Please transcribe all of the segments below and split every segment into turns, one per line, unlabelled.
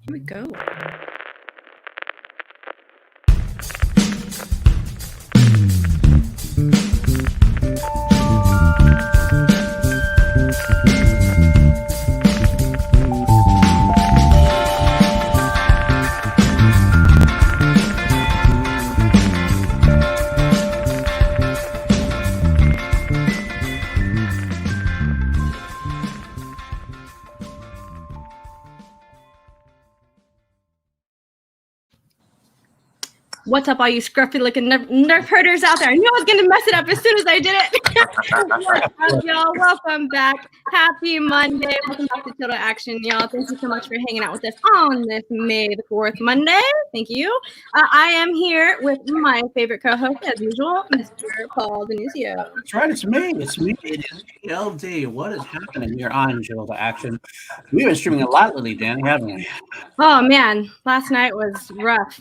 Here we go. What's up, all you scruffy-looking nerf herders out there? I knew I was going to mess it up as soon as I did it. What's up, y'all? Welcome back. Happy Monday. Welcome back to Total Action, y'all. Thank you so much for hanging out with us on this May the 4th Monday. Thank you. I am here with my favorite co-host, as usual, Mr. Paul Denizio.
That's right. It's me. It's me. It is GLD. What is happening here on Total Action? We've been streaming a lot lately, Danny, haven't we?
Oh, man. Last night was rough.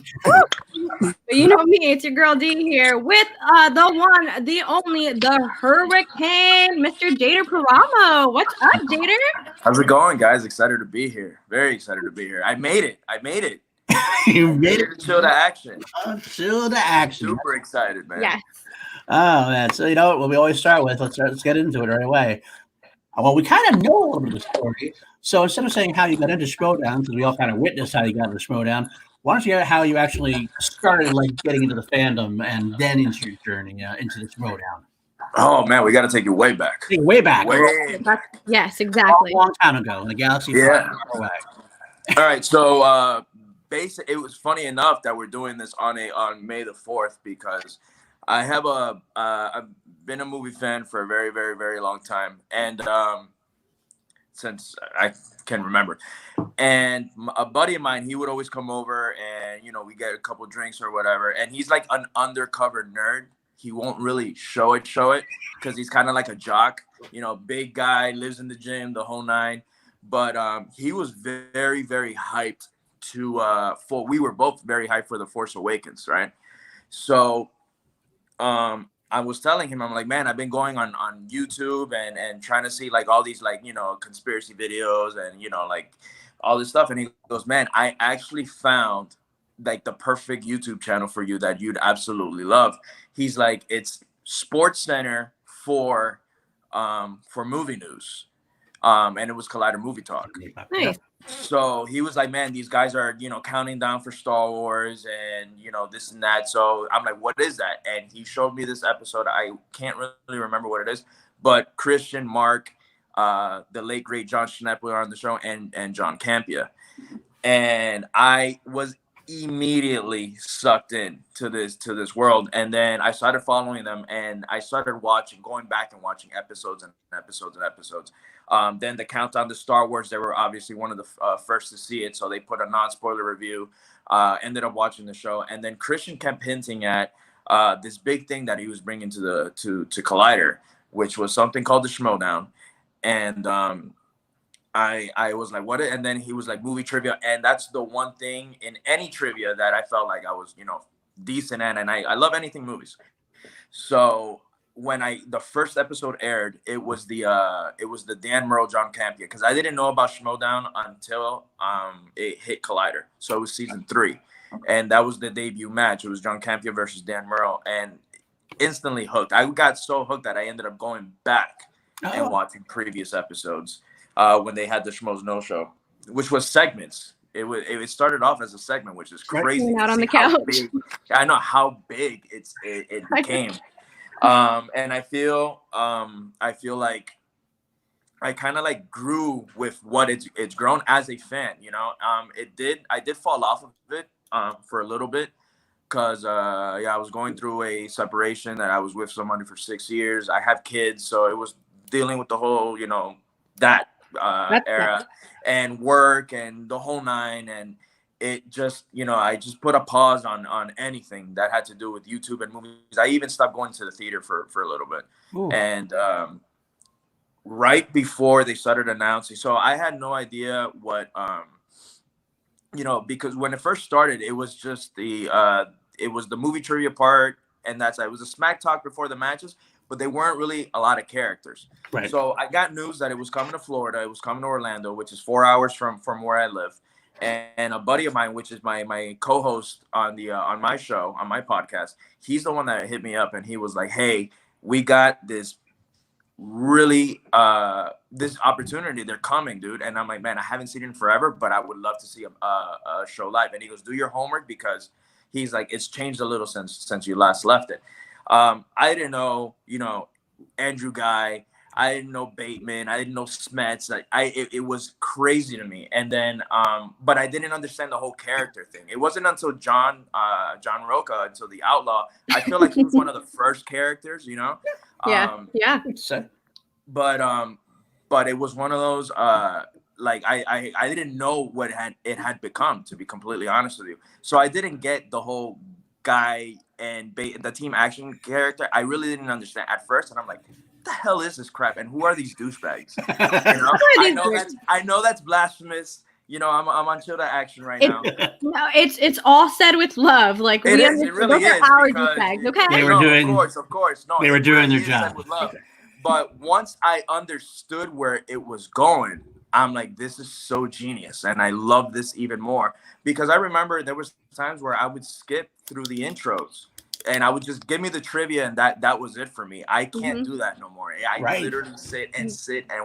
But you know me, it's your girl D here with the one, the only, the hurricane, Mr. Jader Paramo. What's up, Jader?
How's it going, guys? Excited to be here. Very excited to be here. I made it.
You made it.
Chill to action.
Chill to action.
Super excited, man.
Yes.
Oh, man. So, you know what we always start with? Let's get into it right away. Well, we kind of know a little bit of the story. So instead of saying how you got into Schmodown, because we all kind of witnessed how you got into Schmodown, why don't you hear how you actually started like getting into the fandom and then into your journey into the Schmodown?
Oh man, we got to take you way back.
Way back.
Yes, exactly.
A long time ago in the galaxy.
Yeah.
Far away.
All right. So basically, it was funny enough that we're doing this on May the 4th because I have I've been a movie fan for a very, very, very long time, and since I can remember. And a buddy of mine, he would always come over and, we get a couple drinks or whatever. And he's like an undercover nerd. He won't really show it because he's kind of like a jock, big guy, lives in the gym, the whole nine. But he was very, very hyped we were both very hyped for The Force Awakens, right? So I was telling him, I'm like, man, I've been going on YouTube and trying to see like all these like, conspiracy videos and, like all this stuff. And he goes, man, I actually found like the perfect YouTube channel for you that you'd absolutely love. He's like, it's Sports Center for movie news. And it was Collider Movie Talk.
Nice.
So he was like, man, these guys are, counting down for Star Wars and, this and that. So I'm like, what is that? And he showed me this episode. I can't really remember what it is, but Christian, Mark, the late, great John Schnepp were on the show and John Campia. And I was immediately sucked in to this world. And then I started following them and I started going back and watching episodes and episodes and episodes. Then the countdown to Star Wars, they were obviously one of the first to see it. So they put a non-spoiler review, ended up watching the show. And then Christian kept hinting at this big thing that he was bringing to Collider, which was something called the Schmodown. And I was like, what? And then he was like, movie trivia. And that's the one thing in any trivia that I felt like I was, decent at. And I love anything movies. So when the first episode aired, it was the Dan Murrow, John Campia, because I didn't know about Schmodown until it hit Collider. So it was season 3. And that was the debut match. It was John Campia versus Dan Murrow. And instantly hooked. I got so hooked that I ended up going back and watching previous episodes. When they had the Schmoes No Show, which was segments. It started off as a segment, which is crazy.
Out on the couch.
I know how big it became. And I feel like I kind of like grew with what it's grown as a fan, I did fall off of it for a little bit because I was going through a separation that I was with somebody for 6 years. I have kids, so it was dealing with the whole, that era and work and the whole nine. And it just, I just put a pause on anything that had to do with YouTube and movies. I even stopped going to the theater for a little bit. Ooh. And right before they started announcing, so I had no idea what, because when it first started, it was just the movie trivia part. And it was a smack talk before the matches, but they weren't really a lot of characters. Right. So I got news that it was coming to Florida. It was coming to Orlando, which is 4 hours from where I live. And a buddy of mine, which is my co-host on the on my show, on my podcast, he's the one that hit me up, and he was like, "Hey, we got this really this opportunity. They're coming, dude." And I'm like, "Man, I haven't seen it in forever, but I would love to see a show live." And he goes, "Do your homework, because he's like, it's changed a little since you last left it." I didn't know, Andrew Ghai. I didn't know Bateman. I didn't know Smets. Like it was crazy to me. And then, but I didn't understand the whole character thing. It wasn't until John Roca, until the Outlaw. I feel like he was one of the first characters,
Yeah.
But it was one of those. Like I didn't know what it had become, to be completely honest with you. So I didn't get the whole Ghai and the team action character. I really didn't understand at first, and I'm like, what the hell is this crap? And who are these douchebags? I know that's blasphemous. I'm on Chill to Action right now.
No, it's all said with love. Like
it really is.
Our douchebags, okay?
They were doing,
of course. No,
they were doing their job.
With love. But once I understood where it was going, I'm like, this is so genius, and I love this even more, because I remember there was times where I would skip through the intros. And I would just give me the trivia, and that was it for me. I can't do that no more. I literally sit and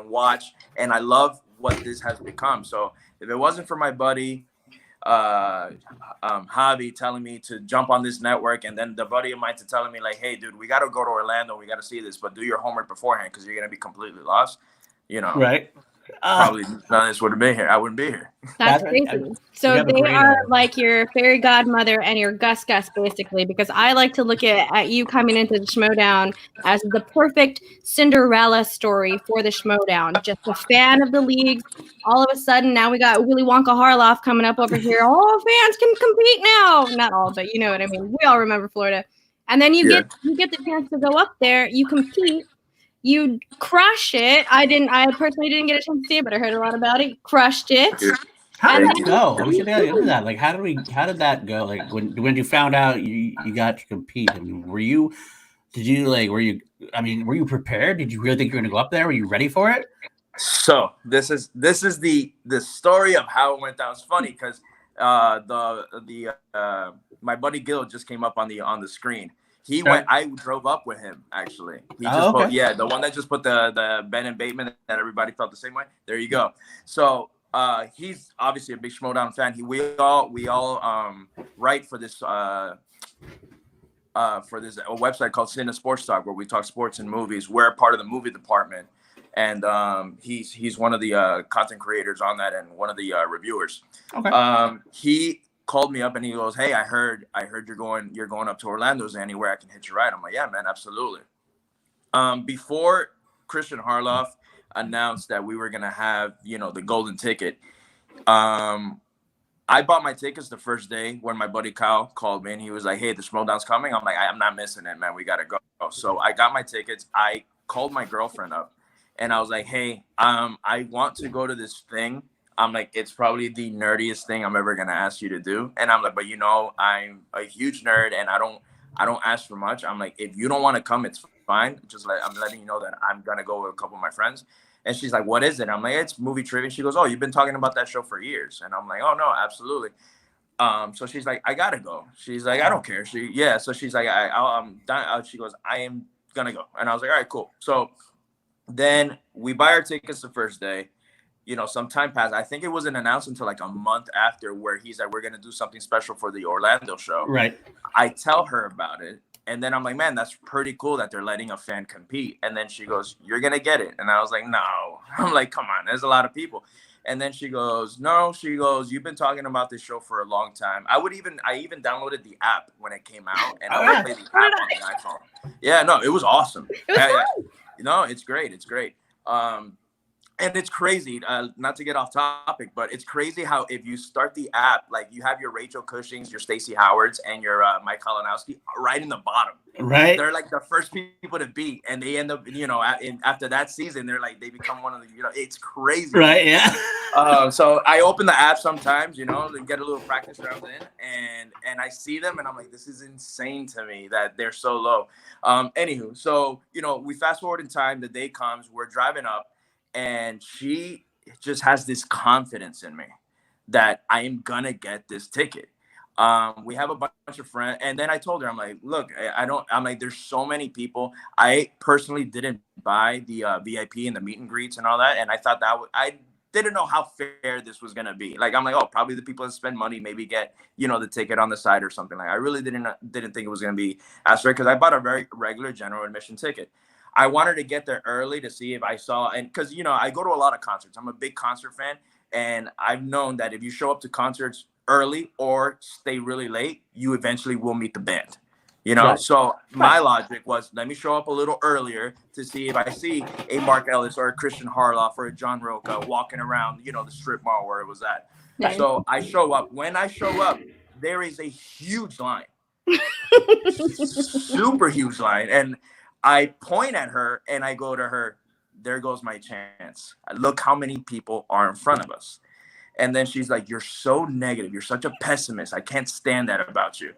watch, and I love what this has become. So if it wasn't for my buddy Javi telling me to jump on this network, and then the buddy of mine to telling me like, hey, dude, we got to go to Orlando. We got to see this, but do your homework beforehand, because you're going to be completely lost,
Right.
Probably none of this would have been here. I wouldn't be here.
That's crazy. So they are like your fairy godmother and your Gus basically, because I like to look at you coming into the Schmodown as the perfect Cinderella story for the Schmodown. Just a fan of the leagues. All of a sudden, now we got Willy Wonka Harloff coming up over here. All fans can compete now. Not all, but you know what I mean. We all remember Florida. And then you get the chance to go up there. You compete. You crush it. I personally didn't get a chance to see it, but I heard a lot about it. Crushed it.
How did it go? We should get into that. Like, how did that go? Like, when you found out you got to compete, I mean, were you prepared? Did you really think you were going to go up there? Were you ready for it?
So this is the story of how it went down. It's funny because my buddy Gil just came up on the screen. He went. I drove up with him, actually. He just put, the one that just put the Ben and Bateman that everybody felt the same way. There you go. So he's obviously a big Schmodown fan. We all write for this a website called Cine Sports Talk, where we talk sports and movies. We're a part of the movie department, and he's one of the content creators on that, and one of the reviewers. Okay. He called me up and he goes, hey, I heard you're going up to Orlando. Is there anywhere I can hit you right? I'm like, yeah, man, absolutely. Before Christian Harloff announced that we were gonna have, the golden ticket, I bought my tickets the first day when my buddy Kyle called me, and he was like, hey, the Schmodown's coming. I'm like, I'm not missing it, man. We gotta go. So I got my tickets. I called my girlfriend up and I was like, hey, I want to go to this thing. I'm like, it's probably the nerdiest thing I'm ever gonna ask you to do. And I'm like, but I'm a huge nerd, and I don't ask for much. I'm like, if you don't want to come, it's fine. Just like, I'm letting you know that I'm gonna go with a couple of my friends. And she's like, what is it? I'm like, it's movie trivia. She goes, oh, you've been talking about that show for years. And I'm like, oh no, absolutely. So she's like, I gotta go. She's like, I don't care. So she's like, I'm done. She goes, I am gonna go. And I was like, all right, cool. So then we buy our tickets the first day. Some time passed. I think it wasn't announced until like a month after, where he's like, we're going to do something special for the Orlando show. Right. I tell her about it. And then I'm like, man, that's pretty cool that they're letting a fan compete. And then she goes, you're going to get it. And I was like, no. I'm like, come on, there's a lot of people. And then she goes, no, you've been talking about this show for a long time. I even downloaded the app when it came out, and I would play the app on the iPhone. Yeah, no, it was awesome. It was fun. No, it's great. It's great. And it's crazy, not to get off topic, but it's crazy how if you start the app, like you have your Rachel Cushings, your Stacey Howards, and your Mike Kalinowski right in the bottom. Right. They're like the first people to beat, and they end up, after that season, they become one of the, it's crazy. Right. Yeah. So I open the app sometimes, and get a little practice rounds in, and I see them, and I'm like, this is insane to me that they're so low. Anywho, so we fast forward in time. The day comes, we're driving up. And she just has this confidence in me that I am gonna get this ticket. We have a bunch of friends, and then I told her, I'm like, look, I'm like, there's so many people. I personally didn't buy the VIP and the meet and greets and all that, and I thought I didn't know how fair this was gonna be. Like, I'm like, oh, probably the people that spend money maybe get, the ticket on the side or something. Like, I really didn't think it was gonna be as fair, because I bought a very regular general admission ticket. I wanted to get there early to see if I saw, and because I go to a lot of concerts. I'm a big concert fan, and I've known that if you show up to concerts early or stay really late, you eventually will meet the band.
Right.
So my logic was, let me show up a little earlier to see if I see a Mark Ellis or a Christian Harloff or a John Roca walking around, the strip mall where it was at.
Right.
So I show up. When I show up, there is a huge line, super huge line. And I point at her and I go to her, there goes my chance. Look how many people are in front of us. And then she's like, you're so negative. You're such a pessimist. I can't stand that about you.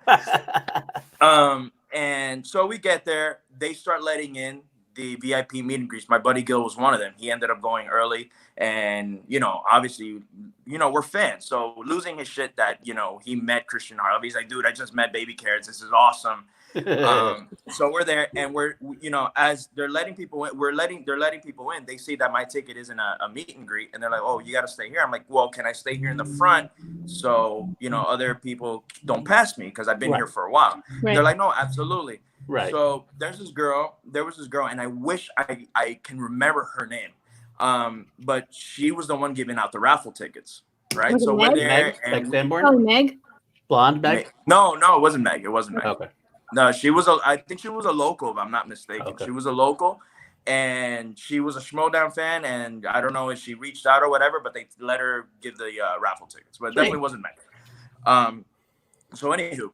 And so we get there. They start letting in the VIP meet and greets. My buddy Gil was one of them. He ended up going early. And, obviously, we're fans. So losing his shit that, he met Christian Harloff. He's like, dude, I just met Baby Carrots. This is awesome. So we're there, and we're, as they're letting people in, they're letting people in. They see that my ticket isn't a meet and greet, and they're like, oh, you got to stay here. I'm like, well, can I stay here in the front so other people don't pass me, because I've been here for a while.
Right.
They're like, no, absolutely.
Right.
So there was this girl, and I wish I can remember her name, but she was the one giving out the raffle tickets, right?
Was it
So
Meg?
we're there,
Meg
and
Sanborn?
Oh, Meg.
Blonde Meg?
no, it wasn't Meg. It wasn't Meg.
Okay.
No, I think she was a local, if I'm not mistaken. Okay. She was a local, and she was a Schmodown fan, and I don't know if she reached out or whatever, but they let her give the raffle tickets. But it definitely wasn't Meg. So anywho,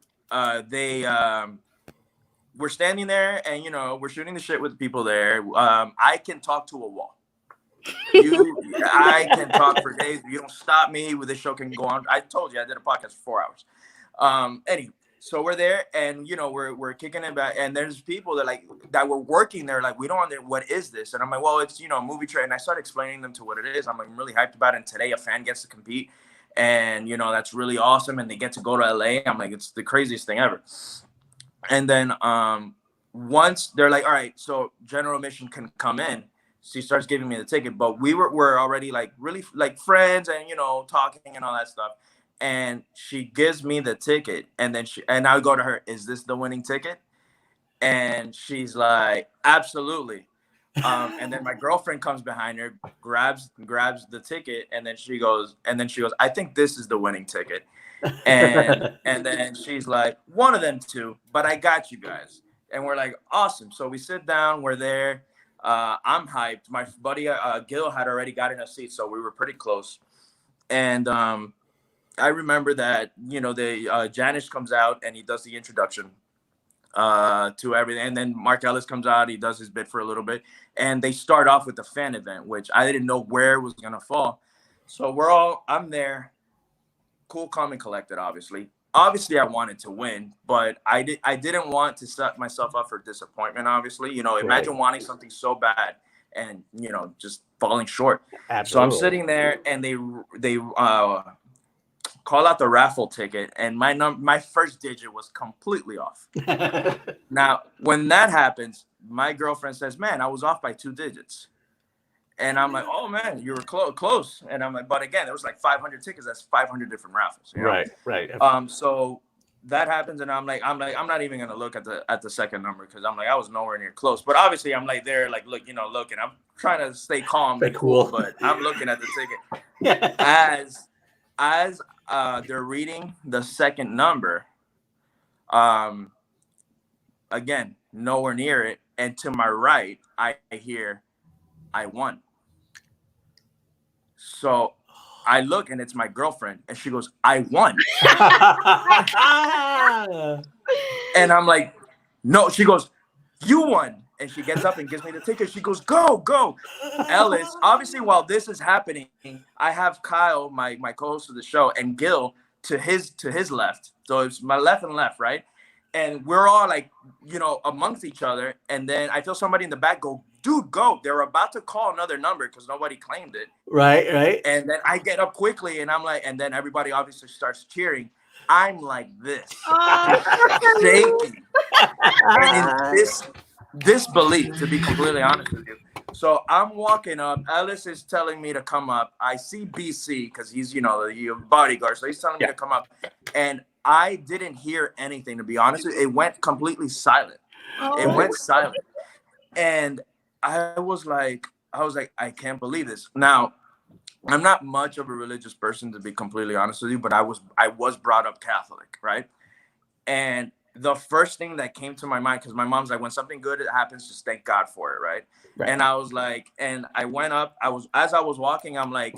we're standing there, and we're shooting the shit with the people there. I can talk to a wall. I can talk for days. You don't stop me. With this show can go on. I told you I did a podcast for 4 hours. Anyway. So we're there, and we're kicking it back, and there's people that were working there, like, we don't understand what is this, and I'm like, well, it's a movie trade, and I started explaining them to what it is. I'm like, I'm really hyped about it, and today a fan gets to compete, and that's really awesome, and they get to go to LA. I'm like, it's the craziest thing ever. And then once they're like, all right, so general admission can come in, she starts giving me the ticket, but we're already really friends, and talking and all that stuff. And she gives me the ticket, and then I go to her, is this the winning ticket? And she's like, absolutely. And then my girlfriend comes behind her, grabs the ticket, and then she goes, I think this is the winning ticket. And then she's like, one of them two, but I got you guys. And we're like, awesome. So we sit down, we're there. I'm hyped. My buddy Gil had already gotten a seat, so we were pretty close. And I remember that, the Janice comes out and he does the introduction to everything. And then Mark Ellis comes out, he does his bit for a little bit. And they start off with the fan event, which I didn't know where it was going to fall. So I'm there, cool, calm, and collected, obviously. Obviously, I wanted to win, but I didn't want to set myself up for disappointment, obviously. Imagine wanting something so bad and, just falling short. Absolutely. So I'm sitting there, and they call out the raffle ticket, and my first digit was completely off. Now, when that happens, my girlfriend says, man, I was off by 2 digits. And I'm like, oh, man, you were close. And I'm like, but again, there was 500 tickets. That's 500 different raffles.
Right.
So that happens, and I'm I'm not even going to look at the second number, because I'm like, I was nowhere near close. But obviously, I'm there, looking. I'm trying to stay calm and cool, but I'm looking at the ticket. As they're reading the second number, again, nowhere near it. And to my right, I hear, I won. So I look, and it's my girlfriend, and she goes, I won. And I'm like, no. She goes, you won. And she gets up and gives me the ticket. She goes, go. Ellis, obviously, while this is happening, I have Kyle, my co-host of the show, and Gil to his left. So it's my left and left, right? And we're all amongst each other. And then I feel somebody in the back go, dude, go. They're about to call another number because nobody claimed it.
Right.
And then I get up quickly and I'm like, and then everybody obviously starts cheering. I'm like this, shaking. And in disbelief, to be completely honest with you. So I'm walking up. Ellis is telling me to come up. I see BC because he's, the bodyguard. So he's telling me to come up. And I didn't hear anything, to be honest with you. It went completely silent. It went silent. And I was like, I can't believe this. Now, I'm not much of a religious person, to be completely honest with you, but I was brought up Catholic, right? And the first thing that came to my mind, because my mom's like, when something good happens, just thank God for it, right? And I was like, and I went up. As I was walking, I'm like,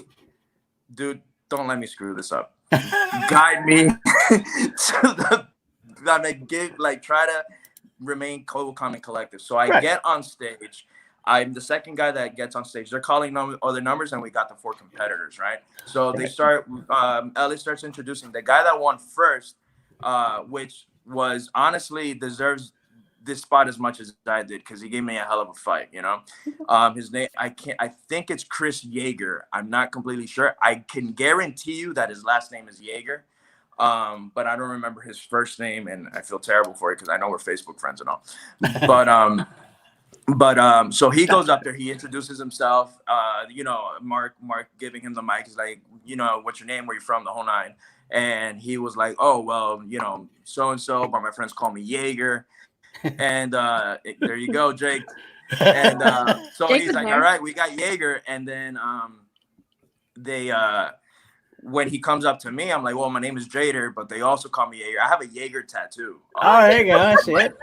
dude, don't let me screw this up. Guide me to try to remain calm and collective. So I get on stage. I'm the second guy that gets on stage. They're calling other numbers, and we got the 4 competitors, right? So they start. Ellie starts introducing the guy that won first, which was honestly deserves this spot as much as I did because he gave me a hell of a fight. His name I think it's Chris Jaeger. I'm not completely sure. I can guarantee you that his last name is Jaeger. But I don't remember his first name, and I feel terrible for it because I know we're Facebook friends and all. But so he goes up there, he introduces himself, Mark giving him the mic. He's like, what's your name, where you from, the whole nine. And he was like, oh, well, so-and-so, but my friends call me Jaeger. And there you go, Jake. And so he's like, all right, we got Jaeger. And then when he comes up to me, I'm like, well, my name is Jader, but they also call me Jaeger. I have a Jaeger tattoo.
Oh, there you go. I see it.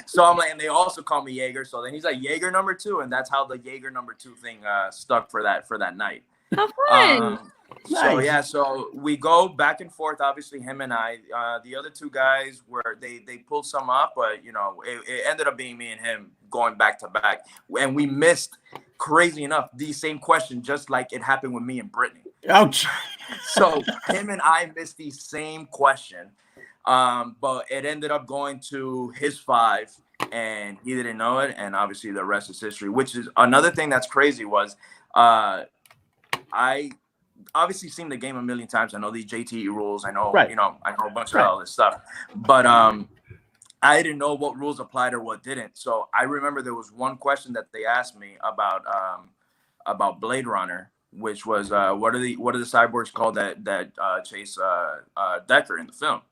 So I'm like, and they also call me Jaeger. So then he's like, Jaeger number 2. And that's how the Jaeger number 2 thing stuck for that night.
How fun.
So yeah, so we go back and forth, obviously him and I. The other 2 guys they pulled some up, but it ended up being me and him going back to back. And we missed, crazy enough, the same question, just like it happened with me and Brittany.
Ouch.
So him and I missed the same question. But it ended up going to his 5 and he didn't know it. And obviously the rest is history, which is another thing that's crazy was I obviously seen the game a million times. I know these JTE rules. I know, I know a bunch of all this stuff, but I didn't know what rules applied or what didn't. So I remember there was one question that they asked me about Blade Runner, which was what are the cyborgs called that chase Decker in the film?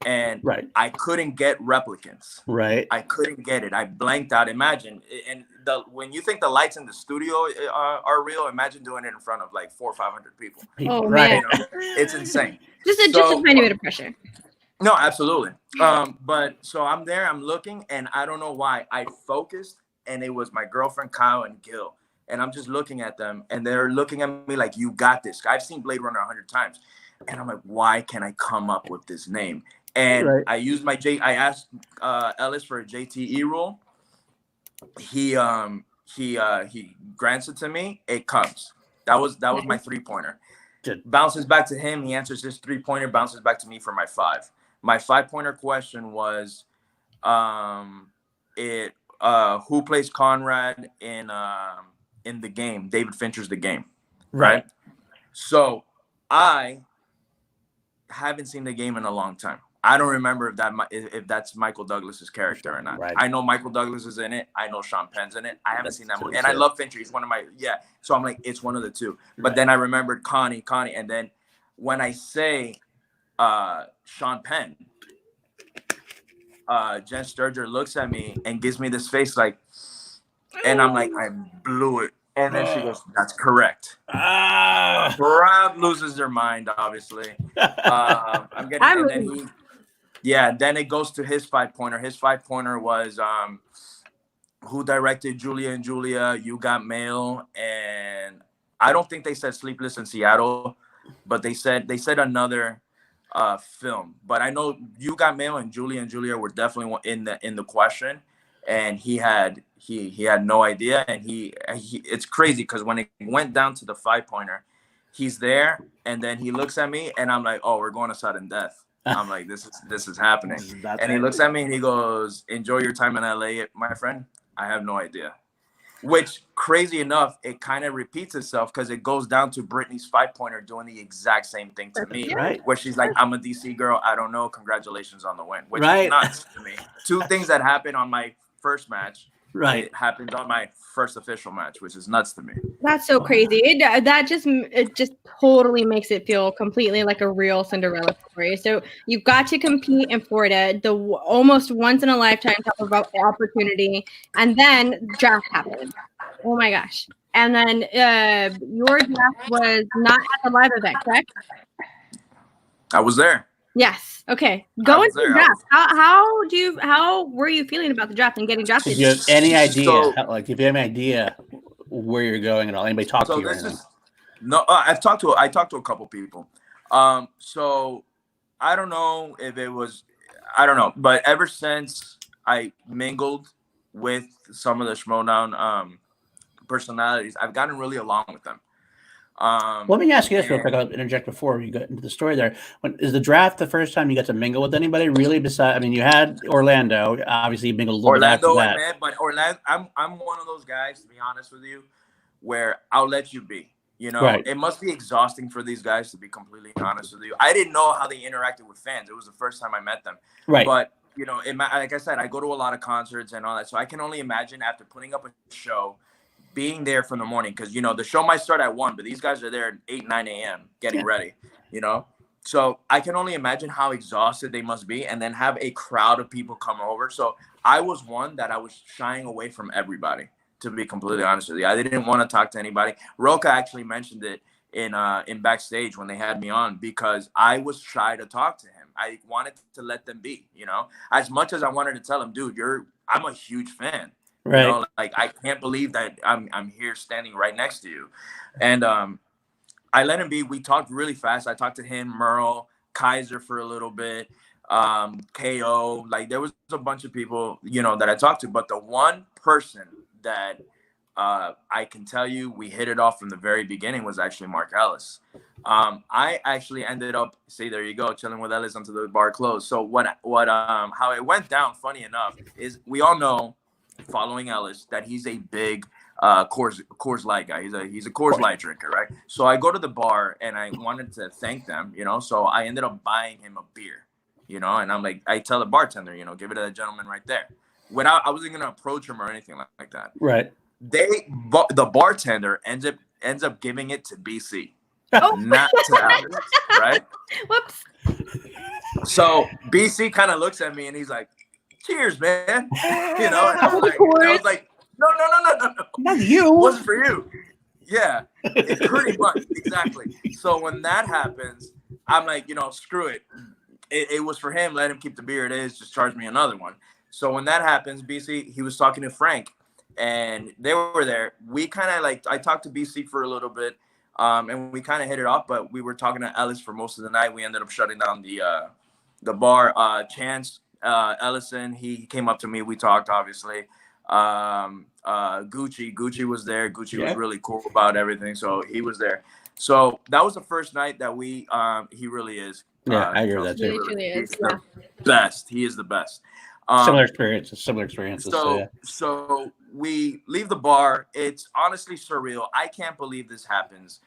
And I couldn't get replicants. Right. I couldn't get it. I blanked out. Imagine. And when you think the lights in the studio are real, imagine doing it in front of like 400 or 500 people.
Oh, man.
It's insane.
Just a tiny bit of pressure.
No, absolutely. But so I'm there, I'm looking, and I don't know why. I focused, and it was my girlfriend, Kyle, and Gil. And I'm just looking at them, and they're looking at me like, you got this. I've seen Blade Runner 100 times. And I'm like, why can't I come up with this name? And I used I asked Ellis for a JTE rule. He grants it to me. It comes. That was my 3-pointer. Bounces back to him. He answers his 3-pointer. Bounces back to me for my 5. My 5-pointer question was, who plays Conrad in the game? David Fincher's The Game, right? So I haven't seen the game in a long time. I don't remember if that's Michael Douglas's character or not. I know Michael Douglas is in it. I know Sean Penn's in it. I haven't seen that movie. And I love Fincher. He's one of my, So I'm like, it's one of the 2. But then I remembered Connie. And then when I say Sean Penn, Jen Sturger looks at me and gives me this face like, and I'm like, I blew it. And then she goes, that's correct. Crowd loses their mind, obviously. Then it goes to his 5-pointer. His 5-pointer was who directed Julia and Julia, You Got Mail, and I don't think they said Sleepless in Seattle, but they said another film. But I know You Got Mail and Julia were definitely in the question, and he had no idea, and he it's crazy because when it went down to the 5-pointer, he's there, and then he looks at me, and I'm like, oh, we're going to sudden death. I'm like, this is happening. And he looks at me and he goes, enjoy your time in LA, my friend. I have no idea. Which, crazy enough, it kind of repeats itself because it goes down to Britney's 5-pointer doing the exact same thing to me,
right?
Where she's like, "I'm a DC girl. I don't know. Congratulations on the win," which
Right.
is nuts to me. Two things that happened on my first match,
right?
It happened on my first official match, which is nuts to me.
That's so crazy. It just totally makes it feel completely like a real Cinderella story. So you got to compete in Florida, the almost once in a lifetime type of opportunity, and then draft happened. Oh my gosh! And then your draft was not at the live event, correct?
I was there.
Yes. Okay. Going to the draft. How were you feeling about the draft and getting drafted?
Did you have any idea? If you have any idea where you're going at all? Anybody talk to you or anything?
I talked to a couple people. So I don't know if it was, I don't know, but ever since I mingled with some of the Schmodown personalities, I've gotten really along with them.
Let me ask you this real quick. I'll interject before you get into the story there. Is the draft the first time you got to mingle with anybody? Really? Besides, I mean, you had Orlando. Obviously, you mingled a little bit after that.
Man, but Orlando, I'm one of those guys, to be honest with you, where I'll let you be. You know,
right.
It must be exhausting for these guys, to be completely honest with you. I didn't know how they interacted with fans. It was the first time I met them.
Right.
But, you know, like I said, I go to a lot of concerts and all that. So I can only imagine after putting up a show, being there from the morning, because, you know, the show might start at 1, but these guys are there at 8, 9 a.m. getting ready, you know. So I can only imagine how exhausted they must be, and then have a crowd of people come over. So I was one that I was shying away from everybody, to be completely honest with you. I didn't want to talk to anybody. Roca actually mentioned it in backstage when they had me on, because I was shy to talk to him. I wanted to let them be, you know, as much as I wanted to tell him, dude, I'm a huge fan.
Right.
You know, like, I can't believe that I'm here standing right next to you. And I let him be. We talked really fast. I talked to him, Merle, Kaiser for a little bit, KO. Like, there was a bunch of people, you know, that I talked to. But the one person that I can tell you we hit it off from the very beginning was actually Mark Ellis. I actually ended up, there you go, chilling with Ellis until the bar closed. So how it went down, funny enough, is we all know, following Ellis, that he's a big Coors Light guy. He's a Coors Light drinker, right? So I go to the bar and I wanted to thank them, you know. So I ended up buying him a beer, you know. And I'm like, I tell the bartender, you know, give it to that gentleman right there. I wasn't gonna approach him or anything like that.
Right.
The bartender ends up giving it to BC, not to Ellis, right?
Whoops.
So BC kind of looks at me and he's like, "Cheers, man." You know, and I was like, no.
Not you.
It wasn't for you. Yeah, it's pretty much, exactly. So when that happens, I'm like, you know, screw it. It was for him. Let him keep the beer. It is. Just charge me another one. So when that happens, BC, he was talking to Frank, and they were there. We kind of I talked to BC for a little bit, and we kind of hit it off. But we were talking to Ellis for most of the night. We ended up shutting down the bar. Chance Ellison, he came up to me. We talked, obviously. Gucci was there. Gucci was really cool about everything, so he was there. So that was the first night that we he really is.
I agree with that too.
He really is.
The best. He is the best.
Similar experiences.
So we leave the bar. It's honestly surreal. I can't believe this happens.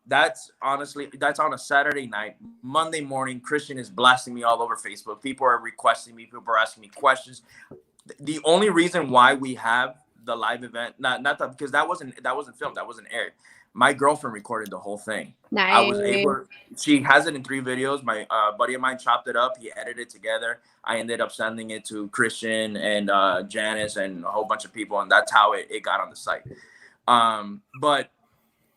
That's on a Saturday night. Monday morning, Christian is blasting me all over Facebook. People are requesting me. People are asking me questions. The only reason why we have the live event, not that, because that wasn't filmed, that wasn't aired. My girlfriend recorded the whole thing.
Nice.
I was able. She has it in 3 videos. My buddy of mine chopped it up. He edited it together. I ended up sending it to Christian and Janice and a whole bunch of people, and that's how it got on the site. But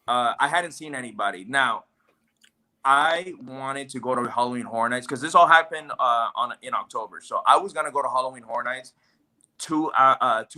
I hadn't seen anybody. Now, I wanted to go to Halloween Horror Nights because this all happened in October. So I was gonna go to Halloween Horror Nights 2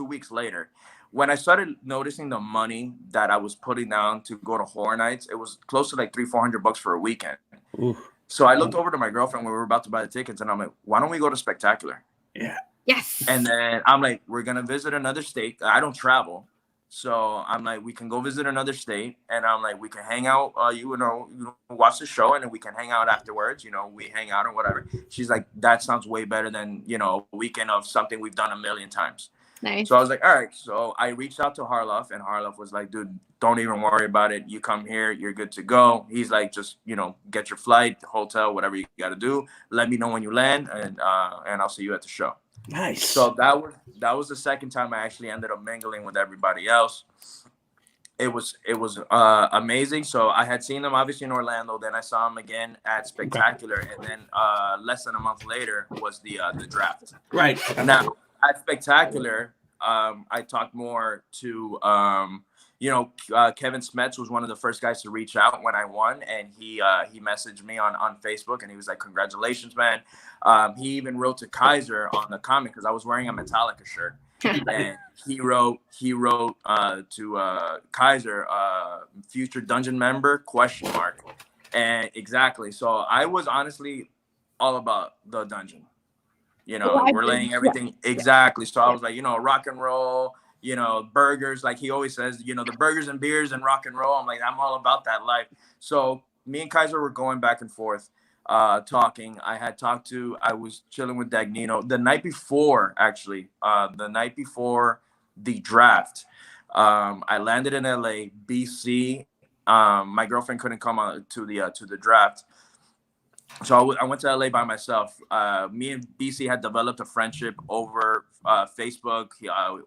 weeks later. When I started noticing the money that I was putting down to go to Horror Nights, it was close to like $300-400 for a weekend. Oof. So I looked over to my girlfriend when we were about to buy the tickets, and I'm like, "Why don't we go to Spectacular?"
Yeah.
Yes.
And then I'm like, "We're gonna visit another state. I don't travel, so I'm like, we can go visit another state, and I'm like, we can hang out. You know, watch the show, and then we can hang out afterwards. You know, we hang out or whatever." She's like, "That sounds way better than, you know, a weekend of something we've done a million times."
Nice.
So I was like, all right. So I reached out to Harloff, and Harloff was like, dude, don't even worry about it. You come here, you're good to go. He's like, just, get your flight, hotel, whatever you got to do. Let me know when you land, and I'll see you at the show.
Nice.
So that was the second time I actually ended up mingling with everybody else. It was amazing. So I had seen them obviously in Orlando. Then I saw him again at Spectacular, and then less than a month later was the draft.
Right.
Now at Spectacular, I talked more to Kevin Smets was one of the first guys to reach out when I won, and he messaged me on Facebook, and he was like, "Congratulations, man." He even wrote to Kaiser on the comment because I was wearing a Metallica shirt. And he wrote to Kaiser, future dungeon member ? And exactly. So I was honestly all about the dungeon. We're laying everything exactly. So I was like, rock and roll, burgers. Like he always says, the burgers and beers and rock and roll. I'm like, I'm all about that life. So me and Kaiser were going back and forth. Talking. I was chilling with Dagnino the night before, actually, the night before the draft. I landed in LA, BC. My girlfriend couldn't come to the draft. So I went to LA by myself. Me and BC had developed a friendship over Facebook.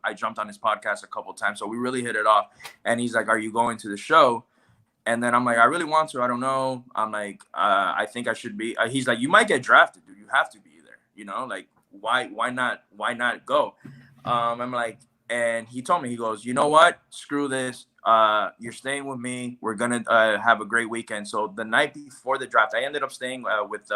I jumped on his podcast a couple of times. So we really hit it off. And he's like, "Are you going to the show?" And then I'm like, "I really want to. I don't know." I'm like, "I think I should be." He's like, "You might get drafted, dude. You have to be there. Like, why not go?" I'm like, and he told me, he goes, "You know what? Screw this. You're staying with me. We're going to have a great weekend." So the night before the draft, I ended up staying with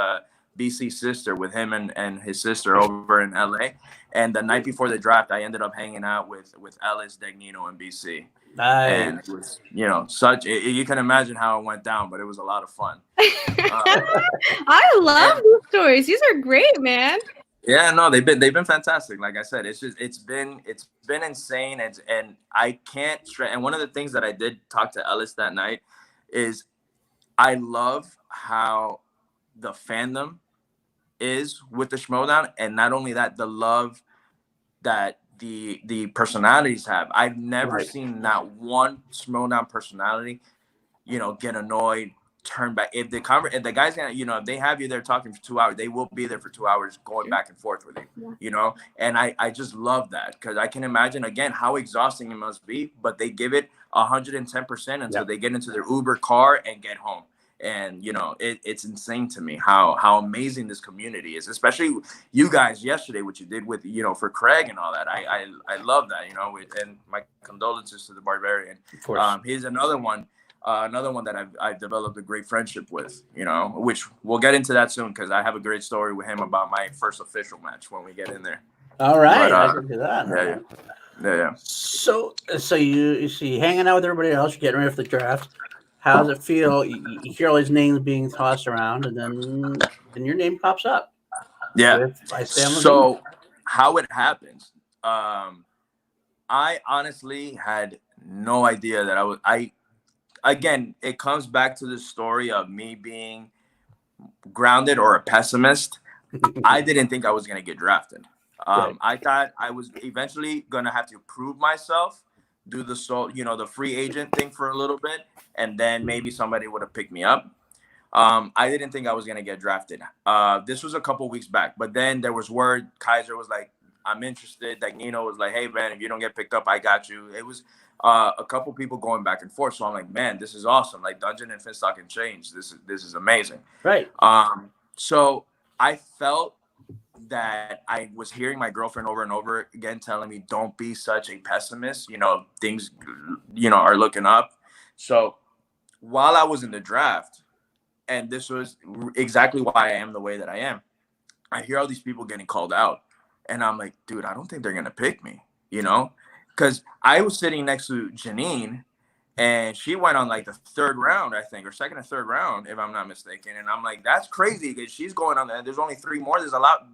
BC's sister, with him and his sister over in LA. And the night before the draft, I ended up hanging out with Ellis, Dagnino, and BC.
Nice.
And it was, you can imagine how it went down, but it was a lot of fun.
I love these stories. These are great, man.
Yeah, no, they've been fantastic. Like I said, it's been insane, and I can't stress. And one of the things that I did talk to Ellis that night is I love how the fandom is with the Schmodown, and not only that, the love that the personalities have. I've never seen not one Schmodown personality, get annoyed, turn back. If the guys gonna, if they have you there talking for 2 hours, they will be there for 2 hours going back and forth with you. And I just love that, because I can imagine again how exhausting it must be, but they give it 110% until they get into their Uber car and get home. And it's insane to me how amazing this community is, especially you guys yesterday, what you did with for Craig and all that. I love that, and my condolences to the Barbarian.
Of course.
He's another one that I've developed a great friendship with, which we'll get into that soon, because I have a great story with him about my first official match when we get in there.
All right,
But,
I can do that.
Yeah.
So you see, hanging out with everybody else, you're getting ready for the draft. How does it feel? You hear all these names being tossed around, and then your name pops up.
Yeah. So how it happens? I honestly had no idea that again, it comes back to the story of me being grounded or a pessimist. I didn't think I was going to get drafted. I thought I was eventually going to have to prove myself, do the free agent thing for a little bit, and then maybe somebody would have picked me up. I didn't think I was going to get drafted. This was a couple weeks back, but then there was word. Kaiser was like, "I'm interested." Dagnino was like, "Hey, man, if you don't get picked up, I got you." It was a couple people going back and forth. So I'm like, man, this is awesome. Like, Dungeon and Finstock and Change. This is amazing.
Right.
So I felt that I was hearing my girlfriend over and over again telling me, "Don't be such a pessimist. Things, are looking up." So while I was in the draft, and this was exactly why I am the way that I am, I hear all these people getting called out, and I'm like, dude, I don't think they're going to pick me, because I was sitting next to Janine, and she went on like the third round, I think, or second or third round, if I'm not mistaken. And I'm like, that's crazy, because she's going on there. There's only 3 more. There's a lot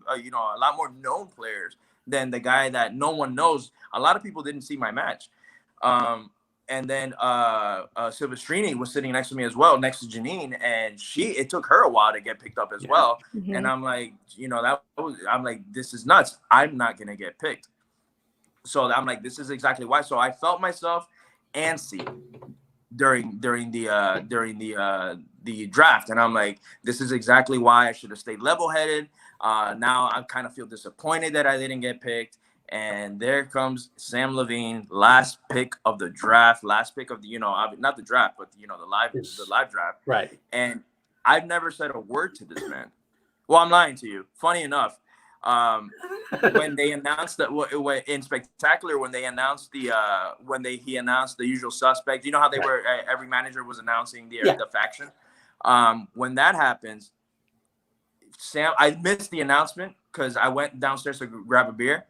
more known players than the guy that no one knows. A lot of people didn't see my match. And then Silvestrini was sitting next to me as well, next to Janine, and it took her a while to get picked up as well. And I'm like, I'm like, this is nuts. I'm not gonna get picked. So I'm like, this is exactly why. So I felt myself antsy during the draft, and I'm like, this is exactly why I should have stayed level-headed. Now I kind of feel disappointed that I didn't get picked. And there comes Sam Levine, last pick of the draft, last pick of the, not the draft, but the live draft.
Right.
And I've never said a word to this man. Well, I'm lying to you. Funny enough, when they announced that in Spectacular, when they announced he announced the usual suspect, you know how they were, every manager was announcing the faction. When that happens, Sam, I missed the announcement because I went downstairs to grab a beer.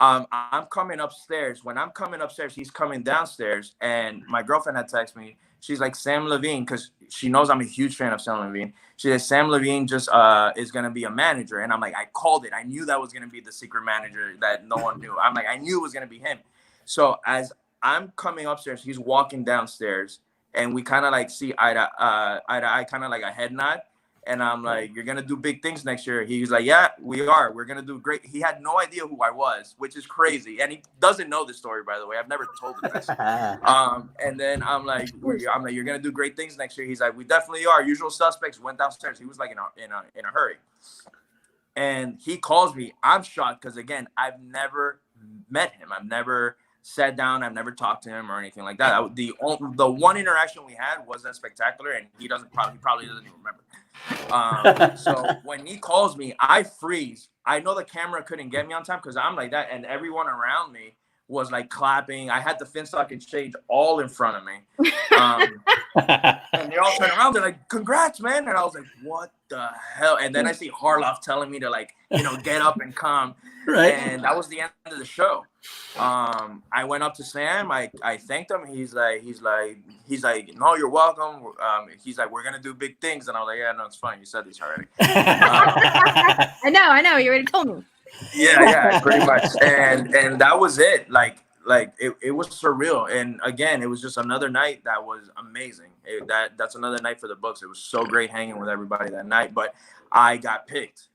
I'm coming upstairs. When I'm coming upstairs, he's coming downstairs, and my girlfriend had texted me. She's like, Sam Levine, because she knows I'm a huge fan of Sam Levine. She says, Sam Levine just is going to be a manager. And I'm like, I called it. I knew that was going to be the secret manager that no one knew. I'm like, I knew it was going to be him. So as I'm coming upstairs, he's walking downstairs, and we kind of like see eye to eye, kind of like a head nod. And I'm like, you're going to do big things next year. He's like, yeah, we are. We're going to do great. He had no idea who I was, which is crazy. And he doesn't know this story, by the way. I've never told him this. And then I'm like, you're going to do great things next year. He's like, we definitely are. Usual suspects. Went downstairs. He was like in a hurry. And he calls me. I'm shocked because, again, I've never met him. I've never sat down. I've never talked to him or anything like that. The one interaction we had was that Spectacular, and he probably doesn't even remember. So when he calls me, I freeze. I know the camera couldn't get me on time because I'm like that, and everyone around me was like clapping. I had the Finstock Exchange all in front of me, and they all turn around. They're like, "Congrats, man!" And I was like, "What the hell?" And then I see Harloff telling me to get up and come. Right. And that was the end of the show. I went up to Sam. I thanked him. He's like, no, you're welcome. He's like, we're gonna do big things. And I was like, yeah, no, it's fine. You said this already.
I know. You already told me.
Yeah, pretty much. And that was it. It was surreal. And again, it was just another night that was amazing. That's another night for the books. It was so great hanging with everybody that night. But I got picked.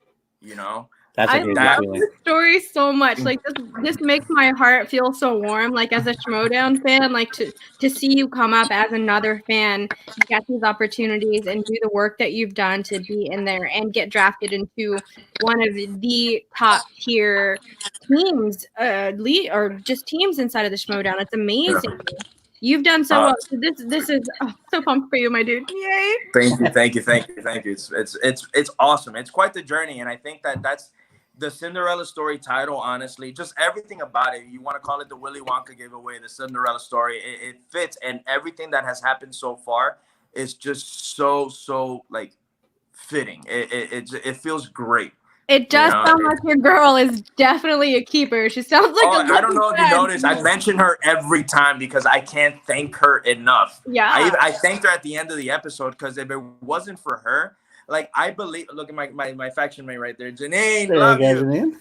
I love this story so much. Like this makes my heart feel so warm. Like as a Schmodown fan, like to see you come up as another fan, get these opportunities and do the work that you've done to be in there and get drafted into one of the top tier teams, or just teams inside of the Schmodown. It's amazing. Yeah. You've done so well. So this is so pumped for you, my dude. Yay!
Thank you. It's awesome. It's quite the journey, and I think that's the Cinderella story title. Honestly, just everything about it. You want to call it the Willy Wonka giveaway, the Cinderella story. It fits, and everything that has happened so far is just so like fitting. It feels great.
It does sound like your girl is definitely a keeper. She sounds like
I don't know if you noticed. I mention her every time because I can't thank her enough.
Yeah.
I thanked her at the end of the episode because if it wasn't for her, like I believe, look at my faction mate right there, Janine. Love you. Janine.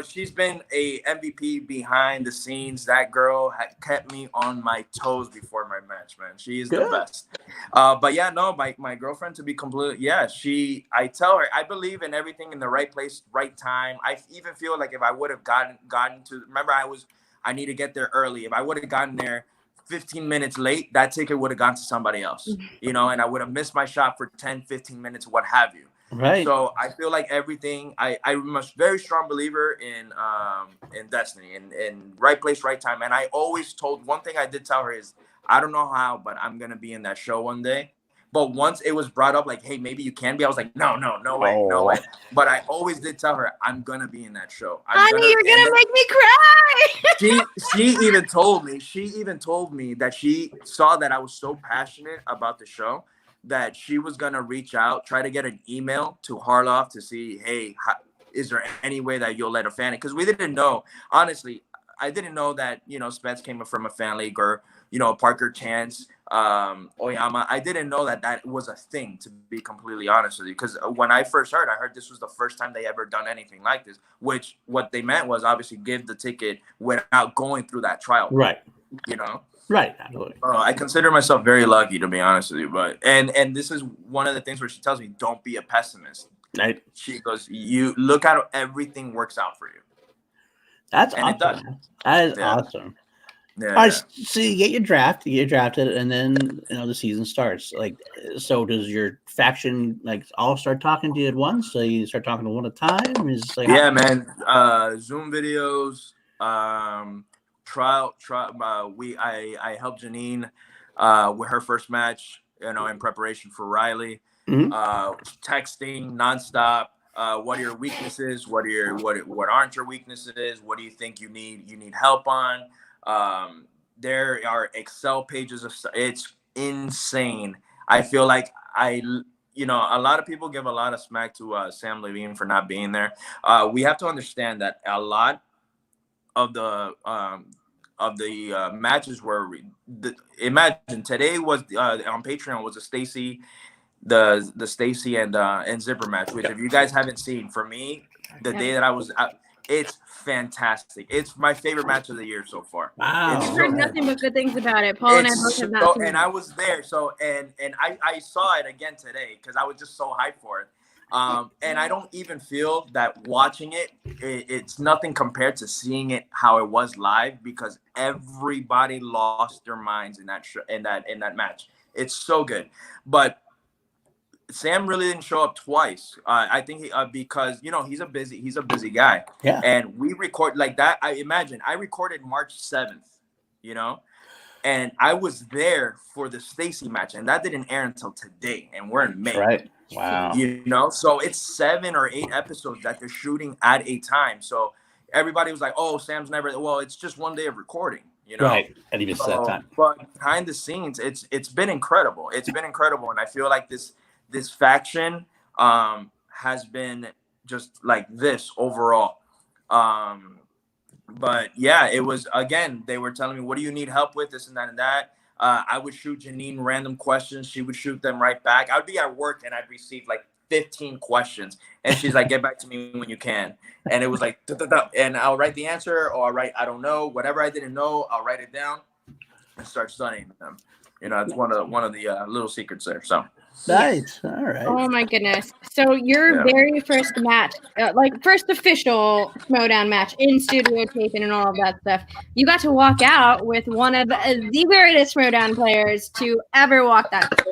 She's been a MVP behind the scenes. That girl had kept me on my toes before my match, man. She is the best. But yeah, no, my girlfriend, to be completely, I tell her I believe in everything in the right place, right time. I even feel like if I would have gotten to, remember I need to get there early. If I would have gotten there 15 minutes late, that ticket would have gone to somebody else, and I would have missed my shot for 10, 15 minutes, what have you.
Right.
So I feel like everything, I'm a very strong believer in destiny and right place, right time. And I always told, one thing I did tell her is, I don't know how, but I'm going to be in that show one day. But once it was brought up, like, hey, maybe you can be, I was like, no way. But I always did tell her, I'm going to be in that show.
Honey, you're going to make me cry.
She even told me that she saw that I was so passionate about the show that she was going to reach out, try to get an email to Harloff to see, hey, is there any way that you'll let a fan in? Because we didn't know. Honestly, I didn't know that, Spence came from a fan league or, Parker Chance, Oyama. I didn't know that was a thing, to be completely honest with you. Because when I first heard, I heard this was the first time they ever done anything like this, which what they meant was obviously give the ticket without going through that trial.
Right. Right.
I consider myself very lucky, to be honest with you. But and this is one of the things where she tells me, don't be a pessimist.
Right.
She goes, you look how everything works out for you.
That's
and it does.
awesome. That is
Yeah.
awesome.
Yeah.
All right, so you get you get drafted, and then the season starts. Like, so does your faction like all start talking to you at once? So you start talking to one at a time? Is like
Yeah, man. Zoom videos, trial. I helped Janine with her first match, in preparation for Riley.
Mhm.
Texting nonstop. What are your weaknesses? What aren't your weaknesses? What do you think you need help on? There are Excel pages of stuff. It's insane. I feel like a lot of people give a lot of smack to Sam Levine for not being there. We have to understand that a lot of the matches were imagine today was on Patreon was a Stacy the Stacy and Zipper match, which if you guys haven't seen, for me, the day that I was out, it's fantastic. It's my favorite match of the year so far.
Wow.
It's
I've heard nothing but good things about it. Paul and I both have not seen
and
it.
I was there, so and I saw it again today because I was just so hyped for it. And I don't even feel that watching it's nothing compared to seeing it how it was live, because everybody lost their minds in that match. It's so good. But Sam really didn't show up twice. I think because he's a busy guy.
Yeah.
And we record like that. I recorded March 7th, and I was there for the Stacy match, and that didn't air until today, and we're in May.
Right. Wow.
So it's 7 or 8 episodes that they're shooting at a time. So everybody was like, "Oh, Sam's never." Well, it's just one day of recording.
Right. And he missed that time.
But behind the scenes, it's been incredible. It's been incredible, and I feel like this faction has been just like this overall. But yeah, it was, again, they were telling me, what do you need help with, this and that and that. I would shoot Janine random questions. She would shoot them right back. I would be at work and I'd receive like 15 questions. And she's like, get back to me when you can. And it was like, and I'll write the answer, or I'll write, I don't know, whatever I didn't know, I'll write it down and start studying them. It's one of the little secrets there. So.
Nice. All right.
Oh my goodness! So your very first match, first official Schmodown match in studio taping and all of that stuff, you got to walk out with one of the greatest Schmodown players to ever walk that stage,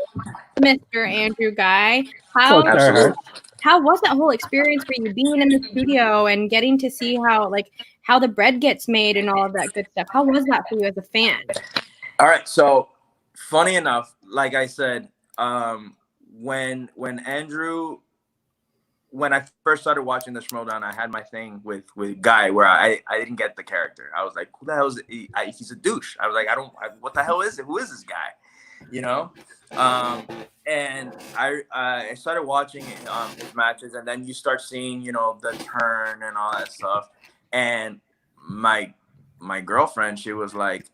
Mr. Andrew Ghai. How was that whole experience for you, being in the studio and getting to see how the bread gets made and all of that good stuff? How was that for you as a fan?
All right. So funny enough, like I said, when I first started watching the Schmodown, I had my thing with Ghai where I didn't get the character. I was like, who the hell is he? He's a douche. I was like, what the hell is it? Who is this guy? And I started watching his matches, and then you start seeing, the turn and all that stuff. And my girlfriend, she was like,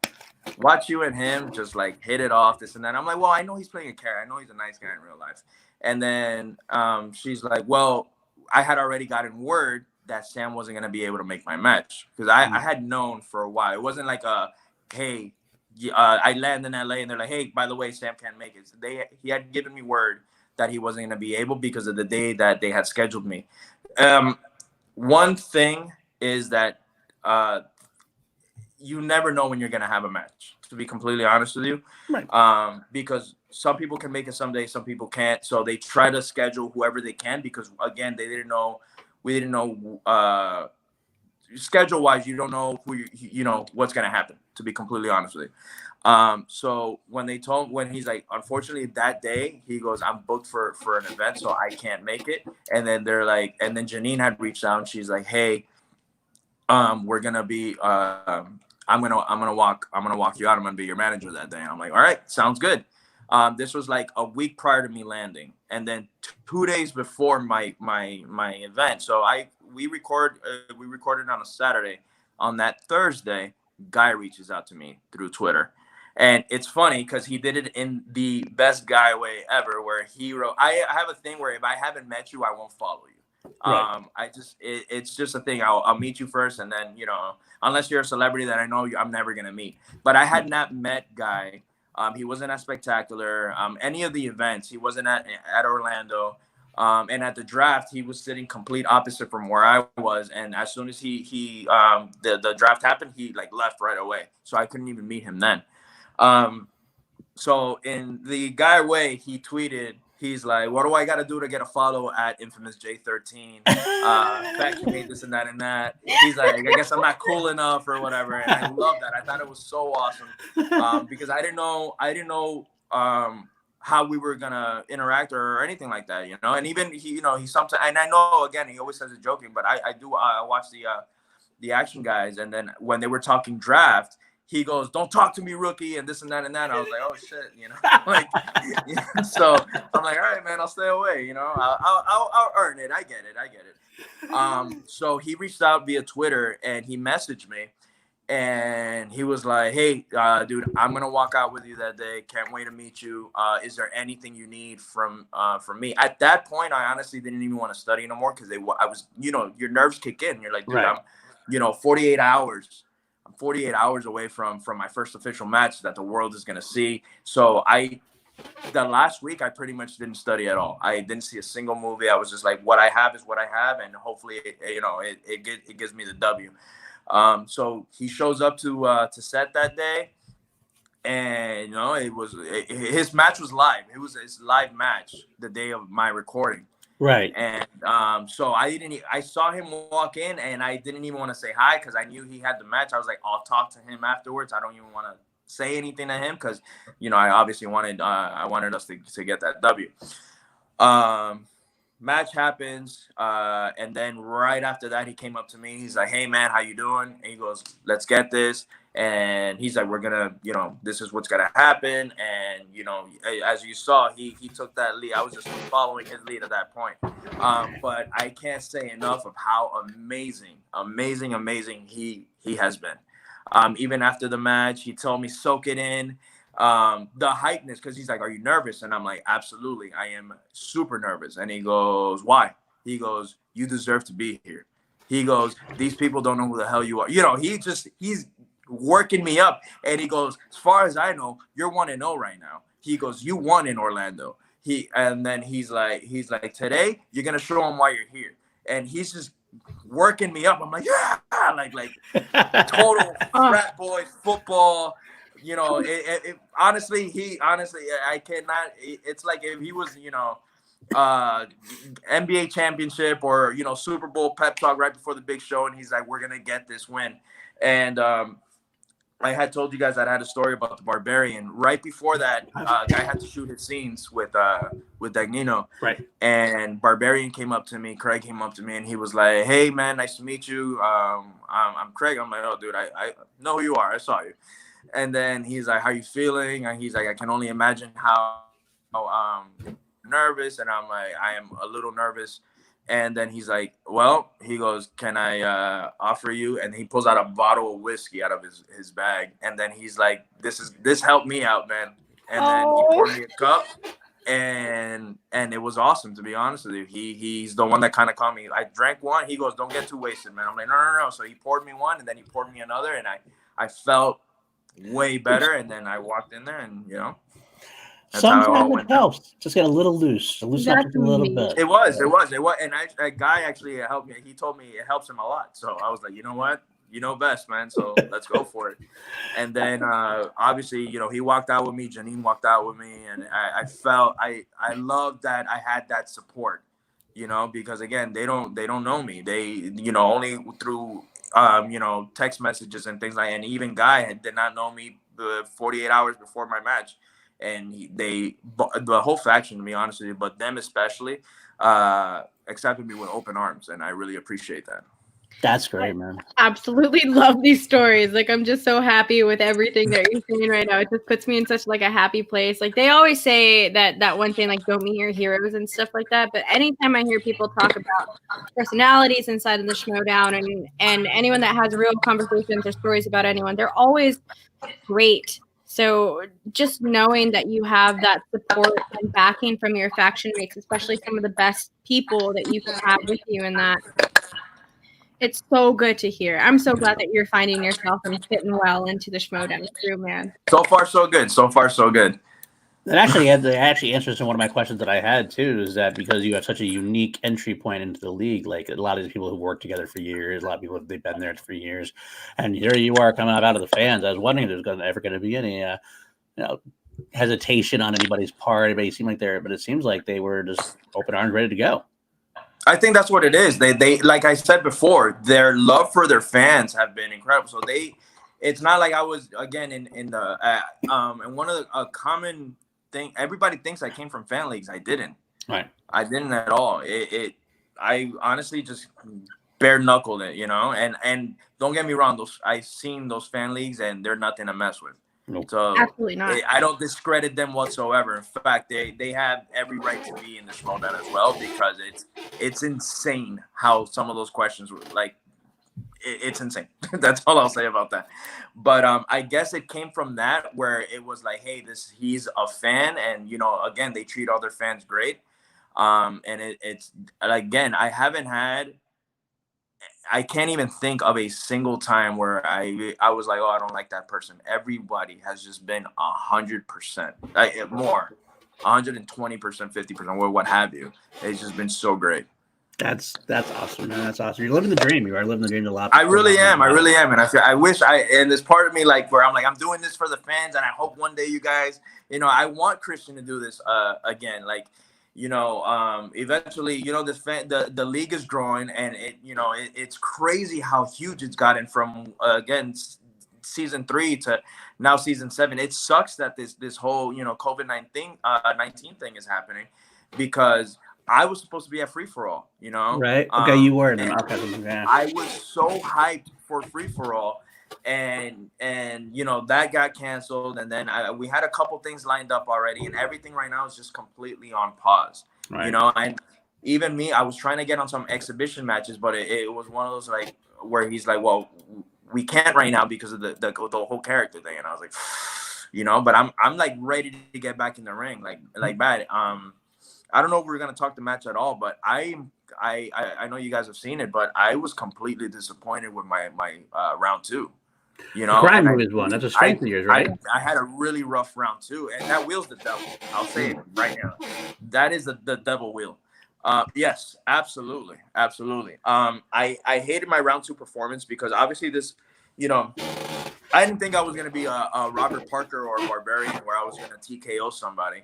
watch you and him just like hit it off, this and that. I'm like, well, I know he's playing a character. I know he's a nice guy in real life. And then she's like, well, I had already gotten word that Sam wasn't going to be able to make my match, because I had known for a while. It wasn't like hey, I land in LA and they're like, hey, by the way, Sam can't make it. He had given me word that he wasn't going to be able because of the day that they had scheduled me. One thing is that you never know when you're going to have a match, to be completely honest with you. Right. Because some people can make it someday, some people can't. So they try to schedule whoever they can, because again, we didn't know schedule wise, you don't know who what's going to happen, to be completely honest with you. So when he's like, unfortunately that day, he goes, I'm booked for an event, so I can't make it. And then they're like, and then Janine had reached out and she's like, hey, we're going to be, I'm gonna walk you out. I'm gonna be your manager that day. And I'm like, all right, sounds good. This was like a week prior to me landing, and then 2 days before my event. So we recorded on a Saturday. On that Thursday, Ghai reaches out to me through Twitter, and it's funny because he did it in the best Ghai way ever, where he wrote, I have a thing where if I haven't met you, I won't follow you. Right. It's just a thing. I'll meet you first, and then unless you're a celebrity that I know I'm never gonna meet. But I had not met Ghai. He wasn't as spectacular. Any of the events, he wasn't at Orlando. And at the draft, he was sitting complete opposite from where I was. And as soon as the draft happened, he like left right away. So I couldn't even meet him then. So in the Ghai way, he tweeted, he's like, what do I got to do to get a follow at infamous J13? Fact you made this and that and that. He's like, I guess I'm not cool enough or whatever. And I love that. I thought it was so awesome because I didn't know how we were gonna interact or anything like that, you know. And even he sometimes, and I know again he always says it joking, but I watch the action guys, and then when they were talking draft, he goes, "Don't talk to me, rookie," and this and that and that. I was like, "Oh shit," you know, like, so I'm like, "All right, man, I'll stay away," you know. I'll earn it. I get it. So he reached out via Twitter and he messaged me. And he was like, "Hey, dude, I'm gonna walk out with you that day. Can't wait to meet you. Is there anything you need from me?" At that point, I honestly didn't even want to study no more because I was, your nerves kick in. You're like, dude,
right.
I'm 48 hours. I'm 48 hours away from my first official match that the world is gonna see. So the last week, I pretty much didn't study at all. I didn't see a single movie. I was just like, what I have is what I have, and hopefully, it gives me the W. So he shows up to set that day, and his match was live. It was his live match the day of my recording.
Right.
And so I saw him walk in, and I didn't even want to say hi because I knew he had the match. I was like, I'll talk to him afterwards. I don't even want to say anything to him because I obviously wanted us to get that W. Match happens, and then right after that, he came up to me. He's like, "Hey, man, how you doing?" And he goes, "Let's get this." And he's like, "We're gonna, this is what's gonna happen." And as you saw, he took that lead. I was just following his lead at that point. But I can't say enough of how amazing he has been. Even after the match, he told me, "Soak it in." The hypeness, because he's like, "Are you nervous?" And I'm like, "Absolutely, I am super nervous." And he goes, "Why?" He goes, "You deserve to be here." He goes, "These people don't know who the hell you are." He's working me up. And he goes, "As far as I know, you're 1-0 right now." He goes, "You won in Orlando." And then he's like, "Today you're gonna show them why you're here." And he's just working me up. I'm like, yeah, like total frat boy football. Honestly, I cannot. It's like if he was, NBA championship or Super Bowl pep talk right before the big show, and he's like, "We're gonna get this win." And I had told you guys that I had a story about the Barbarian. Right before that, Guy had to shoot his scenes with Dagnino.
Right.
And Barbarian came up to me. Craig came up to me, and he was like, "Hey, man, nice to meet you. I'm Craig." I'm like, "Oh, dude, I know who you are. I saw you." And then he's like, "How you feeling?" And he's like, "I can only imagine how nervous." And I'm like, "I am a little nervous." And then he's like, "Well," he goes, "Can I offer you?" And he pulls out a bottle of whiskey out of his bag. And then he's like, this helped me out, man. And then he poured me a cup. And it was awesome, to be honest with you. He's the one that kind of caught me. I drank one. He goes, "Don't get too wasted, man." I'm like, no. So he poured me one, and then he poured me another, and I felt way better. And then I walked in there, and
sometimes it helps. Just get a little loose. Loosen up just a little bit.
It was. And a guy actually helped me. He told me it helps him a lot. So I was like, you know what? You know best, man. So let's go for it. And then obviously, he walked out with me. Janine walked out with me, and I felt I loved that I had that support. Because again, they don't know me. They only through text messages and things like that. And even Guy did not know me 48 hours before my match. And the whole faction, to be honest with you, but them especially, accepted me with open arms, and I really appreciate that.
That's great, man.
I absolutely love these stories. Like, I'm just so happy with everything that you're saying right now. It just puts me in such like a happy place. Like, they always say that one thing, like, don't meet your heroes and stuff like that. But anytime I hear people talk about personalities inside of the Schmodown, and anyone that has real conversations or stories about anyone, they're always great. So just knowing that you have that support and backing from your faction mates, especially some of the best people that you can have with you in that, it's so good to hear. I'm so glad that you're finding yourself and fitting well into the Schmodown crew, man.
So far, so good.
That actually answers to one of my questions that I had too. Is that because you have such a unique entry point into the league? Like a lot of these people who worked together for years, a lot of people they've been there for years, and here you are coming out of the fans. I was wondering if there's ever going to be any, hesitation on anybody's part. Anybody seemed like but it seems like they were just open arms, ready to go.
I think that's what it is. They like I said before, their love for their fans have been incredible. So it's not like I was again in the and one of the common thing everybody thinks I came from fan leagues. I didn't.
Right.
I didn't at all. I honestly just bare knuckled it, and don't get me wrong, I've seen those fan leagues and they're nothing to mess with.
Nope.
So
Absolutely not.
I don't discredit them whatsoever. In fact, they have every right to be in the Schmodown as well, because it's insane how some of those questions were like. It's insane. That's all I'll say about that. But I guess it came from that, where it was like, hey, he's a fan, and again, they treat all their fans great. And it's again, I can't even think of a single time where I was like, oh, I don't like that person. Everybody has just been 100%, more, 120%, 50%, or what have you. It's just been so great.
That's awesome, man. That's awesome. You're living the dream. You are living the dream a lot.
I really am. And I wish and there's part of me like where I'm like, I'm doing this for the fans, and I hope one day you guys, I want Christian to do this again. Like, eventually, the league is growing, and it's crazy how huge it's gotten from again season 3 to now season 7. It sucks that this whole COVID-19 thing is happening, because I was supposed to be at free for all,
Right. Okay, you were. Okay. Yeah.
I was so hyped for free for all, and that got canceled, and then we had a couple things lined up already, and everything right now is just completely on pause.
Right.
And even me, I was trying to get on some exhibition matches, but it was one of those like where he's like, well, we can't right now because of the whole character thing, and I was like, but I'm like ready to get back in the ring, like bad. I don't know if we're gonna talk the match at all, but I know you guys have seen it, but I was completely disappointed with my round 2.
The crime movie is one. That's a strength of yours, right?
I had a really rough round 2, and that wheel's the devil. I'll say it right now. That is the devil wheel. Yes, absolutely. I hated my round 2 performance, because obviously this, I didn't think I was gonna be a Robert Parker or a Barbarian where I was gonna TKO somebody.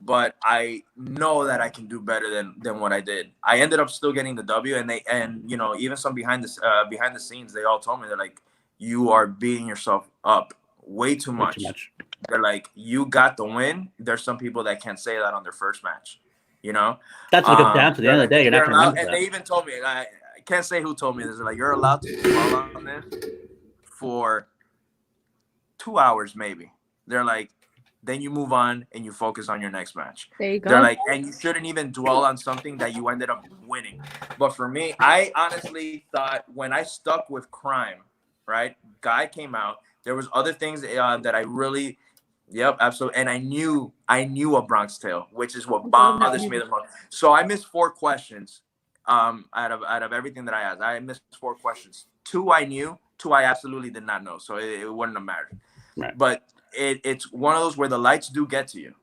But I know that I can do better than what I did. I ended up still getting the W, and even some behind the scenes, they all told me, they're like, you are beating yourself up way too much. They're like, you got the win. There's some people that can't say that on their first match.
That's what it comes down to. The end of the day, you're not going to.
And they even told me, I can't say who told me this. They're like, you're allowed to dwell on this for 2 hours, maybe. They're like, then you move on and you focus on your next match.
There you go.
They're like, and you shouldn't even dwell on something that you ended up winning. But for me, I honestly thought when I stuck with crime, right? Ghai came out. There was other things that I really, absolutely. And I knew a Bronx Tale, which is what bothers me the most. So I missed 4 questions out of everything that I asked. I missed 4 questions. 2 I knew, 2 I absolutely did not know. So it wouldn't have mattered.
Right.
But it's one of those where the lights do get to you.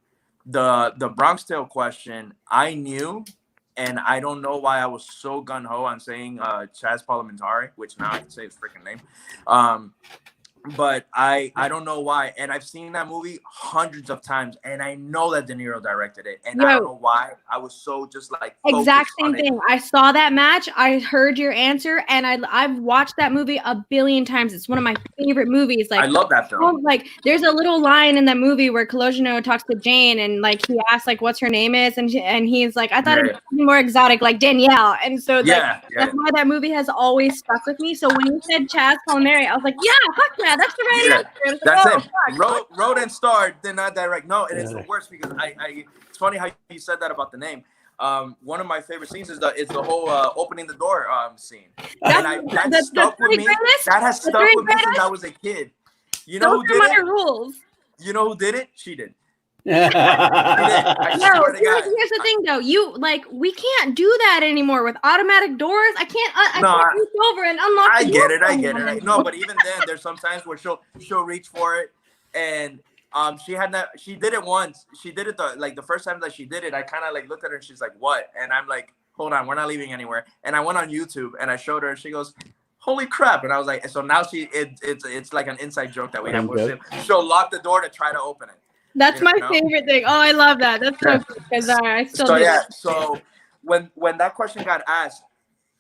The Bronx Tale question, I knew, and I don't know why I was so gun-ho on saying Chaz Parlamentari, which now I can say his freaking name. But I don't know why. And I've seen that movie hundreds of times, and I know that De Niro directed it. And I don't know why I was so just like
exact same thing. I saw that match. I heard your answer, and I've watched that movie a billion times. It's one of my favorite movies. Like,
I love that film.
Like, there's a little line in that movie where Colosimo talks to Jane, and like he asks like what's her name is, and he's like, I thought it would be more exotic, like Danielle. And so that's why that movie has always stuck with me. So when you said Chaz Palmieri, I was like, yeah, fuck yeah. That's the right answer.
That's it. Wrote and starred, did not direct. No, and it's the worst because it's funny how you said that about the name. One of my favorite scenes is the whole opening the door scene. That stuck with me. That has stuck with me since I was a kid. You know who did it?
Rules.
You know who did it? She did.
Here's the thing though. We can't do that anymore with automatic doors. I can't reach over and unlock the door.
I get it. No, but even then there's sometimes where she'll reach for it, and She did it once. She did it the first time that she did it. I kind of like looked at her and she's like, "What?" And I'm like, "Hold on, we're not leaving anywhere." And I went on YouTube and I showed her. And she goes, "Holy crap!" And I was like, "So now it's like an inside joke that we have. She'll lock the door to try to open it."
That's my favorite thing. Oh, I love that. That's so good because I still do.
Yeah. So when that question got asked,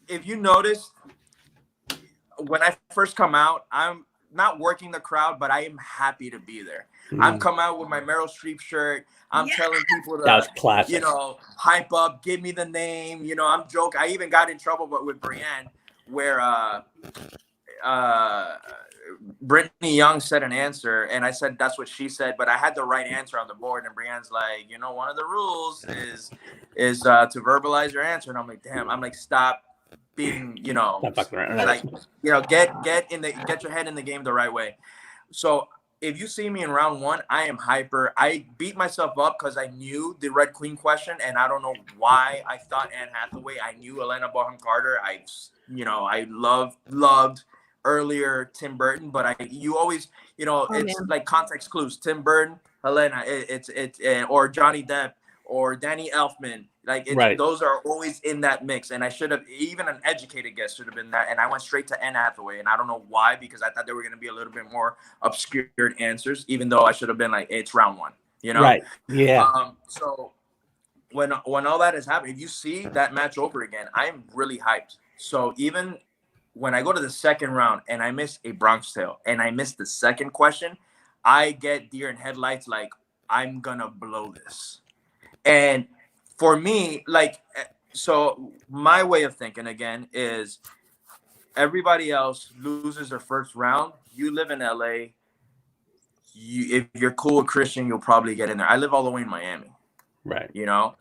if you noticed, when I first come out, I'm not working the crowd, but I am happy to be there. I'm come out with my Meryl Streep shirt. I'm telling people
that was classic.
Hype up, give me the name. I'm joking. I even got in trouble with Brienne where Brittany Young said an answer, and I said that's what she said, but I had the right answer on the board, and Brienne's like, one of the rules is to verbalize your answer, and I'm like, damn. I'm like, stop being, get your head in the game the right way. So if you see me in round one, I am hyper. I beat myself up because I knew the Red Queen question, and I don't know why I thought Anne Hathaway. I knew Helena Bonham Carter. I loved earlier Tim Burton, but you always, like context clues. Tim Burton, Helena, it's or Johnny Depp or Danny Elfman. Like those are always in that mix, and I should have, even an educated guess should have been that, and I went straight to Anne Hathaway, and I don't know why, because I thought there were going to be a little bit more obscured answers, even though I should have been like, it's round one, Right.
Yeah.
So when all that has happened, if you see that match over again, I am really hyped. So even when I go to the second round and I miss a Bronx Tale and I miss the second question, I get deer in headlights, like, I'm gonna blow this. And for me, so my way of thinking again is everybody else loses their first round. You live in LA. If you're cool with Christian, you'll probably get in there. I live all the way in Miami.
Right.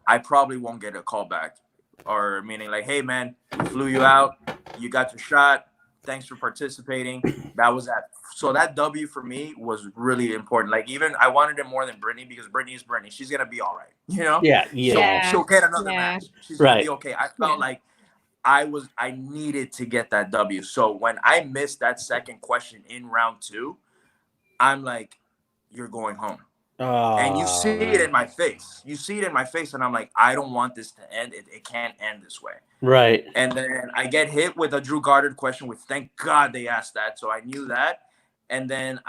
I probably won't get a call back, or meaning like, hey man, flew you out. You got your shot. Thanks for participating. That was that. So that W for me was really important. Like, even I wanted it more than Brittany, because Brittany is Brittany. She's gonna be all right.
Yeah.
She'll get another match. She's gonna be okay. I felt like I needed to get that W. So when I missed that second question in round two, I'm like, you're going home. And you see it in my face. And I'm like, I don't want this to end. It can't end this way.
Right.
And then I get hit with a Drew Goddard question, which thank God they asked that. So I knew that. And then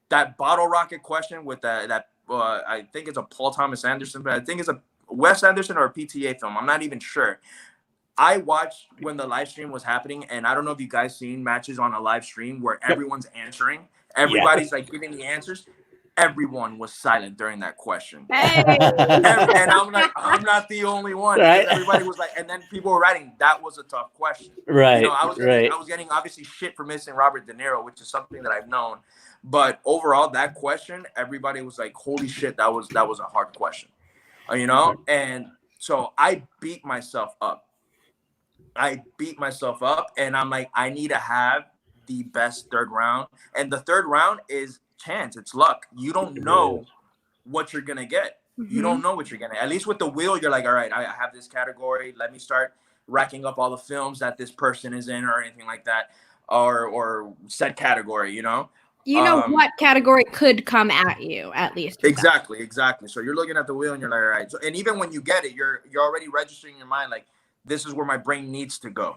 that bottle rocket question with that I think it's a Paul Thomas Anderson, but I think it's a Wes Anderson or a PTA film. I'm not even sure. I watched when the live stream was happening, and I don't know if you guys seen matches on a live stream where everyone's answering. Everybody's like giving the answers. Everyone was silent during that question.
Hey.
And I'm like, I'm not the only one.
Right.
Everybody was like, and then people were writing, that was a tough question.
Right.
I was getting obviously shit for missing Robert De Niro, which is something that I've known. But overall, that question, everybody was like, holy shit, that was a hard question. And so I beat myself up. And I'm like, I need to have the best third round. And the third round is chance. It's luck. You don't know what you're gonna get. You don't know what you're gonna. At least with the wheel, you're like, all right, I have this category. Let me start racking up all the films that this person is in, or anything like that, or set category.
What category could come at you, at least.
Exactly. So you're looking at the wheel and you're like, all right. So, and even when you get it, you're already registering in your mind, like, this is where my brain needs to go.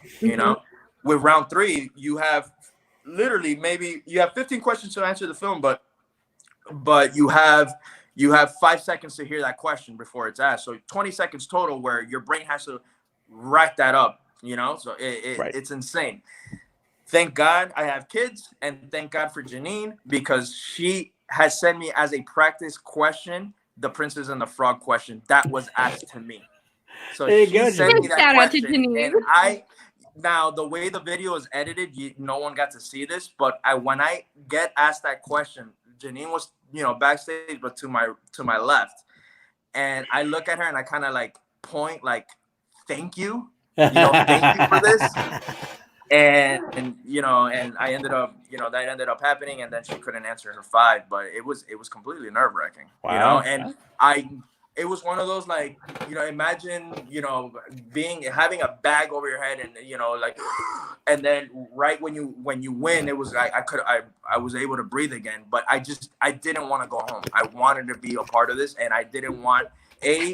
With round three, you have literally maybe you have 15 questions to answer the film, but you have 5 seconds to hear that question before it's asked. So 20 seconds total where your brain has to rack that up, so it's insane. Thank God I have kids, and thank God for Janine, because she has sent me as a practice question the Princess and the Frog question that was asked to me. So she sent me that question, and now the way the video is edited, no one got to see this, but when I get asked that question, Janine was backstage, but to my left, and I look at her and I kind of like point, like, thank you, thank you for this. And I ended up, that ended up happening, and then she couldn't answer her 5, but it was completely nerve-wracking.
Wow.
And it was one of those, like, imagine, having a bag over your head and, like, and then right when you win, it was I was able to breathe again. But I didn't want to go home. I wanted to be a part of this, and I didn't want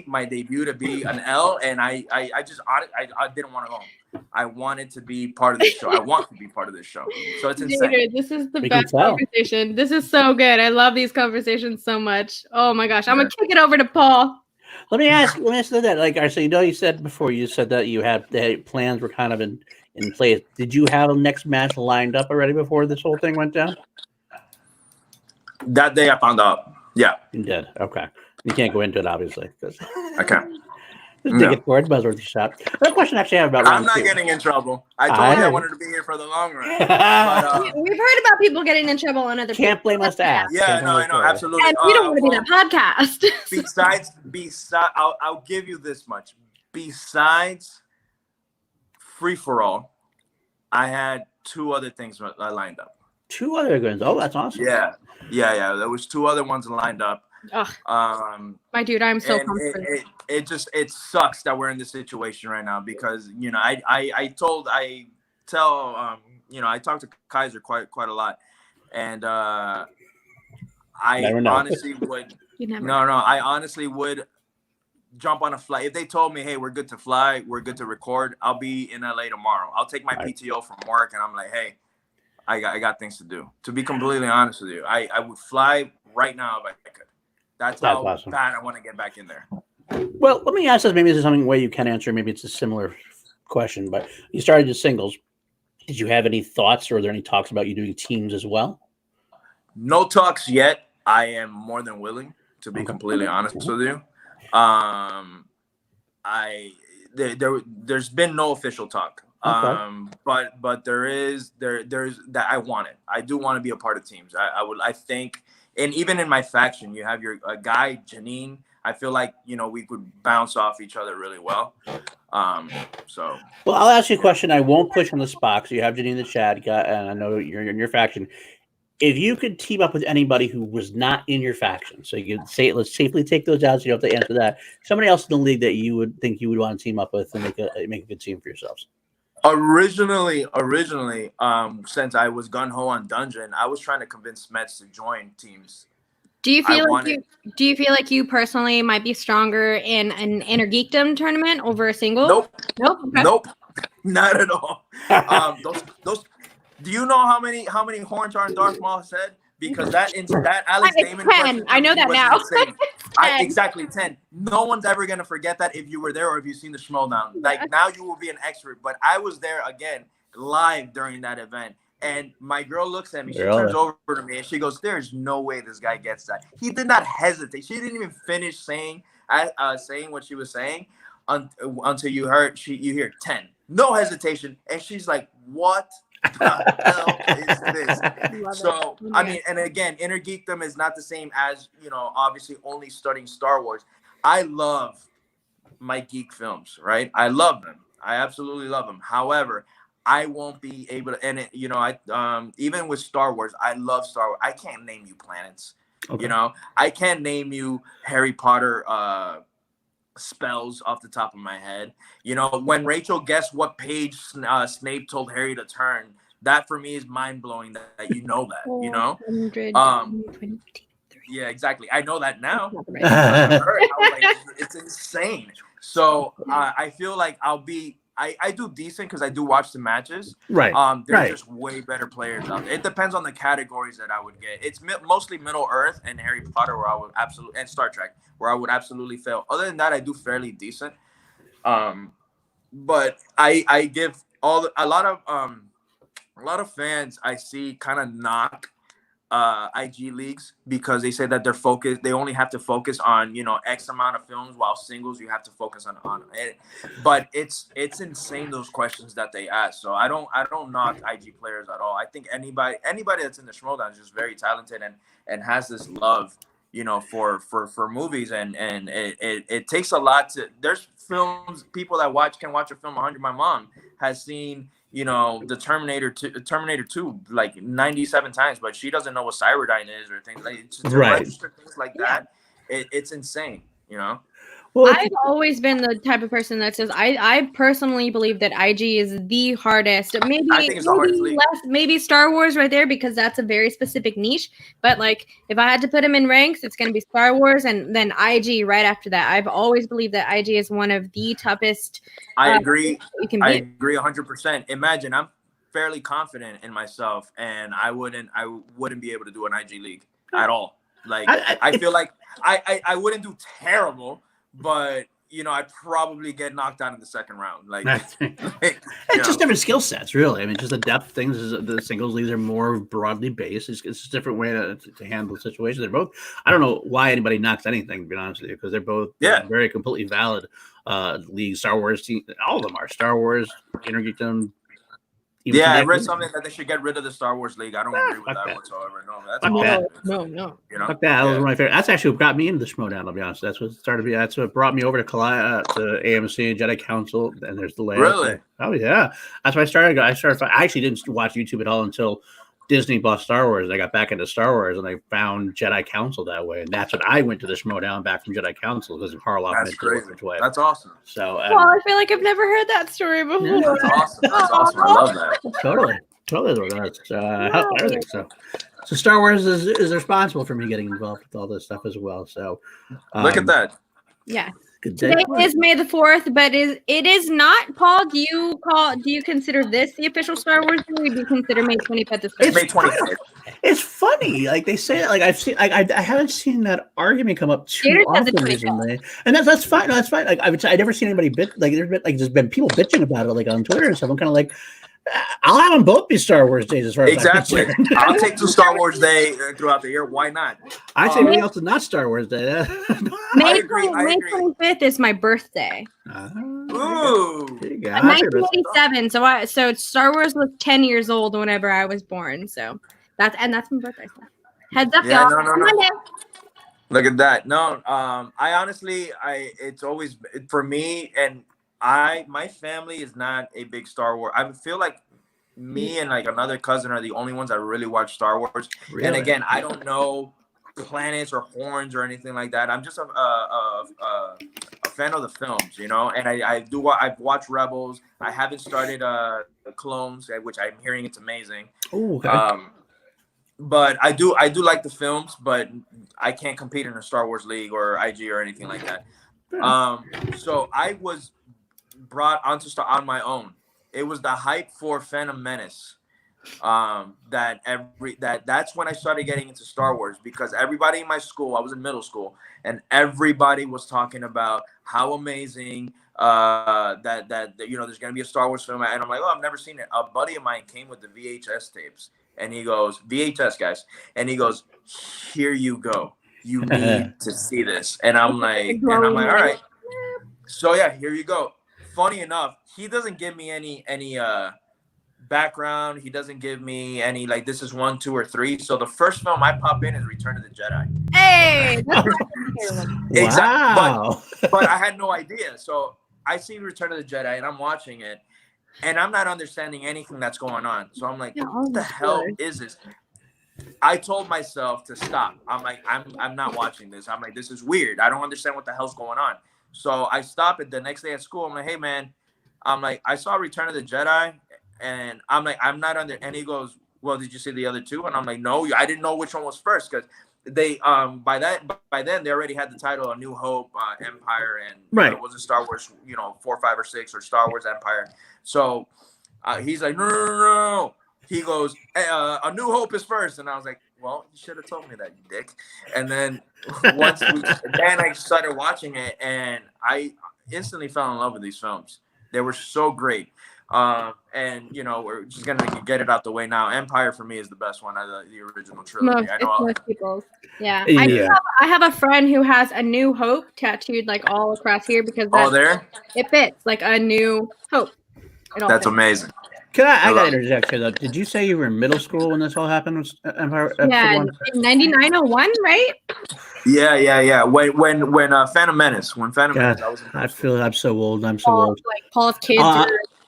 my debut to be an L, and I didn't want to go home. I wanted to be part of this show. I want to be part of this show. So it's insane.
Jader, this is the best conversation. This is so good. I love these conversations so much. Oh my gosh. I'm going to kick it over to Paul.
Let me ask that. Like, so you said before, you said that the plans were kind of in place. Did you have a next match lined up already before this whole thing went down?
That day I found out. Yeah.
You did. Okay. You can't go into it, obviously.
I can't.
Just take it forward, buzzworthy shot. Another question I actually have about
I'm not getting in trouble. I told you I wanted to be here for the long run. But,
we've heard about people getting in trouble on other
Can't blame us to ask.
Yeah, no, I know, absolutely.
And we don't want to be that podcast.
Besides, I'll give you this much. Besides Free For All, I had 2 other things lined up.
2 other ones. Oh, that's awesome.
Yeah. There was 2 other ones lined up.
My dude, I'm so comfortable.
It sucks that we're in this situation right now because I talk to Kaiser quite a lot, and I honestly would I honestly would jump on a flight if they told me, hey, we're good to fly, we're good to record. I'll be in LA tomorrow. I'll take my PTO from work, and I'm like, hey, I got things to do. To be completely honest with you, I would fly right now if I could. That's how awesome. Bad I want to get back in there.
Well, let me ask this. Maybe this is something way you can answer. Maybe it's a similar question, but you started as singles. Did you have any thoughts, or are there any talks about you doing teams as well?
No talks yet. I am more than willing to be completely honest with you. There's been no official talk. But there's that I want it. I do want to be a part of teams. I think. And even in my faction, you have your Ghai, Janine. I feel like, we could bounce off each other really well. Well,
I'll ask you a question. I won't push on the spot. So you have Janine the chat, and I know you're in your faction. If you could team up with anybody who was not in your faction, so you could say, let's safely take those out, so you don't have to answer that. Somebody else in the league that you would think you would want to team up with and make a good team for yourselves.
Originally, since I was gung-ho on Dungeon, I was trying to convince Smets to join teams.
Do you feel like you personally might be stronger in an Inner Geekdom tournament over a single?
Nope.
Okay.
Nope. Not at all. Those. Do you know how many horns are in Darth Maul's head? Because that Alex Damon
10. I know that now.
Exactly 10. No one's ever gonna forget that if you were there or if you've seen the Schmoedown. Like now you will be an expert. But I was there again live during that event, and my girl looks at me. She turns over to me and she goes, "There's no way this guy gets that." He did not hesitate. She didn't even finish saying what she was saying until you hear 10. No hesitation, and she's like, "What the hell is this?" So I mean, and again, Inner Geekdom is not the same as obviously only studying Star Wars. I love my geek films, right? I love them. I absolutely love them. However, I won't be able to, and I even with Star Wars, I love Star Wars. I can't name you planets. Okay. I can't name you Harry Potter spells off the top of my head. When Rachel guessed what page Snape told Harry to turn, that for me is mind-blowing that yeah, exactly. I know that now. It's insane. So I feel like I do decent because I do watch the matches.
Right.
There's just way better players out there. It depends on the categories that I would get. It's mostly Middle Earth and Harry Potter where I would and Star Trek where I would absolutely fail. Other than that, I do fairly decent. But I give a lot of fans I see kind of knock IG leagues because they say that they're focused. They only have to focus on X amount of films, while singles you have to focus on it. But it's insane those questions that they ask. So I don't knock IG players at all. I think anybody that's in the Schmoedown is just very talented and has this love for movies and it takes a lot to. There's films people that can watch a film 100. My mom has seen. The Terminator 2 like 97 times, but she doesn't know what Cyberdyne is or things like to register things like that. It's insane,
Well,
I've always been the type of person that says I personally believe that IG is the hardest. Maybe
I think it's the hardest league.
maybe Star Wars right there because that's a very specific niche. But like if I had to put them in ranks, it's gonna be Star Wars and then IG right after that. I've always believed that IG is one of the toughest.
I agree.
You can
I
beat.
agree 100%. Imagine I'm fairly confident in myself, and I wouldn't be able to do an IG league at all. Like I feel like I wouldn't do terrible, but I'd probably get knocked out in the second round. Like,
it's just different skill sets, really. I mean, just the depth things. The singles leagues are more broadly based. It's just a different way to handle situations. They're both. I don't know why anybody knocks anything, to be honest with you, because they're both very completely valid leagues. Star Wars, all of them are Star Wars, Intergeekdom.
Yeah, I read something that they should get rid of the Star Wars League. I don't agree with that whatsoever. No, that's
no.
Fuck that. That was one of my favorite. That's actually what got me into the Schmodown, I'll be honest. That's what started me. That's what brought me over to AMC, Jedi Council, and there's the layout.
Really?
Oh, yeah. That's why I started. I actually didn't watch YouTube at all until Disney bought Star Wars. I got back into Star Wars, and I found Jedi Council that way. And that's when I went to the Schmodown back from Jedi Council because of Harloff.
That's crazy. That's awesome.
So,
well, I feel like I've never heard that story before.
Yeah, that's awesome. That's awesome. I love that.
Totally. That's helped everything. So Star Wars is responsible for me getting involved with all this stuff as well. So
look at that.
Yeah.
Good day.
Today is May the 4th, but it is not. Paul, do you consider this the official Star Wars Day, or do you consider May 25th the
It's May 25th.
It's funny, like they say, like I've seen, like I haven't seen that argument come up too often recently, and that's fine. No, that's fine. Like I've never seen anybody there's been people bitching about it, like on Twitter and stuff. I'm kind of like, I'll have them both be Star Wars days as far as
exactly. I'll take the Star Wars Day throughout the year. Why not?
I say everything else is not Star Wars Day.
May 25th is my birthday.
Ooh.
There you go.
1987. So Star Wars was 10 years old whenever I was born. So that's my birthday. Heads up, y'all.
No. Look at that. No, I honestly, it's always for me, and my family is not a big Star Wars. I feel like me and like another cousin are the only ones that really watch Star Wars. Really? And again, I don't know planets or horns or anything like that. I'm just a fan of the films, and I've watched Rebels. I haven't started the Clones, which I'm hearing it's amazing.
Oh, okay.
But I do like the films, but I can't compete in a Star Wars league or IG or anything like that. So I was brought onto on my own. It was the hype for Phantom Menace. That's when I started getting into Star Wars, because everybody in my school, I was in middle school, and everybody was talking about how amazing that there's gonna be a Star Wars film, and I'm like, oh, I've never seen it. A buddy of mine came with the VHS tapes, and he goes, VHS guys, and he goes, here you go, you need to see this, and I'm like, all right. So yeah, here you go. Funny enough, he doesn't give me any background. He doesn't give me any like this is 1, 2, or 3. So the first film I pop in is Return of the Jedi.
Hey,
exactly.
Wow.
But I had no idea. So I see Return of the Jedi and I'm watching it, and I'm not understanding anything that's going on. So I'm like, what the hell is this? I told myself to stop. I'm like, I'm not watching this. I'm like, this is weird. I don't understand what the hell's going on. So I stop it the next day at school. I'm like, hey man, I'm like, I saw Return of the Jedi, and I'm like, I'm not under. And he goes, well, did you see the other two? And I'm like, no, I didn't know which one was first, because they by then they already had the title A New Hope, Empire, and it wasn't Star Wars, 4, 5, or 6, or Star Wars Empire. So he's like, no. He goes, A New Hope is first, and I was like, well, you should have told me that, you dick. And then then I started watching it, and I instantly fell in love with these films. They were so great. And we're just gonna get it out the way now. Empire for me is the best one out of the original trilogy.
Most people's. Yeah. I have a friend who has A New Hope tattooed like all across here because it fits like A New Hope.
That's amazing.
I got to interject here, though. Did you say you were in middle school when this all happened? Empire,
yeah, 9901, right?
Yeah. When Phantom Menace, I was in
I'm so old. I'm so old.
Like Paul's kids.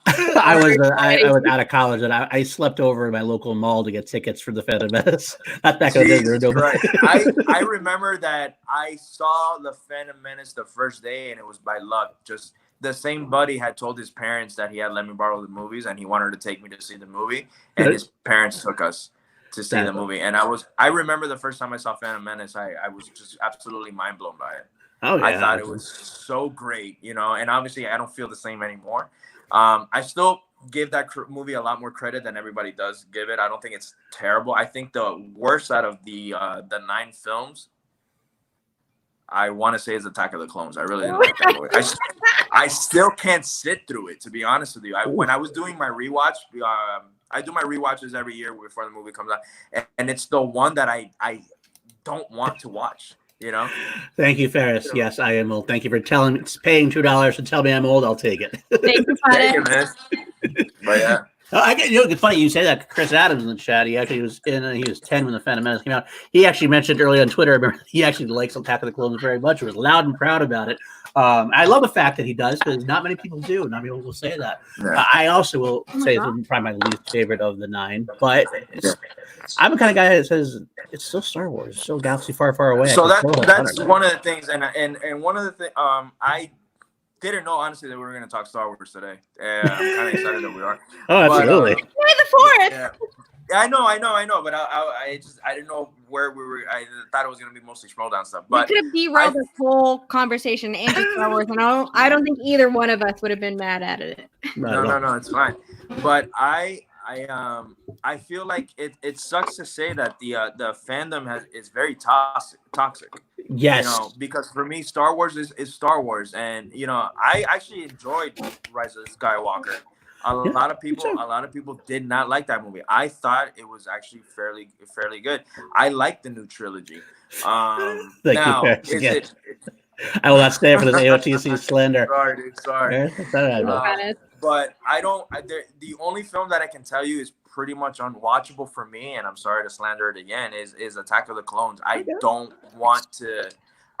I was out of college and I slept over in my local mall to get tickets for the Phantom Menace. Not back in the day.
Jesus Christ. I remember that I saw the Phantom Menace the first day, and it was by luck. Just the same buddy had told his parents that he had let me borrow the movies, and he wanted to take me to see the movie, and his parents took us to see the movie. And I remember the first time I saw Phantom Menace, I was just absolutely mind blown by it.
Oh, yeah.
I thought it was so great, and obviously I don't feel the same anymore. I still give that movie a lot more credit than everybody does give it. I don't think it's terrible. I think the worst out of the 9 films, I want to say, is Attack of the Clones. I really didn't like that movie. I still can't sit through it, to be honest with you. When I was doing my rewatch, I do my rewatches every year before the movie comes out, and it's the one that I don't want to watch.
Thank you, Ferris. Yes, I am old. Thank you for paying $2 to tell me I'm old. I'll take it.
Thank you,
man. But yeah.
It's funny you say that. Chris Adams in the chat. He actually was he was 10 when the Phantom Menace came out. He actually mentioned earlier on Twitter. I remember he actually likes Attack of the Clones very much. He was loud and proud about it. I love the fact that he does, because not many people do. Not many people will say that. Yeah. I also will say it's probably my least favorite of the 9, but I'm the kind of guy that says it's still Star Wars. It's still galaxy far, far away.
So that's one of the things, and one of the things I didn't know, honestly, that we were going to talk Star Wars today. I'm kind of excited that we are.
Oh, absolutely.
May the 4th.
Yeah. I know, but I didn't know where we were. I thought it was going to be mostly Schmodown stuff. But
we could have derailed this whole conversation into Star Wars, and I don't think either one of us would have been mad at it.
No, it's fine. But I feel like it sucks to say that the fandom is very toxic.
Yes.
Because for me, Star Wars is Star Wars, and I actually enjoyed Rise of Skywalker. A lot of people did not like that movie. I thought it was actually fairly good. I like the new trilogy.
Thank you. I will not stand for this AOTC slander.
Sorry. But I don't. The only film that I can tell you is pretty much unwatchable for me, and I'm sorry to slander it again, is Attack of the Clones. I don't want to.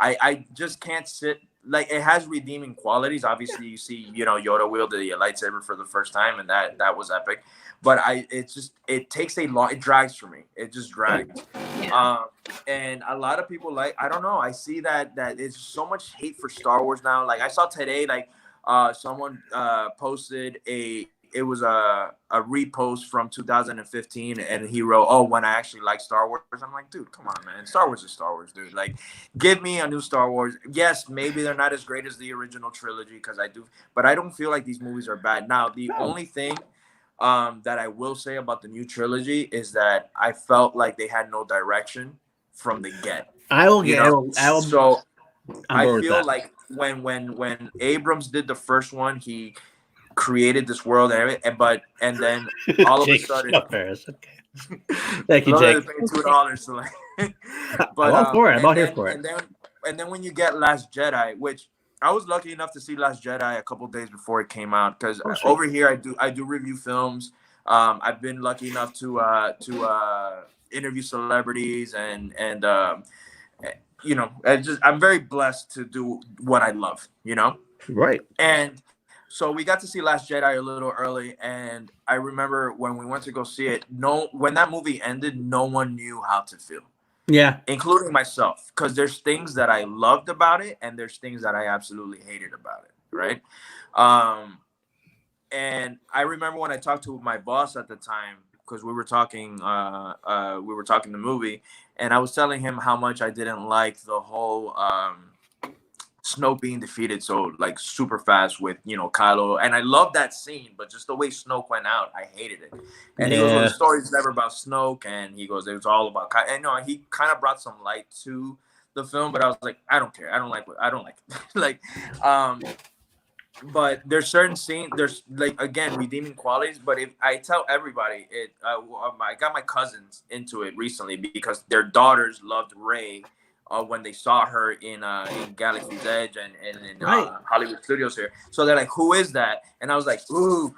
I just can't sit. Like, it has redeeming qualities. Obviously, you see, Yoda wield the lightsaber for the first time, and that was epic. But it takes a long. It drags for me. It just drags. Yeah. And a lot of people, I don't know. I see that it's so much hate for Star Wars now. Like, I saw today, someone posted it was a repost from 2015, and he wrote, "Oh, when I actually like Star Wars." I'm like, dude, come on, man. Star Wars is Star Wars, dude. Like, give me a new Star Wars. Yes, maybe they're not as great as the original trilogy, but I don't feel like these movies are bad. Now, the only thing that I will say about the new trilogy is that I felt like they had no direction from the get.
I
feel like when Abrams did the first one, he created this world and then all of a sudden
thank you, Jake.
$2,
but I'm all here for it.
And then when you get Last Jedi, which I was lucky enough to see Last Jedi a couple days before it came out, because over here I do review films. I've been lucky enough to interview celebrities and I'm very blessed to do what I love,
Right.
And so we got to see Last Jedi a little early, and I remember when we went to go see it, when that movie ended, no one knew how to feel.
Yeah.
Including myself, because there's things that I loved about it, and there's things that I absolutely hated about it, right? And I remember when I talked to my boss at the time, because we were talking the movie, and I was telling him how much I didn't like the whole Snoke being defeated so super fast with Kylo, and I love that scene, but just the way Snoke went out, I hated it. And he goes, well, the story's never about Snoke, and he goes, it was all about Kylo. And he kind of brought some light to the film, but I was like, I don't care, I don't like it. But there's certain scenes, there's again redeeming qualities. But if I tell everybody I got my cousins into it recently because their daughters loved Rey when they saw her in Galaxy's Edge and in Hollywood Studios here. So they're like, who is that? And I was like, ooh.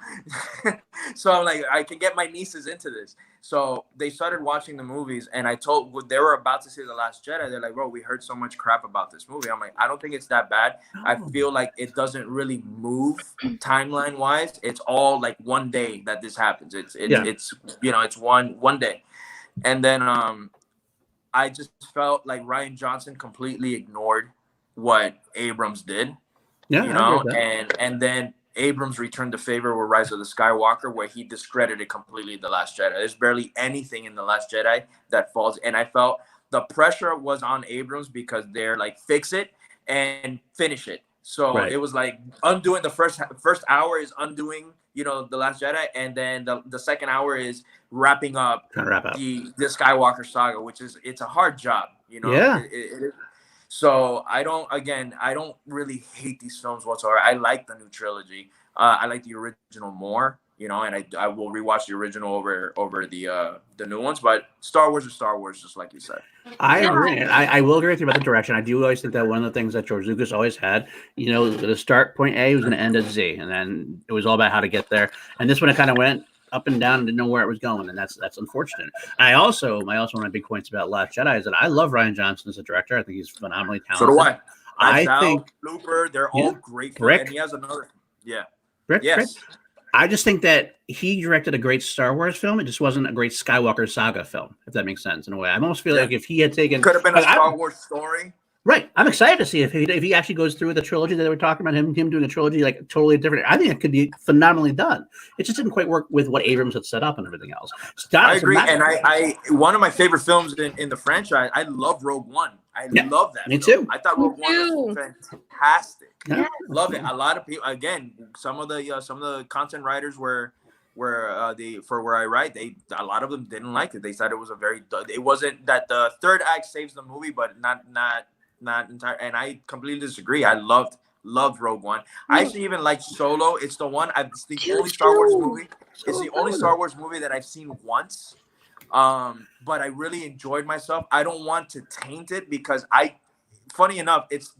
So I'm like, I can get my nieces into this. So they started watching the movies, and I told, they were about to see The Last Jedi. They're like, bro, we heard so much crap about this movie. I'm like, I don't think it's that bad. I feel like it doesn't really move timeline wise. It's all like one day that this happens. It's you know, it's one day. And then I just felt like Rian Johnson completely ignored what Abrams did. Yeah, you know, and then Abrams returned the favor with Rise of the Skywalker, where he discredited completely The Last Jedi. There's barely anything in The Last Jedi that falls. And I felt the pressure was on Abrams because they're like, fix it and finish it. So it was like undoing the first hour is undoing, you know, The Last Jedi. And then the second hour is wrapping up the Skywalker saga, which is, it's a hard job, you know. Yeah. It is. So I don't really hate these films whatsoever. I like the new trilogy. I like the original more, you know, and I will rewatch the original over the new ones. But Star Wars is Star Wars, just like you said.
I agree. I will agree with you about the direction. I do always think that one of the things that George Lucas always had, you know, the start point A was going to end at Z, and then it was all about how to get there. And this one, it kind of went up and down and didn't know where it was going, and that's unfortunate. One of my big points about Last Jedi is that I love Rian Johnson as a director. I think he's phenomenally talented.
So do I.
I think
Looper, they're all great. And he has another. Yeah.
Rick, yes. Rick. I just think that he directed a great Star Wars film. It just wasn't a great Skywalker saga film, if that makes sense in a way. I almost feel like if he had taken,
could have been a Star Wars story.
Right. I'm excited to see if he actually goes through the trilogy that they were talking about, him doing a trilogy like totally different. I think it could be phenomenally done. It just didn't quite work with what Abrams had set up and everything else.
I agree. And I one of my favorite films in the franchise, I love Rogue One. I love that.
Me too.
I thought Rogue One was fantastic. Yeah. Love it. A lot of people, again, some of the content writers were where I write, a lot of them didn't like it. They said it was it wasn't that the third act saves the movie, but not entire. And I completely disagree. I loved Rogue One. I actually even like Solo. It's the one it's the only Star Wars movie. It's the only Star Wars movie that I've seen once. But I really enjoyed myself. I don't want to taint it because funny enough, it's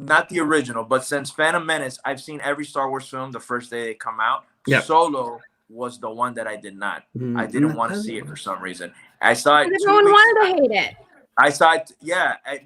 not the original, but since Phantom Menace, I've seen every Star Wars film the first day they come out. Yep. Solo was the one that I did not. I didn't want to see it for some reason. I saw it.
Everyone wanted to hate it.
I saw it,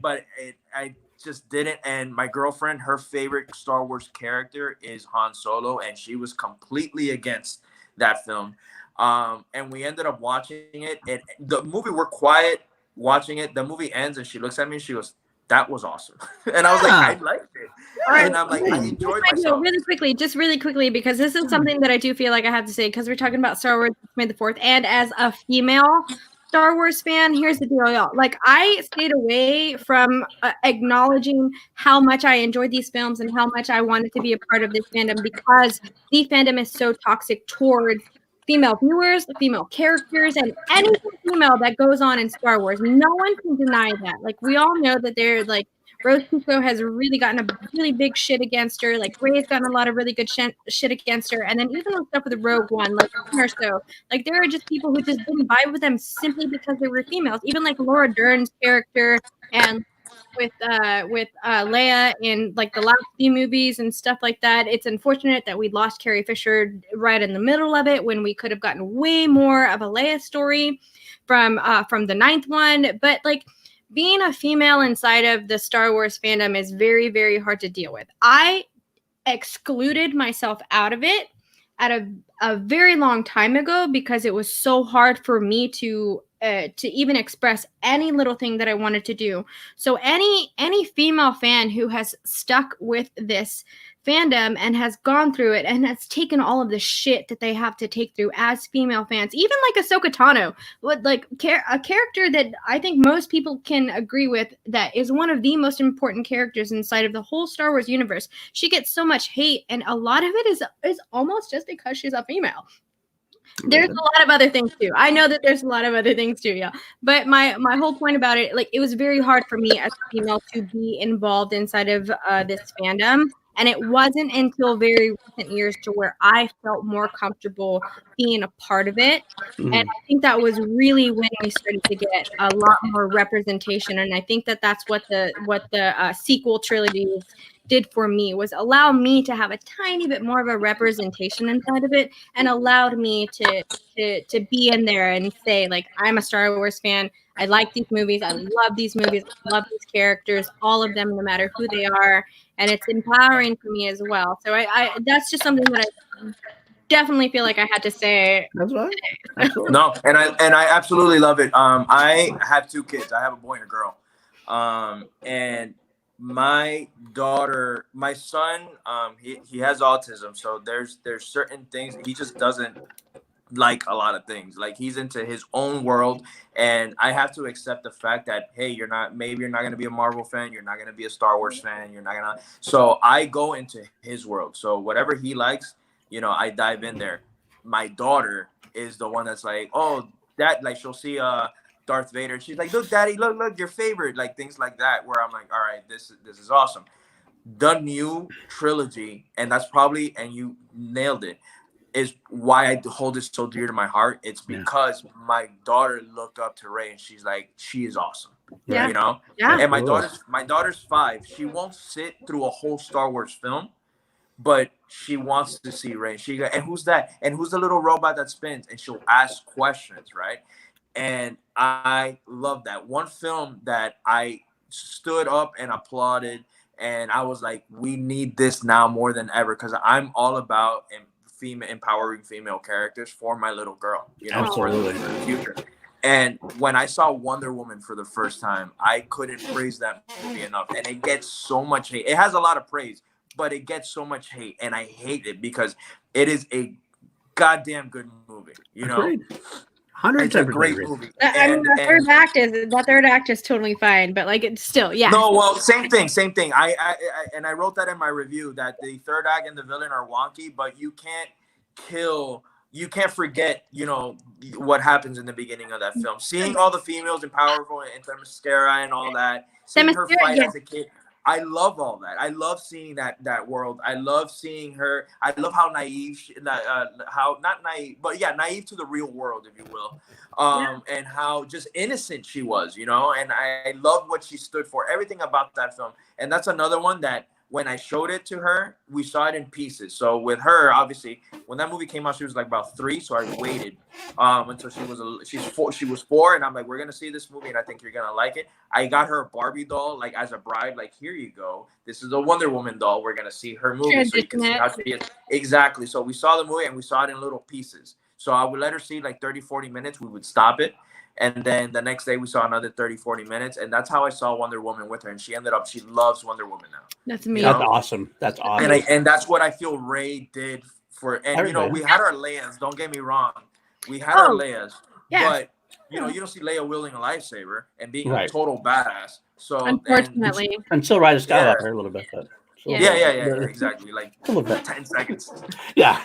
but I just didn't. And my girlfriend, her favorite Star Wars character is Han Solo, and she was completely against that film. And we ended up watching it. The movie, we're quiet watching it. The movie ends, and she looks at me and she goes, "That was awesome." And I was like, I liked it. And I'm like, I enjoyed myself.
Really quickly, because this is something that I do feel like I have to say, because we're talking about Star Wars May the 4th, and as a female Star Wars fan, here's the deal, y'all. Like, I stayed away from acknowledging how much I enjoyed these films and how much I wanted to be a part of this fandom, because the fandom is so toxic towards female viewers, female characters, and anything female that goes on in Star Wars. No one can deny that. Like, we all know that they're like, Rose Tico has really gotten a really big shit against her. Like, Rey's gotten a lot of really good shit against her. And then even the stuff with the Rogue One, like, or so, like, there are just people who just didn't vibe with them simply because they were females. Even like Laura Dern's character and with Leia in like the last few movies and stuff like that. It's unfortunate that we lost Carrie Fisher right in the middle of it when we could have gotten way more of a Leia story from the 9th one. But like, being a female inside of the Star Wars fandom is very, very hard to deal with. I excluded myself out of it at a very long time ago because it was so hard for me to even express any little thing that I wanted to do. So any female fan who has stuck with this fandom and has gone through it and has taken all of the shit that they have to take through as female fans, even like Ahsoka Tano, like a character that I think most people can agree with, that is one of the most important characters inside of the whole Star Wars universe. She gets so much hate, and a lot of it is almost just because she's a female. There's a lot of other things too. I know that there's a lot of other things too, yeah. But my whole point about it, like, it was very hard for me as a female to be involved inside of this fandom. And it wasn't until very recent years to where I felt more comfortable being a part of it. And I think that was really when we started to get a lot more representation. And I think that that's what the sequel trilogies did for me, was allow me to have a tiny bit more of a representation inside of it, and allowed me to be in there and say, like, I'm a Star Wars fan. I like these movies. I love these movies. I love these characters, all of them, no matter who they are. And it's empowering for me as well. So I that's just something that I definitely feel like I had to say.
That's right.
No, and I absolutely love it. I have 2 kids. I have a boy and a girl. And my son, he has autism, so there's certain things he just doesn't like, a lot of things. Like, he's into his own world, and I have to accept the fact that, hey, you're not going to be a Marvel fan, you're not going to be a Star Wars fan, so I go into his world. So whatever he likes, I dive in there. My daughter is the one that's like, oh, that, like, she'll see Darth Vader, she's like, look, daddy, look, your favorite, like, things like that, where I'm like, all right, this is awesome. The new trilogy, and that's probably, and you nailed it, is why I hold it so dear to my heart. It's because my daughter looked up to Rey, and she's like, she is awesome.
Yeah.
Yeah. And my daughter's 5. She won't sit through a whole Star Wars film, but she wants to see Rey. And who's that? And who's the little robot that spins? And she'll ask questions, right? And I love that. One film that I stood up and applauded, and I was like, we need this now more than ever, because I'm all about empowering female characters for my little girl,
Absolutely.
For the future. And when I saw Wonder Woman for the first time, I couldn't praise that movie enough. And it gets so much hate. It has a lot of praise, but it gets so much hate, and I hate it because it is a goddamn good movie.
Agreed.
It's a great movie.
The third act is totally fine, but like, it's still, yeah.
No, well, same thing. I wrote that in my review, that the third act and the villain are wonky, but you can't forget, what happens in the beginning of that film. Seeing all the females and powerful and Themyscira and all that, seeing her fight as a kid. I love all that. I love seeing that world. I love seeing her. I love how naive, not naive, but yeah, naive to the real world, if you will, and how just innocent she was, and I love what she stood for, everything about that film. And that's another one that, when I showed it to her, we saw it in pieces. So with her, obviously, when that movie came out, she was like about 3. So I waited until she was 4, and I'm like, we're gonna see this movie, and I think you're gonna like it. I got her a Barbie doll, like, as a bride, like, here you go. This is a Wonder Woman doll. We're gonna see her movie, so you can see how she is. Exactly. So we saw the movie, and we saw it in little pieces. So I would let her see like 30, 40 minutes. We would stop it. And then the next day we saw another 30, 40 minutes. And that's how I saw Wonder Woman with her. And she loves Wonder Woman now.
That's amazing.
That's awesome. That's awesome.
And that's what I feel Rey did for, and we had our Leias. Don't get me wrong. We had our Leias. Yeah. But, you don't see Leia wielding a lightsaber and being a total badass. So
unfortunately.
Until Rise of Skywalker a little bit. But.
Yeah, exactly. Like 10 seconds.
Yeah,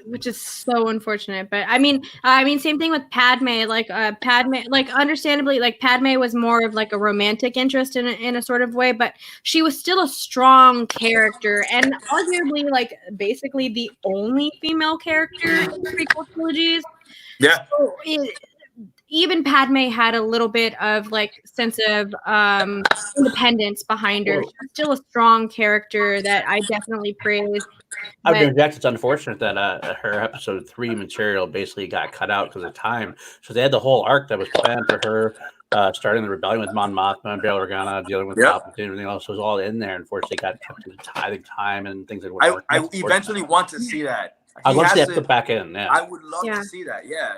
which is so unfortunate. But I mean, same thing with Padme. Like Padme, like, understandably, like, Padme was more of like a romantic interest in a sort of way, but she was still a strong character, and arguably, like, basically the only female character in the prequel trilogies.
Yeah.
So even Padme had a little bit of like sense of independence behind her. She's still a strong character that I definitely praise.
I would reject. It's unfortunate that her episode 3 material basically got cut out because of time. So they had the whole arc that was planned for her, starting the rebellion with Mon Mothma and Bail Organa, dealing with Palpatine, and everything else was all in there. Unfortunately, got cut to the time and things that were.
I eventually want to see that.
I'd love to see it put back in. Yeah,
I would love to see that. Yeah.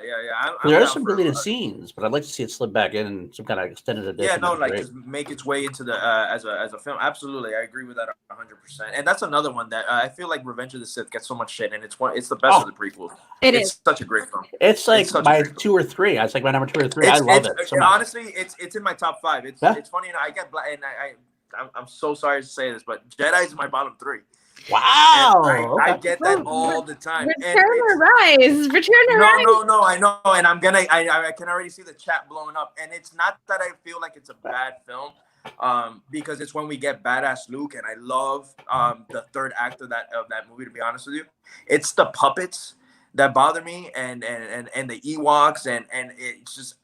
There are some deleted scenes, but I'd like to see it slip back in some kind of extended edition.
Yeah, just make its way into the as a film. Absolutely, I agree with that 100%. And that's another one that I feel like Revenge of the Sith gets so much shit, and it's the best of the prequels. It's such a great film.
It's like my 2 or 3. It's like my number 2 or 3. I love it. So
honestly, it's in my top 5. It's funny, and I'm so sorry to say this, but Jedi is my bottom 3.
Wow,
I get that all the time.
Return to Rise.
No, I know, and I can already see the chat blowing up. And it's not that I feel like it's a bad film. because it's when we get badass Luke, and I love the third act of that movie. To be honest with you, it's the puppets that bother me, and the Ewoks, and it's just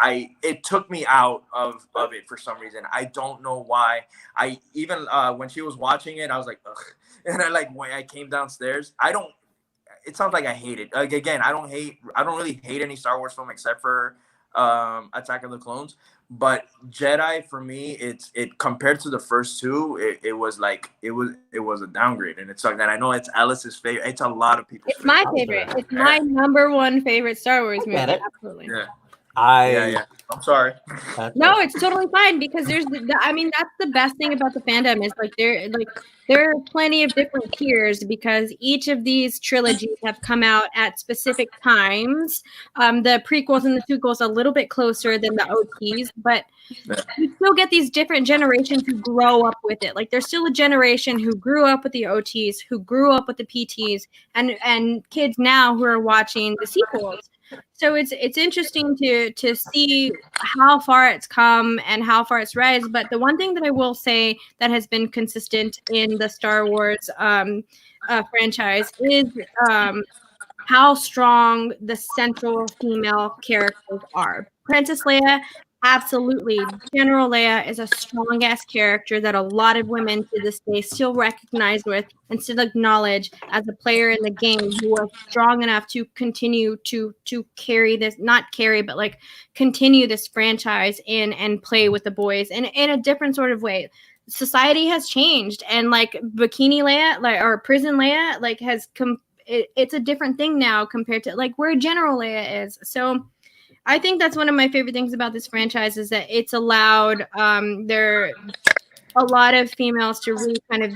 it took me out of it for some reason. I don't know why. I even when she was watching it, I was like, ugh. And when I came downstairs, it sounds like I hate it. Like, again, I don't really hate any Star Wars film except for Attack of the Clones. But Jedi, for me, it compared to the first two, it was a downgrade, and it sucked. And I know it's Alice's favorite. It's a lot of people's.
It's my favorite. It's my number one favorite Star Wars movie. Absolutely.
Yeah.
Yeah.
I'm sorry.
No, it's totally fine, because there's I mean, that's the best thing about the fandom is there are plenty of different tiers, because each of these trilogies have come out at specific times. The prequels and the sequels a little bit closer than the OTs, but you still get these different generations who grow up with it. Like, there's still a generation who grew up with the OTs, who grew up with the PTs, and kids now who are watching the sequels. So it's interesting to see how far it's come and how far it's rise. But the one thing that I will say that has been consistent in the Star Wars franchise is how strong the central female characters are. Princess Leia, absolutely. General Leia is a strong ass character that a lot of women to this day still recognize with and still acknowledge as a player in the game who was strong enough to continue to carry this, not carry, but continue this franchise and play with the boys in a different sort of way. Society has changed, and Bikini Leia, or Prison Leia, has it's a different thing now compared to where General Leia is. So I think that's one of my favorite things about this franchise is that it's allowed a lot of females to really kind of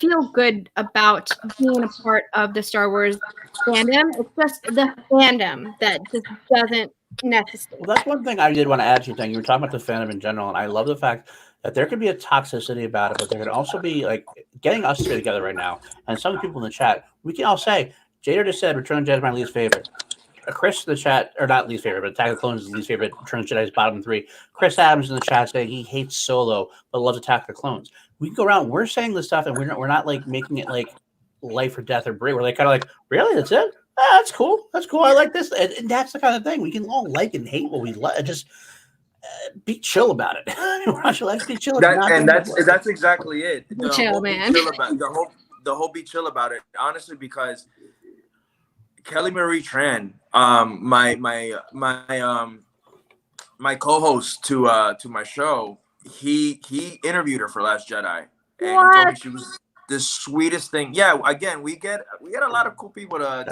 feel good about being a part of the Star Wars fandom. It's just the fandom that just doesn't necessarily.
Well, that's one thing I did want to add to your thing. You were talking about the fandom in general, and I love the fact that there could be a toxicity about it, but there could also be getting us three together right now, and some people in the chat. We can all say, Jader just said Return of the Jedi is my least favorite. Chris in the chat, or not least favorite, but Attack of the Clones is least favorite. Return of the Jedi is bottom 3. Chris Adams in the chat saying he hates Solo but loves Attack of the Clones. We can go around. We're saying this stuff, and we're not making it life or death or break. We're kind of really, that's it. That's cool. That's cool. I like this, and that's the kind of thing we can all like and hate what we like. Just be chill about it. Let's be chill.
That's exactly it.
Be chill, man.
The whole be chill about it. Honestly, because Kelly Marie Tran, my co-host to my show, he interviewed her for Last Jedi, and he told me she was the sweetest thing. Yeah, again, we get a lot of cool people to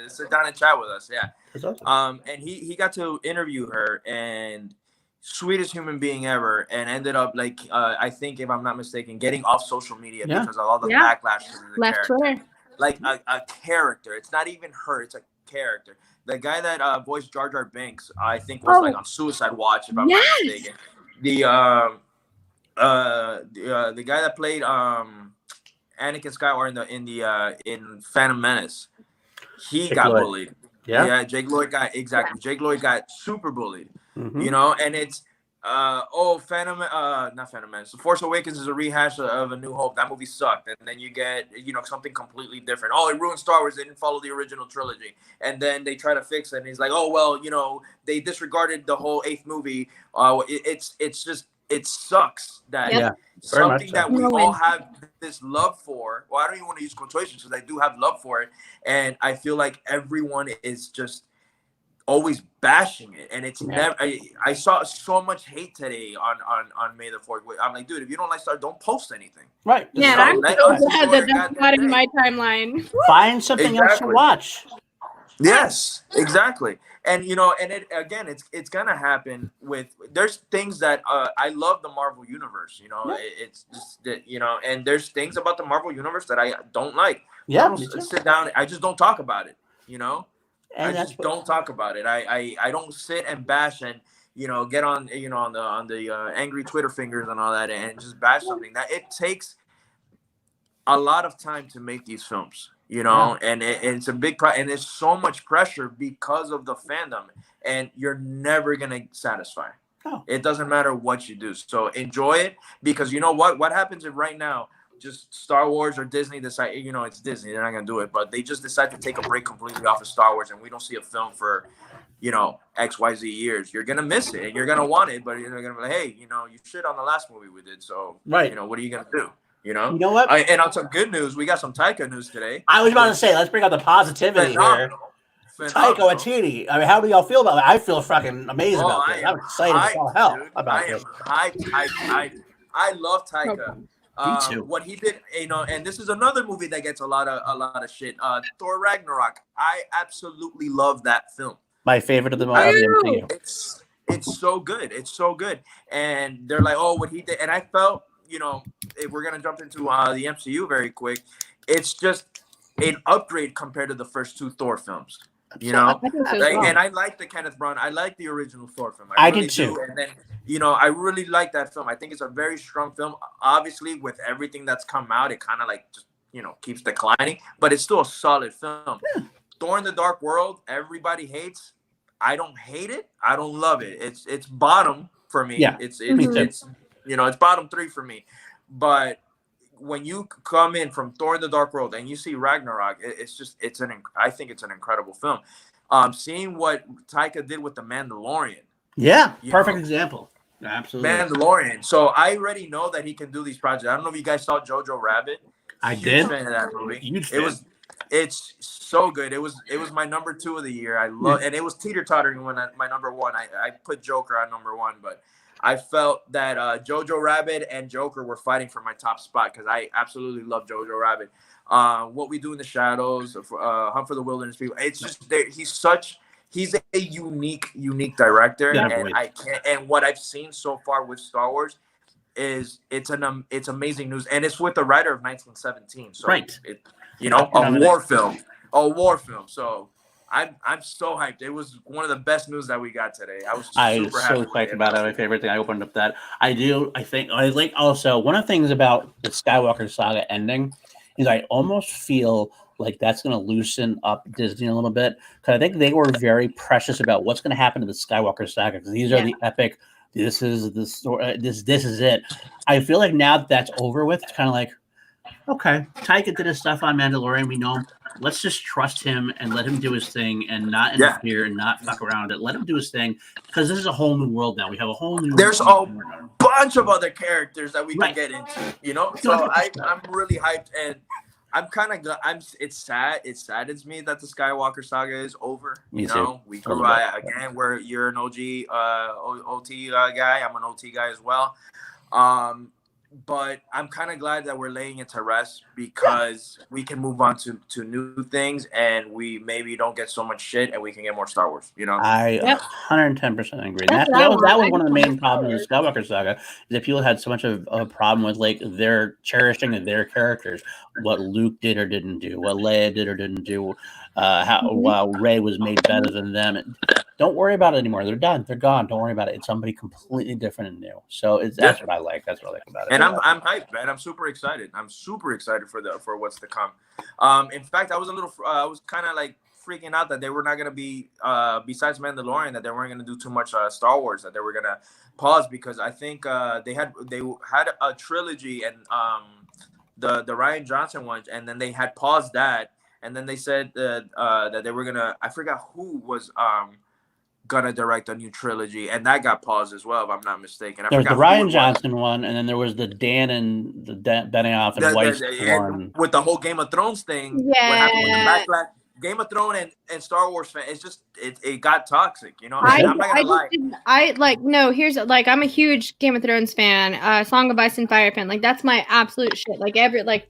sit down and chat with us. Yeah,
that's awesome.
And he got to interview her, and sweetest human being ever, and ended up I think, if I'm not mistaken, getting off social media because of all the backlash to the character.
Twitter.
A character. It's not even her. It's a character. The guy that voiced Jar Jar Binks, I think, was on Suicide Watch, if I'm not mistaken. The guy that played Anakin Skywalker in Phantom Menace, he got bullied. Yeah, Jake Lloyd got Jake Lloyd got super bullied.
Mm-hmm.
And it's not Phantom Menace. The Force Awakens is a rehash of A New Hope. That movie sucked, and then you get something completely different. Oh, it ruined Star Wars. They didn't follow the original trilogy, and then they try to fix it. And he's like, oh well, they disregarded the whole 8th movie. It sucks that something that we all have this love for. Well, I don't even want to use quotations because I do have love for it, and I feel like everyone is just always bashing it, and it's never. I saw so much hate today on May the 4th. I'm like, dude, if you don't like Star, don't post anything.
Right.
Yeah, I'm so glad that that's not in my timeline.
Find something else to watch.
Yes, exactly. And it's gonna happen there's things that I love the Marvel universe. It's just that and there's things about the Marvel universe that I don't like.
Yeah,
I don't sit down. I just don't talk about it.
And
I just don't talk about it. I don't sit and bash and get on on the angry Twitter fingers and all that and just bash something. That it takes a lot of time to make these films, and it's a big and there's so much pressure because of the fandom, and you're never gonna satisfy.
Oh.
It doesn't matter what you do. So enjoy it, because you know what happens if right now just Star Wars or Disney decide, it's Disney, they're not going to do it, but they just decide to take a break completely off of Star Wars and we don't see a film for, XYZ years. You're going to miss it and you're going to want it, but you're going to be like, hey, you shit on the last movie we did. So,
right.
What are you going to do? You know
what?
And on some good news, we got some Taika news today.
I was about to say, let's bring out the positivity here. Taika Waititi. I mean, how do y'all feel about it? I feel fucking amazing about this. I'm excited as all hell about this.
I am hyped. I love Taika.
Me too.
What he did, and this is another movie that gets a lot of shit. Thor Ragnarok. I absolutely love that film.
My favorite of the MCU.
It's so good. It's so good. And they're like, oh, what he did, and I felt, if we're gonna jump into the MCU very quick, it's just an upgrade compared to the first two Thor films. And I like the Kenneth Branagh. I like the original Thor film.
I really did too.
And then, I really like that film. I think it's a very strong film. Obviously, with everything that's come out, it kind of like just, keeps declining, but it's still a solid film. Yeah. Thor in the Dark World, everybody hates. I don't hate it. I don't love it. It's bottom for me. Yeah. It's bottom 3 for me. But when you come in from Thor in the Dark World and you see Ragnarok, I think it's an incredible film. Seeing what Taika did with The Mandalorian.
Yeah, perfect example. Absolutely.
Mandalorian. So I already know that he can do these projects. I don't know if you guys saw Jojo Rabbit.
I did.
Fan of that movie. It's so good. It was my number 2 of the year. I love, and it was teeter-tottering when my number 1. I put Joker on number 1, but I felt that Jojo Rabbit and Joker were fighting for my top spot because I absolutely love Jojo Rabbit. What We Do in the Shadows, Hunt for the Wilderness People. It's just he's a unique director, and what I've seen so far with Star Wars is it's amazing news, and it's with the writer of 1917. So a war film. So I'm so hyped. It was one of the best news that we got today. I was super happy.
So psyched about it. My favorite thing. I opened up that. I like also one of the things about the Skywalker saga ending is I almost feel like that's going to loosen up Disney a little bit, because I think they were very precious about what's going to happen to the Skywalker saga, because these are the epic. This is the story. This is it. I feel like now that that's over with, it's kind of like, okay, Taika did his stuff on Mandalorian. We know him. Let's just trust him and let him do his thing and not interfere and not fuck around it. Let him do his thing, because this is a whole new world now. We have a whole new.
There's a bunch of other characters that we can get into. So I'm really hyped, and I'm kind of. It's sad. It saddens me that the Skywalker saga is over.
Me too.
We grew again. You're an OG, OT guy. I'm an OT guy as well. But I'm kind of glad that we're laying it to rest, because we can move on to new things, and we maybe don't get so much shit, and we can get more Star Wars.
I 110% agree. That was one of the main problems with the Skywalker saga, is that people had so much of a problem with like their cherishing of their characters, what Luke did or didn't do, what Leia did or didn't do, while Rey was made better than them. Don't worry about it anymore. They're done. They're gone. Don't worry about it. It's somebody completely different and new. So that's what I like. That's what I like about it.
And I'm hyped, man. I'm super excited. I'm super excited for what's to come. In fact, I was kind of like freaking out that they were not going to be, besides Mandalorian, that they weren't going to do too much Star Wars, that they were going to pause, because I think they had a trilogy, and the Rian Johnson one, and then they had paused that, and then they said that they were gonna, I forgot who was gonna direct a new trilogy, and that got paused as well, if I'm not mistaken.
There was the Rian Johnson one, and then there was the Dan and the Benioff and Weiss one
with the whole Game of Thrones thing. What happened with the backlash? Game of Thrones and Star Wars fan, it's just it got toxic, I'm not gonna lie.
Here's I'm a huge Game of Thrones fan, Song of Ice and Fire fan. Like, that's my absolute shit.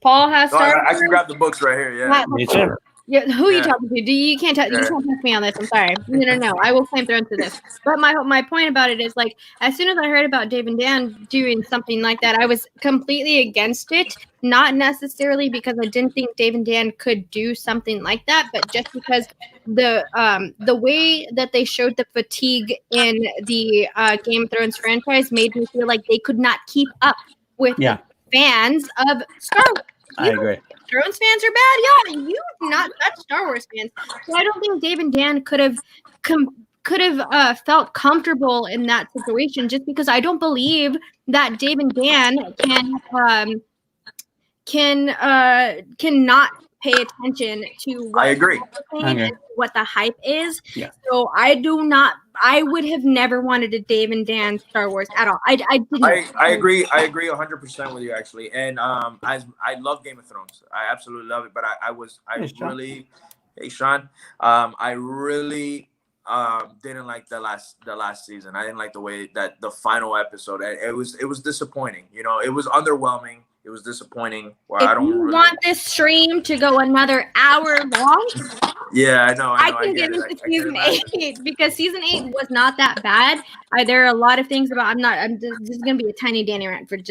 Paul has Star Wars.
I can grab the books right here. Yeah.
Me too.
Yeah, who are you talking to? You can't touch me on this. I'm sorry. No. I will claim Thrones to this. But my point about it is, like, as soon as I heard about Dave and Dan doing something like that, I was completely against it. Not necessarily because I didn't think Dave and Dan could do something like that, but just because the way that they showed the fatigue in the Game of Thrones franchise made me feel like they could not keep up with the fans of Star Wars.
I agree.
Thrones fans are bad, y'all. You not touch Star Wars fans. So I don't think Dave and Dan could have could have felt comfortable in that situation, just because I don't believe that Dave and Dan can not pay attention to what
I agree.
and what the hype is.
Yeah.
So I would have never wanted a Dave and Dan Star Wars at all. I didn't.
I agree 100% with you, actually. And I love Game of Thrones. I absolutely love it. But I really didn't like the last season. I didn't like the way that the final episode. It was disappointing. You know, it was underwhelming. It was disappointing. Well,
If you want this stream to go another hour long,
yeah, I know.
I can get into season 8 because season 8 was not that bad. There are a lot of things about. This is gonna be a tiny Danny rant for 1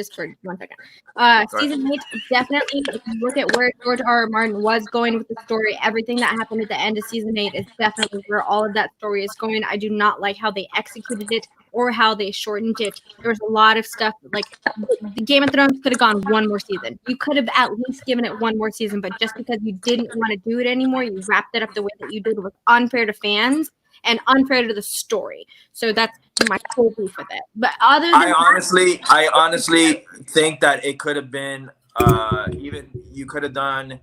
second. Season 8 definitely. If you look at where George R.R. Martin was going with the story, everything that happened at the end of season 8 is definitely where all of that story is going. I do not like how they executed it or how they shortened it. There was a lot of stuff like the Game of Thrones could have gone one more season. You could have at least given it one more season, but just because you didn't want to do it anymore, you wrapped it up the way that you did was unfair to fans and unfair to the story. So that's my whole beef with it. But other than
I honestly think that it could have been even you could have done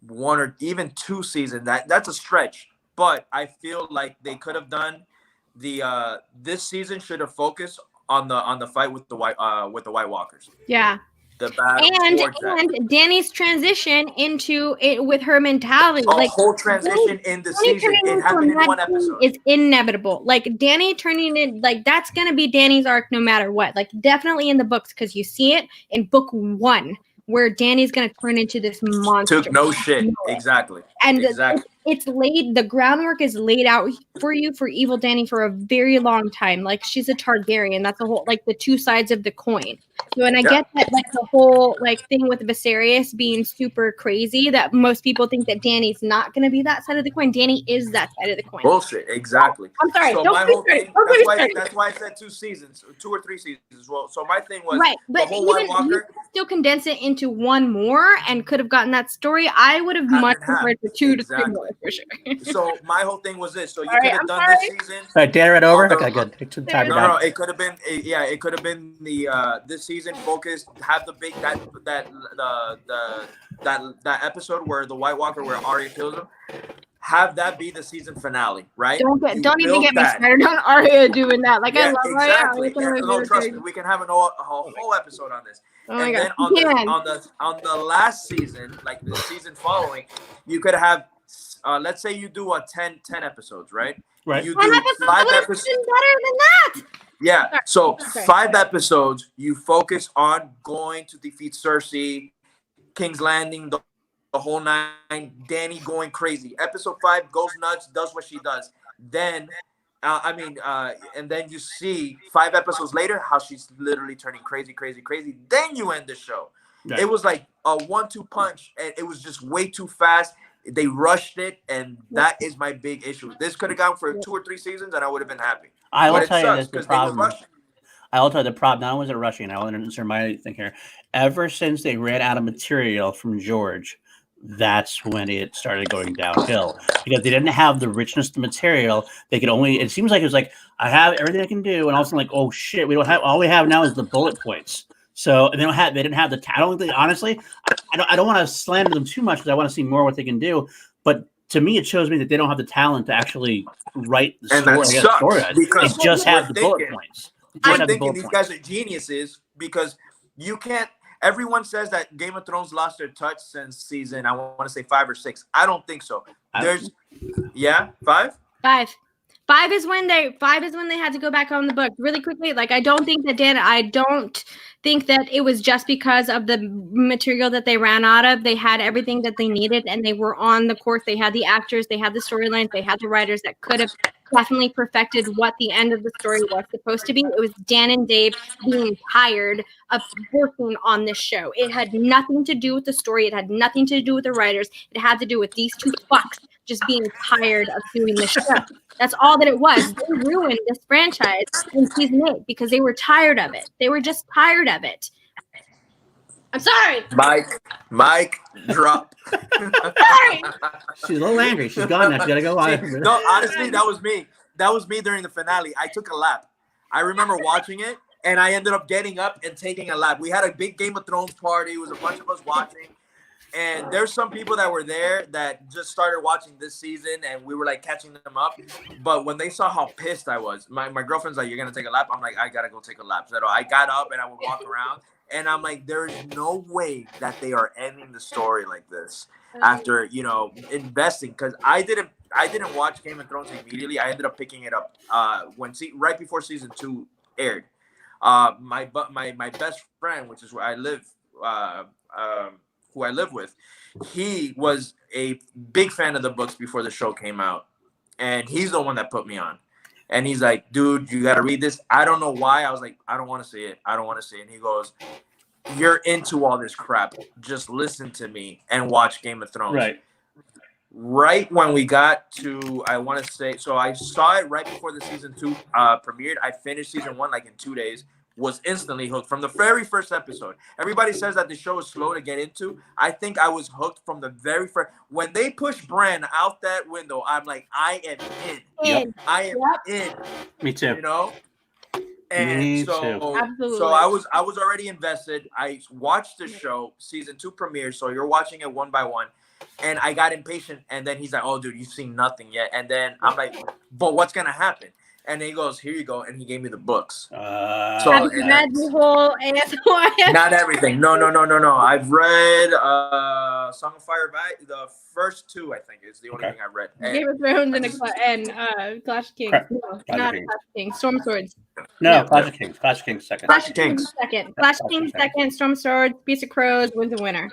1 or even 2 seasons. That's a stretch, but I feel like they could have done this season should have focused on the fight with the White Walkers.
Yeah.
The battle
and Danny's transition into it with her mentality,
whole transition in the season. It happened in 1 episode.
It's inevitable. Like Danny turning in, that's gonna be Danny's arc no matter what. Like definitely in the books, because you see it in book 1 where Danny's gonna turn into this monster.
Took no shit. Exactly.
And it's laid. The groundwork is laid out for you for evil Danny for a very long time. Like she's a Targaryen. That's the whole the 2 sides of the coin. So, and I get that the whole thing with Viserys being super crazy, that most people think that Danny's not going to be that side of the coin. Danny is that side of the coin.
Bullshit. Exactly.
I'm sorry.
So my whole thing. That's why I said 2 seasons, 2 or 3 seasons as well. So my thing was
but
the whole White Walker.
You could still condense it into 1 more and could have gotten that story. I would have much preferred for 2 to 3 more for sure.
So my whole thing was this. So you could have done this season.
All right, Dan, right over. Okay, good.
No. It could have been. It could have been the this season focus. Have the big that episode where the White Walker where Arya kills him. Have that be the season finale, right?
Don't even get me started on Arya doing that. I love
exactly.
Arya.
No, trust me. We can have a whole episode on this.
Oh my
then
God.
on the last season, like the season following, you could have let's say you do 10 episodes, right?
Right.
You do 5 episodes.
Better than that.
Yeah. So 5 episodes, you focus on going to defeat Cersei, King's Landing, the whole 9, Danny going crazy. Episode 5 goes nuts, does what she does. Then, and then you see 5 episodes later how she's literally turning crazy. Then you end the show. Right. It was like a 1-2 punch, and it was just way too fast. They rushed it, and that is my big issue. This could have gone for 2 or 3 seasons, and I would have been happy.
I will tell you this, the problem. I will tell you the problem. Not only was it rushing, I will answer my thing here. Ever since they ran out of material from George, that's when it started going downhill, because they didn't have the richness of the material. They could only. It seems like it was like, I have everything I can do, and also oh shit, we don't have. All we have now is the bullet points. So they didn't have the. I don't think, honestly, I don't want to slander them too much because I want to see more what they can do. But to me, it shows me that they don't have the talent to actually write the story. Because they just have the bullet points.
I'm thinking these guys are geniuses, because you can't. Everyone says that Game of Thrones lost their touch since season, I want to say 5 or 6. I don't think so. There's 5?
5 is when they had to go back on the book really quickly. I don't think that it was just because of the material that they ran out of. They had everything that they needed, and they were on the course. They had the actors, they had the storylines, they had the writers that could have definitely perfected what the end of the story was supposed to be. It was Dan and Dave being tired of working on this show. It had nothing to do with the story. It had nothing to do with the writers. It had to do with these 2 fucks just being tired of doing the show. That's all that it was. They ruined this franchise in season 8 because they were tired of it. They were just tired of it. I'm sorry.
Mike, drop.
I'm sorry.
She's a little angry. She's gone now. She gotta go on.
No, honestly, that was me. That was me during the finale. I took a lap. I remember watching it, and I ended up getting up and taking a lap. We had a big Game of Thrones party. It was a bunch of us watching. And there's some people that were there that just started watching this season, and we were like catching them up. But when they saw how pissed I was, my girlfriend's like, "You're gonna take a lap?" I'm like, "I gotta go take a lap." So I got up and I would walk around, and I'm like, "There is no way that they are ending the story like this after investing." Because I didn't watch Game of Thrones immediately. I ended up picking it up right before season 2 aired. My best friend, which is where I live. Who I live with, he was a big fan of the books before the show came out, and he's the one that put me on. And he's like, "Dude, you got to read this." I don't know why. I was like, "I don't want to see it. I don't want to see it." And he goes, "You're into all this crap. Just listen to me and watch Game of Thrones." Right when we got to, I want to say, so I saw it right before the season 2 premiered. I finished season 1 like in 2 days. Was instantly hooked from the very first episode. Everybody says that the show is slow to get into. I think I was hooked from the very first. When they pushed Bran out that window, I'm like, I am in.
Yep.
I am in.
Me too.
And
Me
so,
too.
Absolutely.
So I was already invested. I watched the show, season 2 premiere. So you're watching it one by one. And I got impatient. And then he's like, "Oh, dude, you've seen nothing yet." And then I'm like, "But what's gonna happen?" And he goes, "Here you go," and he gave me the books.
Have you read the whole ASOIS?
Not everything. No. I've read Song of Fire the first 2. I think is the only thing I read.
Game of Thrones and Clash of Kings. No, not Clash of Kings. Storm Swords.
No, Clash of Kings. Clash of Kings second.
Clash of Kings second. Clash of Kings second. Storm Swords. Beast of Crows wins the winner.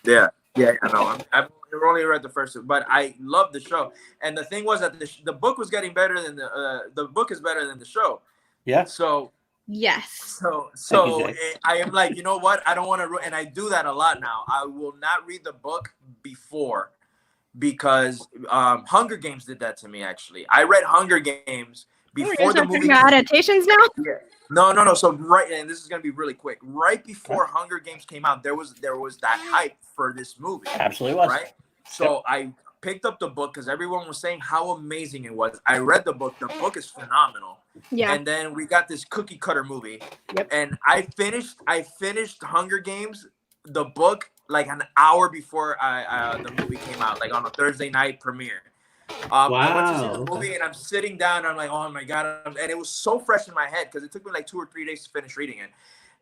Yeah. No, I've only read the first 2, but I love the show. And the thing was that the book was getting better than the book is better than the show.
Yeah.
So
yes.
So I am like, you know what? I don't want to, and I do that a lot now. I will not read the book before, because Hunger Games did that to me. Actually, I read Hunger Games before the movie.
Adaptations now.
Yeah. No. So and this is gonna be really quick. Right before Hunger Games came out, there was that hype for this movie.
Absolutely was.
Right. So I picked up the book because everyone was saying how amazing it was. I read the book. The book is phenomenal.
Yeah.
And then we got this cookie cutter movie.
Yep.
And I finished Hunger Games, the book, like an hour before the movie came out, like on a Thursday night premiere. I went to see the movie, and I'm sitting down, and I'm like, "Oh my God." And it was so fresh in my head because it took me like 2 or 3 days to finish reading it.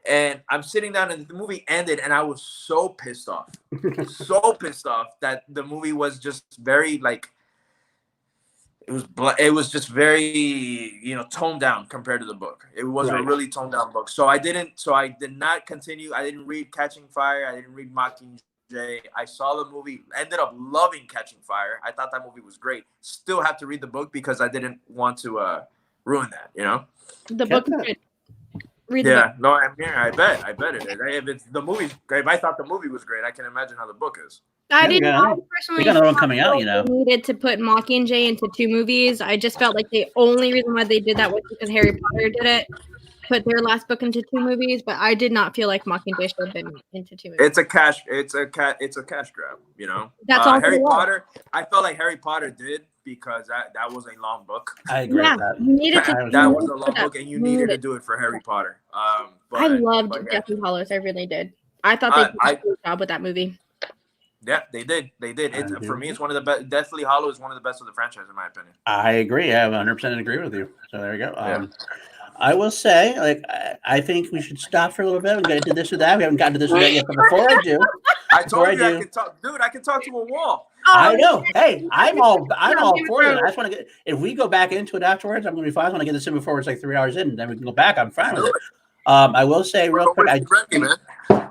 And I'm sitting down, and the movie ended, and I was so pissed off. So pissed off that the movie was just very like, it was just very, toned down compared to the book. It was a really toned down book. So I did not continue. I didn't read Catching Fire. I didn't read Mockingjay. I saw the movie, ended up loving Catching Fire. I thought that movie was great. Still have to read the book because I didn't want to ruin that,
The book is good. Read the book.
No, I bet it is. If I thought the movie was great, I can imagine how the book is.
I didn't know personally.
We got another one coming out,
Needed to put Mockingjay into 2 movies. I just felt like the only reason why they did that was because Harry Potter did it, put their last book into 2 movies. But I did not feel like Mockingjay should have been into 2 movies.
It's a cash grab,
That's all.
Harry Potter. I felt like Harry Potter did because that was a long book.
I agree with that.
You needed to.
That was a long book, and you needed to do it for Harry Potter.
I loved Deathly Hallows. I really did. I thought they did a good job with that movie.
Yeah, they did. For me, it's one of the best. Deathly Hallows is one of the best of the franchise, in my opinion.
I agree. I 100% agree with you. So there you go. I will say, I think we should stop for a little bit. We got to do this or that. We haven't gotten to this or that yet. But before I do,
I told you I could talk, dude. I can talk to a wall.
I know. Hey, I'm all for it. I just want to get. If we go back into it afterwards, I'm going to be fine. I want to get this in before it's like 3 hours in, and then we can go back. I'm fine with it. I will say real quick.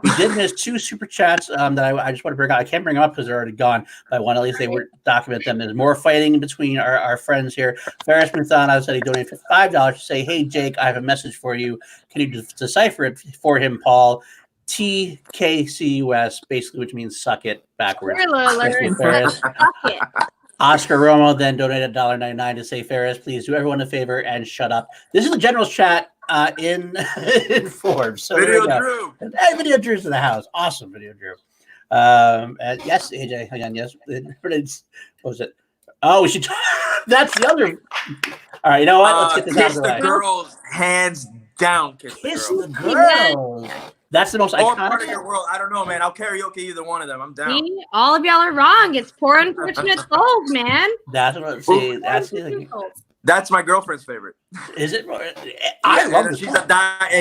We did miss 2 super chats that I just want to bring out. I can't bring them up because they're already gone. But I want at least they were document them. There's more fighting between our friends here. Ferris Muthana said he donated $5 to say, "Hey Jake, I have a message for you. Can you decipher it for him, Paul?" TKCUS, basically, which means suck it backwards. Oscar Romo then donated $1.99 to say, "Ferris, please do everyone a favor and shut up." This is the general's chat in Forbes. So
Video Drew.
Hey, Video Drew's in the house. Awesome, Video Drew. And yes, AJ, hang on, yes. What was it? Oh, we should. That's the other. All right, you know what? Let's get this out
Kiss
of the
the
way.
girls, hands down. Kiss the girls.
Girls. That's the most
Or
iconic.
part of your world. I don't know, man. I'll karaoke either one of them. I'm down.
See, all of y'all are wrong. It's poor unfortunate souls, man.
That's what. See, that's the
Unfortunate souls.
That's my girlfriend's favorite.
Is it? I love
and
this.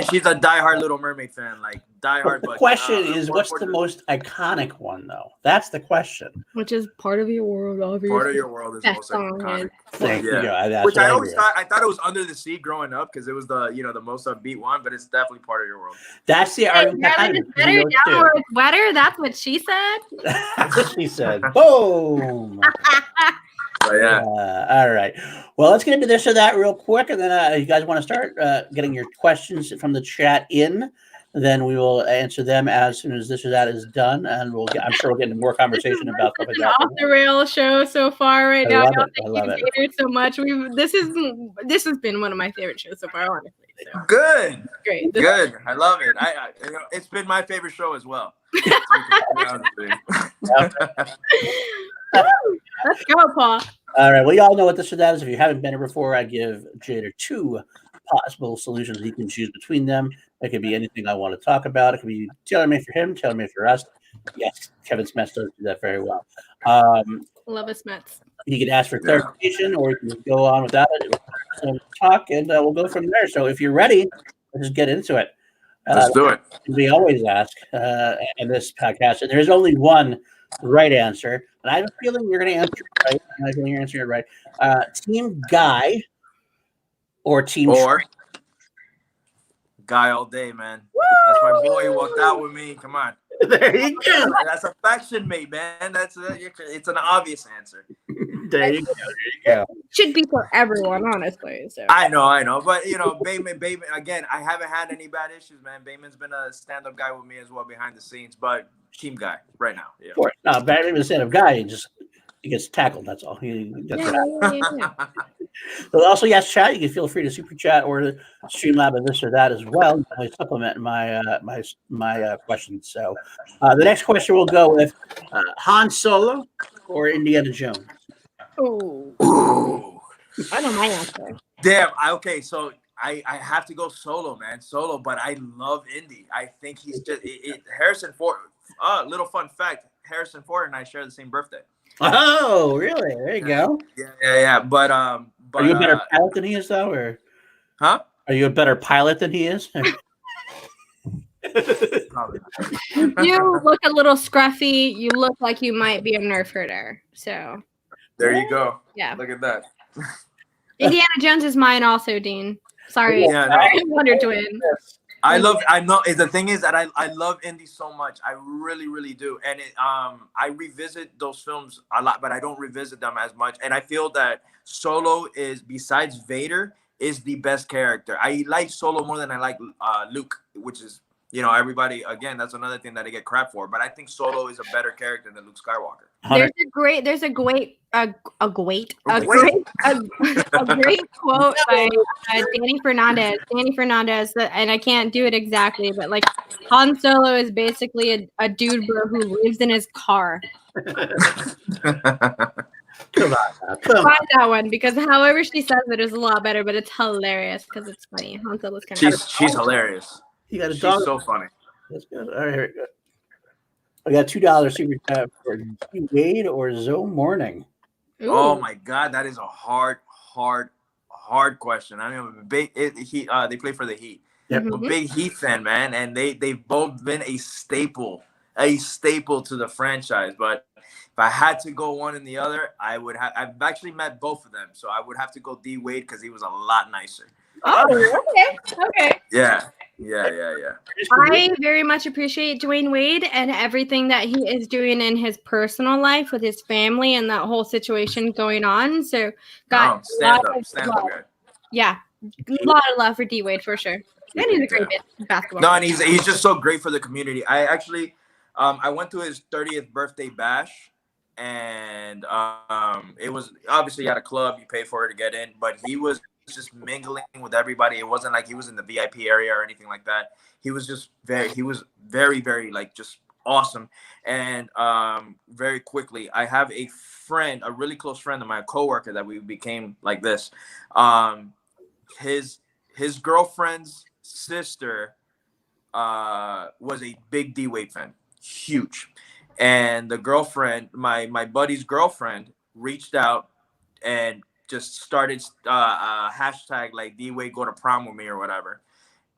she's a diehard Little Mermaid fan, like diehard.
The
But
question is, what's the most iconic one, though? That's the question.
Which is part of your world, obviously.
Part of your world is the
That
most
song
iconic.
is.
Thank you.
Yeah.
That's
Which
what
I always
agree with.
thought it was Under the Sea growing up because it was the most upbeat one, but it's definitely part of your world.
That's the
Hey,
argument.
Maryland is better down where it's wetter. That's what she said.
That's what she said. Boom.
But yeah.
All right. Well, let's get into this or that real quick, and then you guys want to start getting your questions from the chat in. Then we will answer them as soon as this or that is done, and I'm sure we'll get into more conversation about stuff like
It's an
that.
off the rails show so far right now.
I
Y'all
love
thank
it.
you so much. This has been one of my favorite shows so far, honestly. So.
Good.
Great.
Good. I love it. It's been my favorite show as well.
Let's go, Paul.
All right. Well, y'all know what this or that is. If you haven't been here before, I give Jader 2 possible solutions. He can choose between them. It could be anything I want to talk about. It could be tailor-made for him, tailor-made for us. Yes, Kevin Smith does do that very well.
Love us, Mets.
He can ask for clarification, or he can just go on without it. Talk, and we'll go from there. So if you're ready, let's just get into it.
Let's do it.
We always ask in this podcast, and there's only one right answer, and I have a feeling you're going to answer it right. I have a feeling you're answering it right. Team Ghai or Team
Ghai all day, man. That's my boy. He walked out with me. Come on.
There you go.
That's affection, mate, man. It's an obvious answer.
There you go.
Should be for everyone, honestly. So
I know. But Bateman, again, I haven't had any bad issues, man. Bateman's been a stand-up guy with me as well behind the scenes, but Team Ghai right now. Yeah.
Of course. No, Batman is a stand-up guy. He gets tackled. That's all. He gets
yeah.
So also, yes, chat. You can feel free to super chat or Streamlab and this or that as well. I supplement my my questions. So the next question will go with Han Solo or Indiana Jones.
Oh, I know my answer.
Damn. Okay, so I have to go Solo, man. Solo, but I love Indy. I think he's just Harrison Ford. Little fun fact: Harrison Ford and I share the same birthday.
Oh, really? There you go.
Yeah. But
are you a better pilot than he is, though, or
huh?
Are you a better pilot than he is?
You look a little scruffy. You look like you might be a Nerf herder. So
there you go.
Yeah.
Look at that.
Indiana Jones is mine also, Dean. Sorry.
Yeah, no.
Wonder Twin.
I know. The thing is that I love Indy so much. I really, really do. And I revisit those films a lot, but I don't revisit them as much. And I feel that Solo is, besides Vader, is the best character. I like Solo more than I like Luke, which is, everybody, again, that's another thing that I get crap for. But I think Solo is a better character than Luke Skywalker.
There's a great quote by Danny Fernandez, and I can't do it exactly, but like Han Solo is basically a dude bro who lives in his car.
Come on.
Find that one, because however she says it is a lot better, but it's hilarious because it's funny. Han Solo's kind of
she's hilarious.
You got a
She's
dog.
so funny.
That's good. All right, here we go. I got $2 super chat for D. Wade or Zoe Morning.
Ooh.
Oh my God, that is a hard question. I mean, they play for the Heat.
Yep.
I'm a big Heat fan, man, and they've both been a staple to the franchise. But if I had to go one and the other, I've actually met both of them, so I would have to go D. Wade because he was a lot nicer.
Oh, okay.
Yeah.
I very much appreciate Dwayne Wade and everything that he is doing in his personal life with his family and that whole situation going on. So, got
stand up guy.
Yeah, a lot of love for D Wade for sure. And he's a great basketball.
No, and he's just so great for the community. I actually, I went to his 30th birthday bash, and it was obviously at a club. You pay for it to get in, but he was just mingling with everybody. It wasn't like he was in the VIP area or anything like that. He was just very, very like just awesome. And very quickly, I have a friend, a really close friend of mine, a coworker that we became like this. His girlfriend's sister was a big D Wade fan, huge. And the girlfriend, my buddy's girlfriend, reached out and just started hashtag like D Wade go to prom with me or whatever.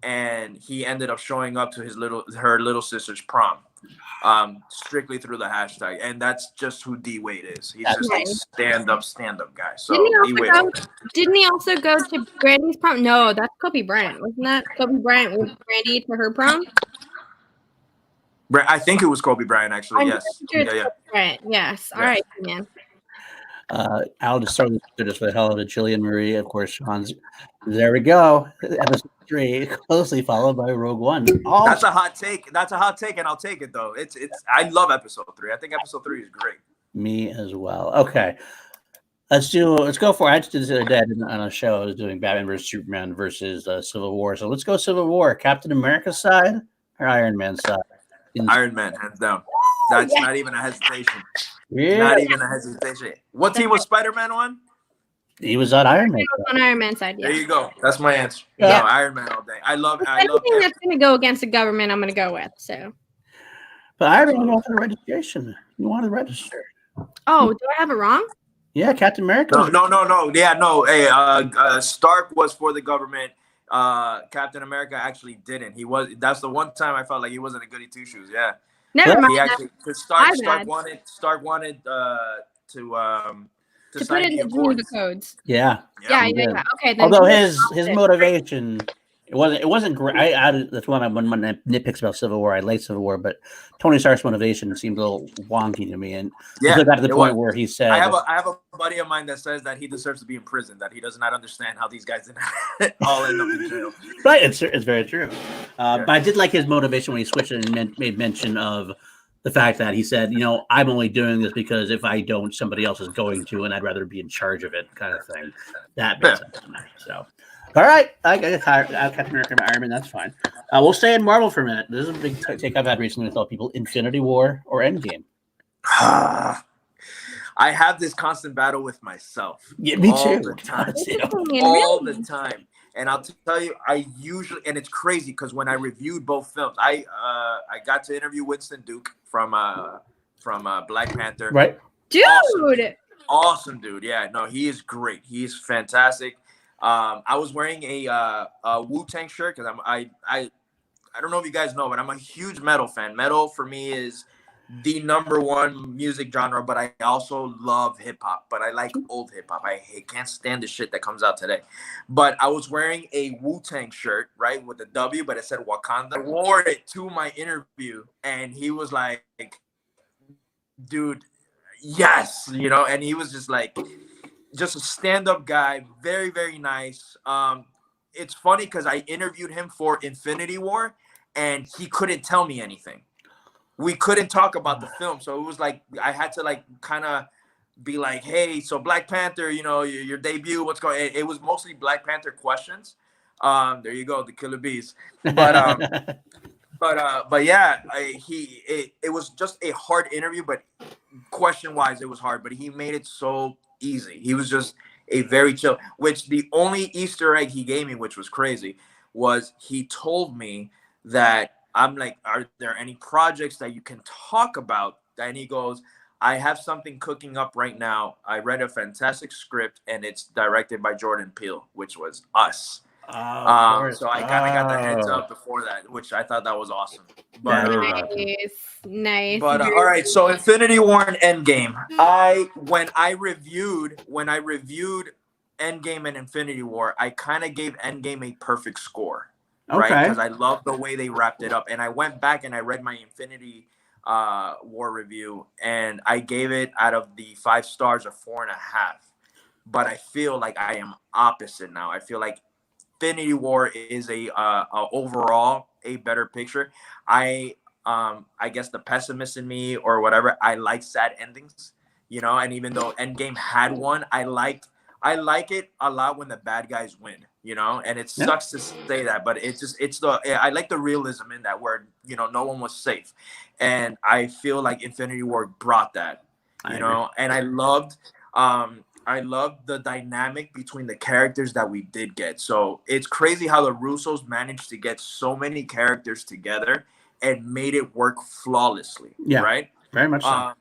And he ended up showing up to her little sister's prom, strictly through the hashtag. And that's just who D Wade is. He's just a stand up guy. So
didn't he also go to Brandy's prom? No, that's Kobe Bryant. Wasn't that Kobe Bryant with Brandy to her prom?
I think it was Kobe Bryant, actually. Yes.
Yeah. Right. Yes. All right, man.
I'll just start with just for the hell of it. Jillian Marie, of course, Sean's. There we go. Episode 3, closely followed by Rogue One. Oh.
That's a hot take. And I'll take it though. It's. I love episode 3. I think episode 3 is great.
Me as well. Okay. Let's go for it. I just did this the other day on a show. I was doing Batman versus Superman versus Civil War. So let's go Civil War. Captain America's side or Iron Man's side?
Iron Man, hands down. That's not even a hesitation.
Yeah.
Not even a hesitation. What team was Spider-Man on?
He was on Iron Man.
He was on Iron Man's side. Yeah.
There you go. That's my answer.
Yeah.
No, Iron Man all day. I love
anything that's going to go against the government, I'm going to go with. So.
But Iron Man wanted registration. You wanted to register.
Oh, do I have it wrong?
Yeah, Captain America.
No. Yeah, no. Hey, Stark was for the government. Captain America actually didn't. That's the one time I felt like he wasn't a goody two shoes. Yeah.
Never mind.
He actually, because Stark wanted to
put in the codes.
Yeah.
Okay. Then
although his motivation, it wasn't great. That's one of my nitpicks about Civil War. I like Civil War, but Tony Stark's motivation seemed a little wonky to me. And it got to the point where he said,
I have a buddy of mine that says that he deserves to be in prison, that he does not understand how these guys didn't all end up in jail.
Right, it's very true. But I did like his motivation when he switched it and made mention of the fact that he said, I'm only doing this because if I don't, somebody else is going to, and I'd rather be in charge of it, kind of thing. That makes sense to me. So. All right, I got Captain America and Iron Man. That's fine. We'll stay in Marvel for a minute. This is a big take I've had recently with all people: Infinity War or Endgame.
I have this constant battle with myself.
Yeah, me too.
All the time. And I'll tell you, and it's crazy because when I reviewed both films, I got to interview Winston Duke from Black Panther.
Right,
dude.
Awesome dude. Yeah, no, he is great. He is fantastic. I was wearing a Wu-Tang shirt because I don't know if you guys know, but I'm a huge metal fan. Metal for me is the #1 music genre, but I also love hip hop. But I like old hip hop. I can't stand the shit that comes out today. But I was wearing a Wu-Tang shirt, right, with the W, but it said Wakanda. I wore it to my interview, and he was like, "Dude, yes," and he was just like. Just a stand-up guy, very, very nice. It's funny because I interviewed him for Infinity War, and he couldn't tell me anything. We couldn't talk about the film, so it was like I had to kind of be like, "Hey, so Black Panther, your debut, what's going?" It was mostly Black Panther questions. There you go, the killer bees. But but yeah, it was just a hard interview, but question-wise, it was hard. But he made it so easy. He was just a very chill, which the only Easter egg he gave me, which was crazy, was he told me that I'm like, are there any projects that you can talk about? And he goes, I have something cooking up right now. I read a fantastic script and it's directed by Jordan Peele, which was Us. So I kind of got the heads up before that, which I thought that was awesome. But,
nice.
But all right, so Infinity War and Endgame. When I reviewed Endgame and Infinity War, I kind of gave Endgame a perfect score, right? Because I love the way they wrapped it up. And I went back and I read my Infinity War review, and I gave it out of the 5 stars a 4.5. But I feel like I am opposite now. I feel like Infinity War is a overall a better picture. I guess the pessimist in me or whatever, I like sad endings, and even though Endgame had one, I like it a lot when the bad guys win. you know, and it sucks to say that, but I like the realism in that where, you know, no one was safe. And I feel like Infinity War brought that, you know, and I loved the dynamic between the characters that we did get. So it's crazy how the Russos managed to get so many characters together and made it work flawlessly.
Yeah,
right.
Very much so.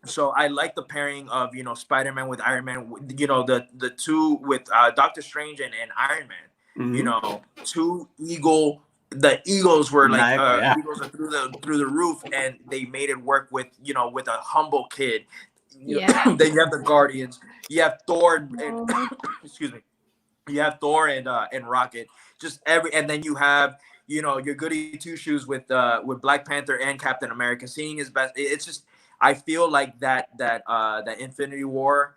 So I like the pairing of, you know, Spider-Man with Iron Man, you know, the two with Doctor Strange and Iron Man, you know, the Eagles were like Eagles are through the roof, and they made it work with, you know, with a humble kid. Then you have the Guardians, you have Thor and excuse me, you have Thor and Rocket, and then you have, you know, your goody two shoes with Black Panther and Captain America seeing his best. It's just, I feel like that Infinity War,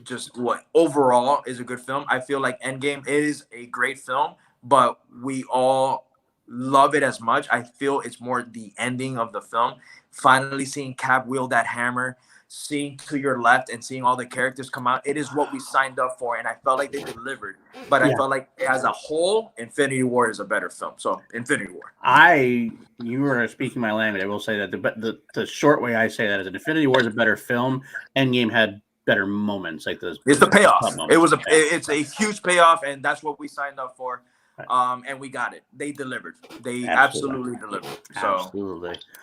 just what overall is a good film. I feel like Endgame is a great film, but we all love it as much. I feel it's more the ending of the film. Finally seeing Cap wield that hammer, seeing to your left and seeing all the characters come out. It is what we signed up for, and I felt like they delivered. But I felt like as a whole, Infinity War is a better film. So Infinity War.
You were speaking my language. I will say that the short way I say that is that Infinity War is a better film. Endgame had better moments like this.
It's the payoff. It's a huge payoff, and that's what we signed up for. And we got it. They delivered. They absolutely delivered. So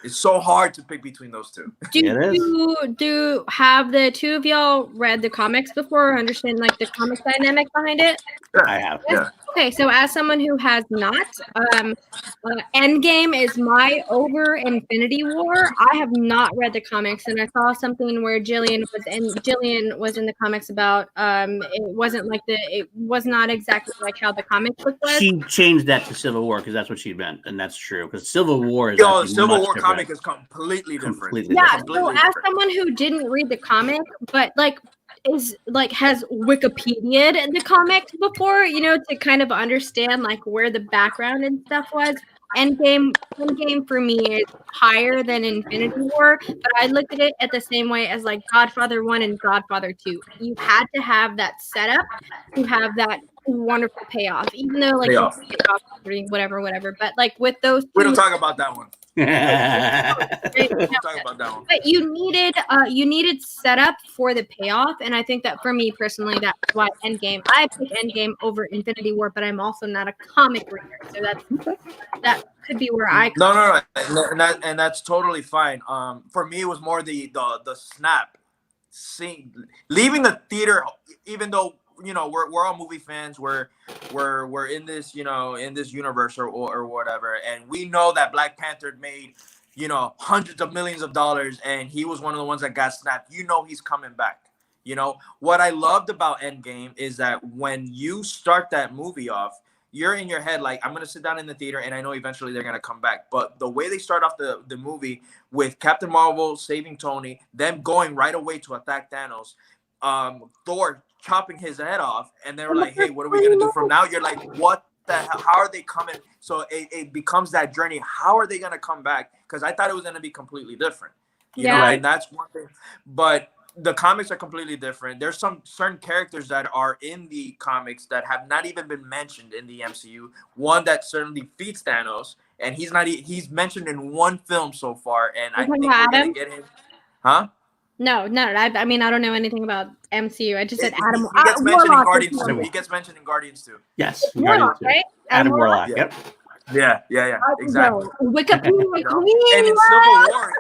it's so hard to pick between those two.
Do have the two of y'all read the comics before or understand like the comic dynamic behind it?
Sure.
I have.
Yeah.
Okay, so as someone who has not, Endgame is my over Infinity War. I have not read the comics, and I saw something where Jillian was in the comics about it was not exactly like how the comic book was.
She changed that to Civil War because that's what she meant, and that's true. Because Civil War is
Civil War comic is completely different.
As someone who didn't read the comic, but has Wikipedia'd the comics before, you know, to kind of understand like where the background and stuff was. Endgame for me is higher than Infinity War, but I looked at it at the same way as like Godfather 1 and Godfather 2. You had to have that setup to have that wonderful payoff, even though like whatever. But like with those two,
we don't talk about that one.
But you needed setup for the payoff, and I think that for me personally, that's why I pick Endgame over Infinity War. But I'm also not a comic reader, so that could be where I
no, and that's totally fine. For me, it was more the snap, leaving the theater, even though, you know, we're all movie fans. We're in this, you know, in this universe or whatever, and we know that Black Panther made, you know, hundreds of millions of dollars, and he was one of the ones that got snapped. You know, he's coming back. You know what I loved about Endgame is that when you start that movie off, you're in your head like, I'm gonna sit down in the theater, and I know eventually they're gonna come back. But the way they start off the movie with Captain Marvel saving Tony, them going right away to attack Thanos, Thor chopping his head off, and they were like, hey, what are we gonna do from now? You're like, what the hell? How are they coming? So it becomes that journey. How are they gonna come back? Because I thought it was gonna be completely different, you know, and that's one thing. But the comics are completely different. There's some certain characters that are in the comics that have not even been mentioned in the MCU. One that certainly beats Thanos, and he's mentioned in one film so far, and I think we're gonna get him. Huh?
No. I mean, I don't know anything about MCU. I just said Adam.
He gets mentioned in Guardians too. He gets mentioned in Guardians too.
Yes,
Warlock, right?
Adam Warlock. Yep.
Yeah, exactly.
Wikipedia
and in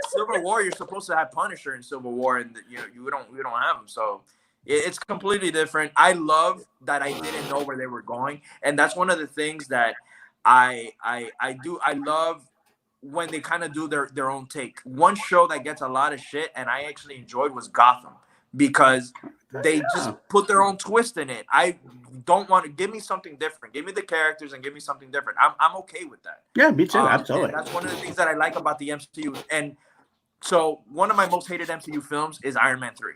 Civil War, you're supposed to have Punisher in Civil War, and you know we don't have him. So it's completely different. I love that I didn't know where they were going, and that's one of the things that I do. I love when they kind of do their own take. One show that gets a lot of shit and I actually enjoyed was Gotham, because they just put their own twist in it. I don't want to give me something different. Give me the characters and give me something different. I'm okay with that.
Yeah, me too. Absolutely.
That's one of the things that I like about the MCU. And so one of my most hated MCU films is Iron Man 3.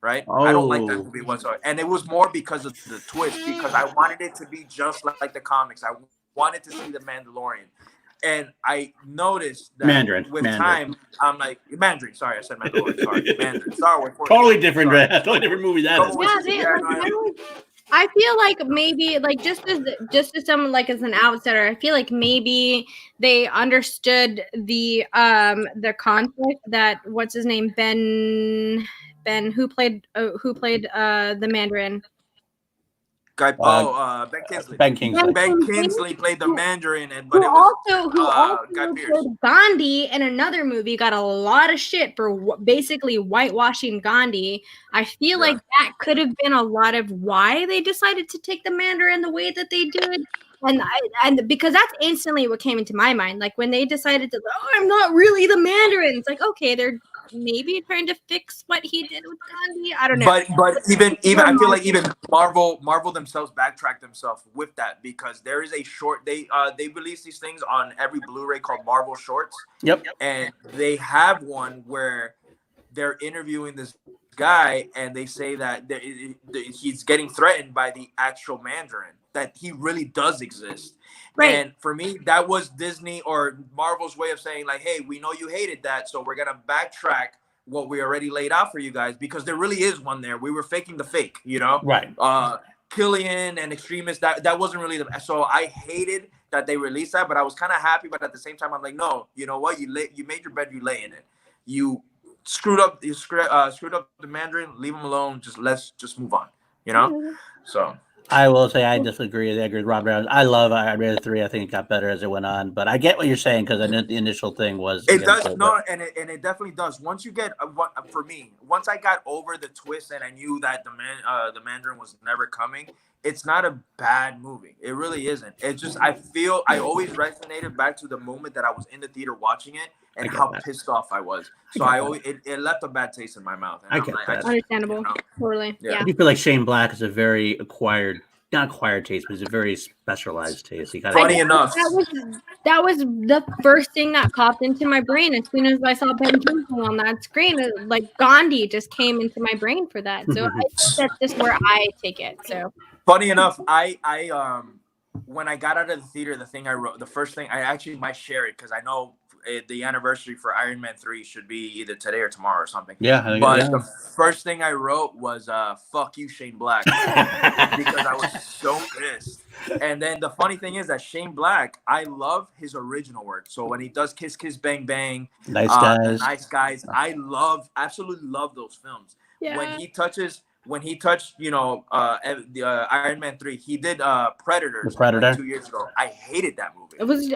Right? I don't like that movie whatsoever. And it was more because of the twist, because I wanted it to be just like the comics. I wanted to see the Mandalorian. And I noticed that with time, I'm like, Mandarin. Sorry, I said Mandalorian. Sorry, Mandarin. Star Wars.
Totally different, right? Totally different movie that is.
I feel like maybe like just as someone like as an outsider, I feel like maybe they understood the conflict that what's his name Ben who played the Mandarin.
Ben Kingsley.
Ben Kingsley.
Ben Kingsley played the Mandarin, but
Who
it was
also
Guy Pearce.
played Gandhi in another movie, got a lot of shit for basically whitewashing Gandhi. I feel like that could have been a lot of why they decided to take the Mandarin the way that they did. And because that's instantly what came into my mind. Like when they decided to, I'm not really the Mandarin. It's like, okay, they're maybe trying to fix what he did with Gandhi. I don't know.
But even I feel like even Marvel themselves backtracked themselves with that, because there is a short they release these things on every Blu-ray called Marvel Shorts.
Yep.
And they have one where they're interviewing this guy and they say that he's getting threatened by the actual Mandarin, that he really does exist. Right. And for me, that was Disney or Marvel's way of saying like, hey, we know you hated that, so we're gonna backtrack what we already laid out for you guys, because there really is one there. We were faking the fake, you know?
Right.
Killian and Extremist, that wasn't really so I hated that they released that, but I was kind of happy. But at the same time, I'm like, no, you know what? You made your bed, you lay in it. You screwed up the Mandarin, leave him alone. Let's move on, you know? Mm-hmm. So
I will say I disagree. I agree with Robert. I love Iron Man 3. I think it got better as it went on, but I get what you're saying, because I know the initial thing was
it does and it definitely does. Once you get for me, once I got over the twist and I knew that the Mandarin was never coming, it's not a bad movie. It really isn't. It's just I always resonated back to the moment that I was in the theater watching it and how pissed off I was. So it left a bad taste in my mouth. And
understandable. You know, totally. Yeah.
I do feel like Shane Black is a very not acquired taste, but it's a very specialized taste.
Funny enough,
that was the first thing that popped into my brain as soon as I saw Ben Kingsley on that screen. Like Gandhi just came into my brain for that. So I think that's just where I take it. So
funny enough, I when I got out of the theater, the first thing I actually might share it, because I know the anniversary for Iron Man 3 should be either today or tomorrow or something.
Yeah.
But the first thing I wrote was fuck you, Shane Black, because I was so pissed. And then the funny thing is that Shane Black, I love his original work. So when he does Kiss Kiss Bang Bang,
Nice Guys,
I absolutely love those films. Yeah. When he touched, the Iron Man 3, he did Predator. Like 2 years ago. I hated that movie.
It was,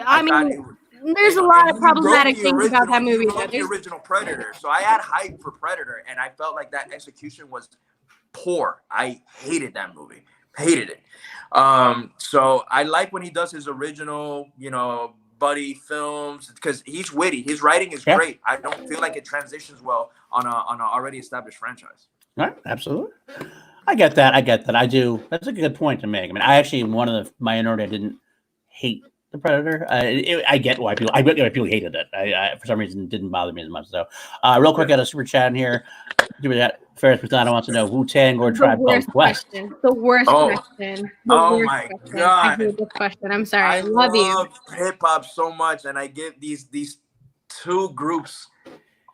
there's a lot of problematic things about that movie.
The original Predator. So I had hype for Predator, and I felt like that execution was poor. I hated that movie. Hated it. So I like when he does his original, buddy films, because he's witty. His writing is great. I don't feel like it transitions well on an already established franchise.
Right, absolutely. I get that. I do. That's a good point to make. I mean, I actually one of the minority. I didn't hate the Predator. I get why people hated it. I for some reason it didn't bother me as much. So, real quick, got a super chat in here. Ferris Patano wants to know Wu-Tang or Tribe Called Quest.
The worst question.
My God!
I hate this question. I'm sorry. I love you.
Hip hop so much, and I give these two groups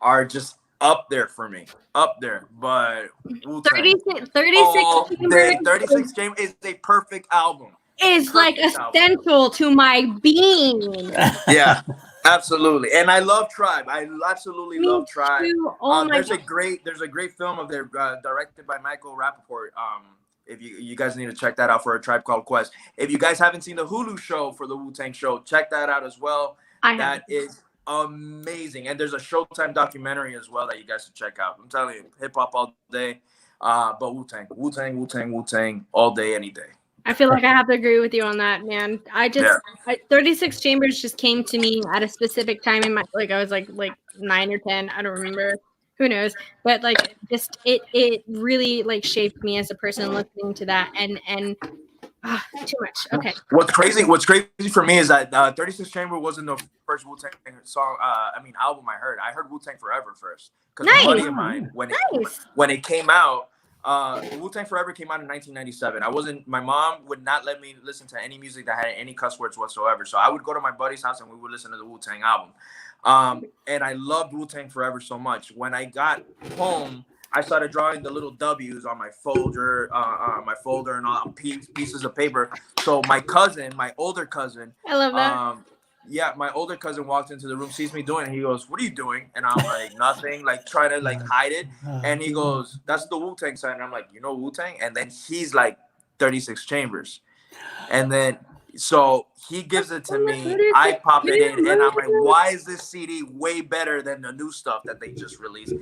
are just up there for me. Up there, but
36
Chambers is a perfect album.
Is like essential to my being.
Yeah, absolutely. And I love Tribe. I absolutely love Tribe. There's a great film of their directed by Michael Rappaport. If you guys need to check that out for A Tribe Called Quest. If you guys haven't seen the Hulu show for the Wu-Tang show, check that out as well. That is amazing. And there's a Showtime documentary as well that you guys should check out. I'm telling you, hip hop all day. But Wu-Tang all day, any day.
I feel like I have to agree with you on that, man. 36 Chambers just came to me at a specific time in my, I was like 9 or 10. I don't remember. Who knows? But it really shaped me as a person listening to that and too much. Okay.
What's crazy for me is that 36 Chambers wasn't the first Wu-Tang song. Album I heard. I heard Wu-Tang Forever first. Because a buddy of mine, when it came out, Wu-Tang Forever came out in 1997. My mom would not let me listen to any music that had any cuss words whatsoever. So I would go to my buddy's house and we would listen to the Wu-Tang album. And I loved Wu-Tang Forever so much. When I got home, I started drawing the little W's on my folder, and all pieces of paper. So my older cousin,
I love that.
my older cousin walked into the room, sees me doing it. He goes, "What are you doing?" And I'm like, "Nothing," like trying to like hide it. And he goes, "That's the Wu-Tang sign." And I'm like, "You know Wu-Tang?" And then he's like, 36 Chambers. And then so he gives it to me. I pop it in, and I'm like, "Why is this CD way better than the new stuff that they just released?"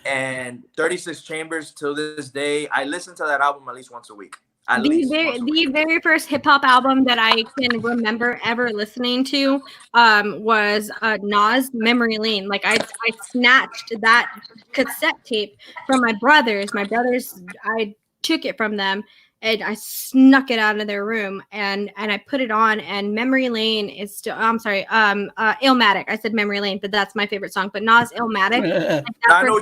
And 36 Chambers till this day, I listen to that album at least once a week.
The very first hip hop album that I can remember ever listening to was Nas Memory Lane. Like I snatched that cassette tape from my brothers. I took it from them and I snuck it out of their room and I put it on, and Memory Lane is still, I'm sorry, Illmatic. I said Memory Lane, but that's my favorite song. But Nas Illmatic.
I know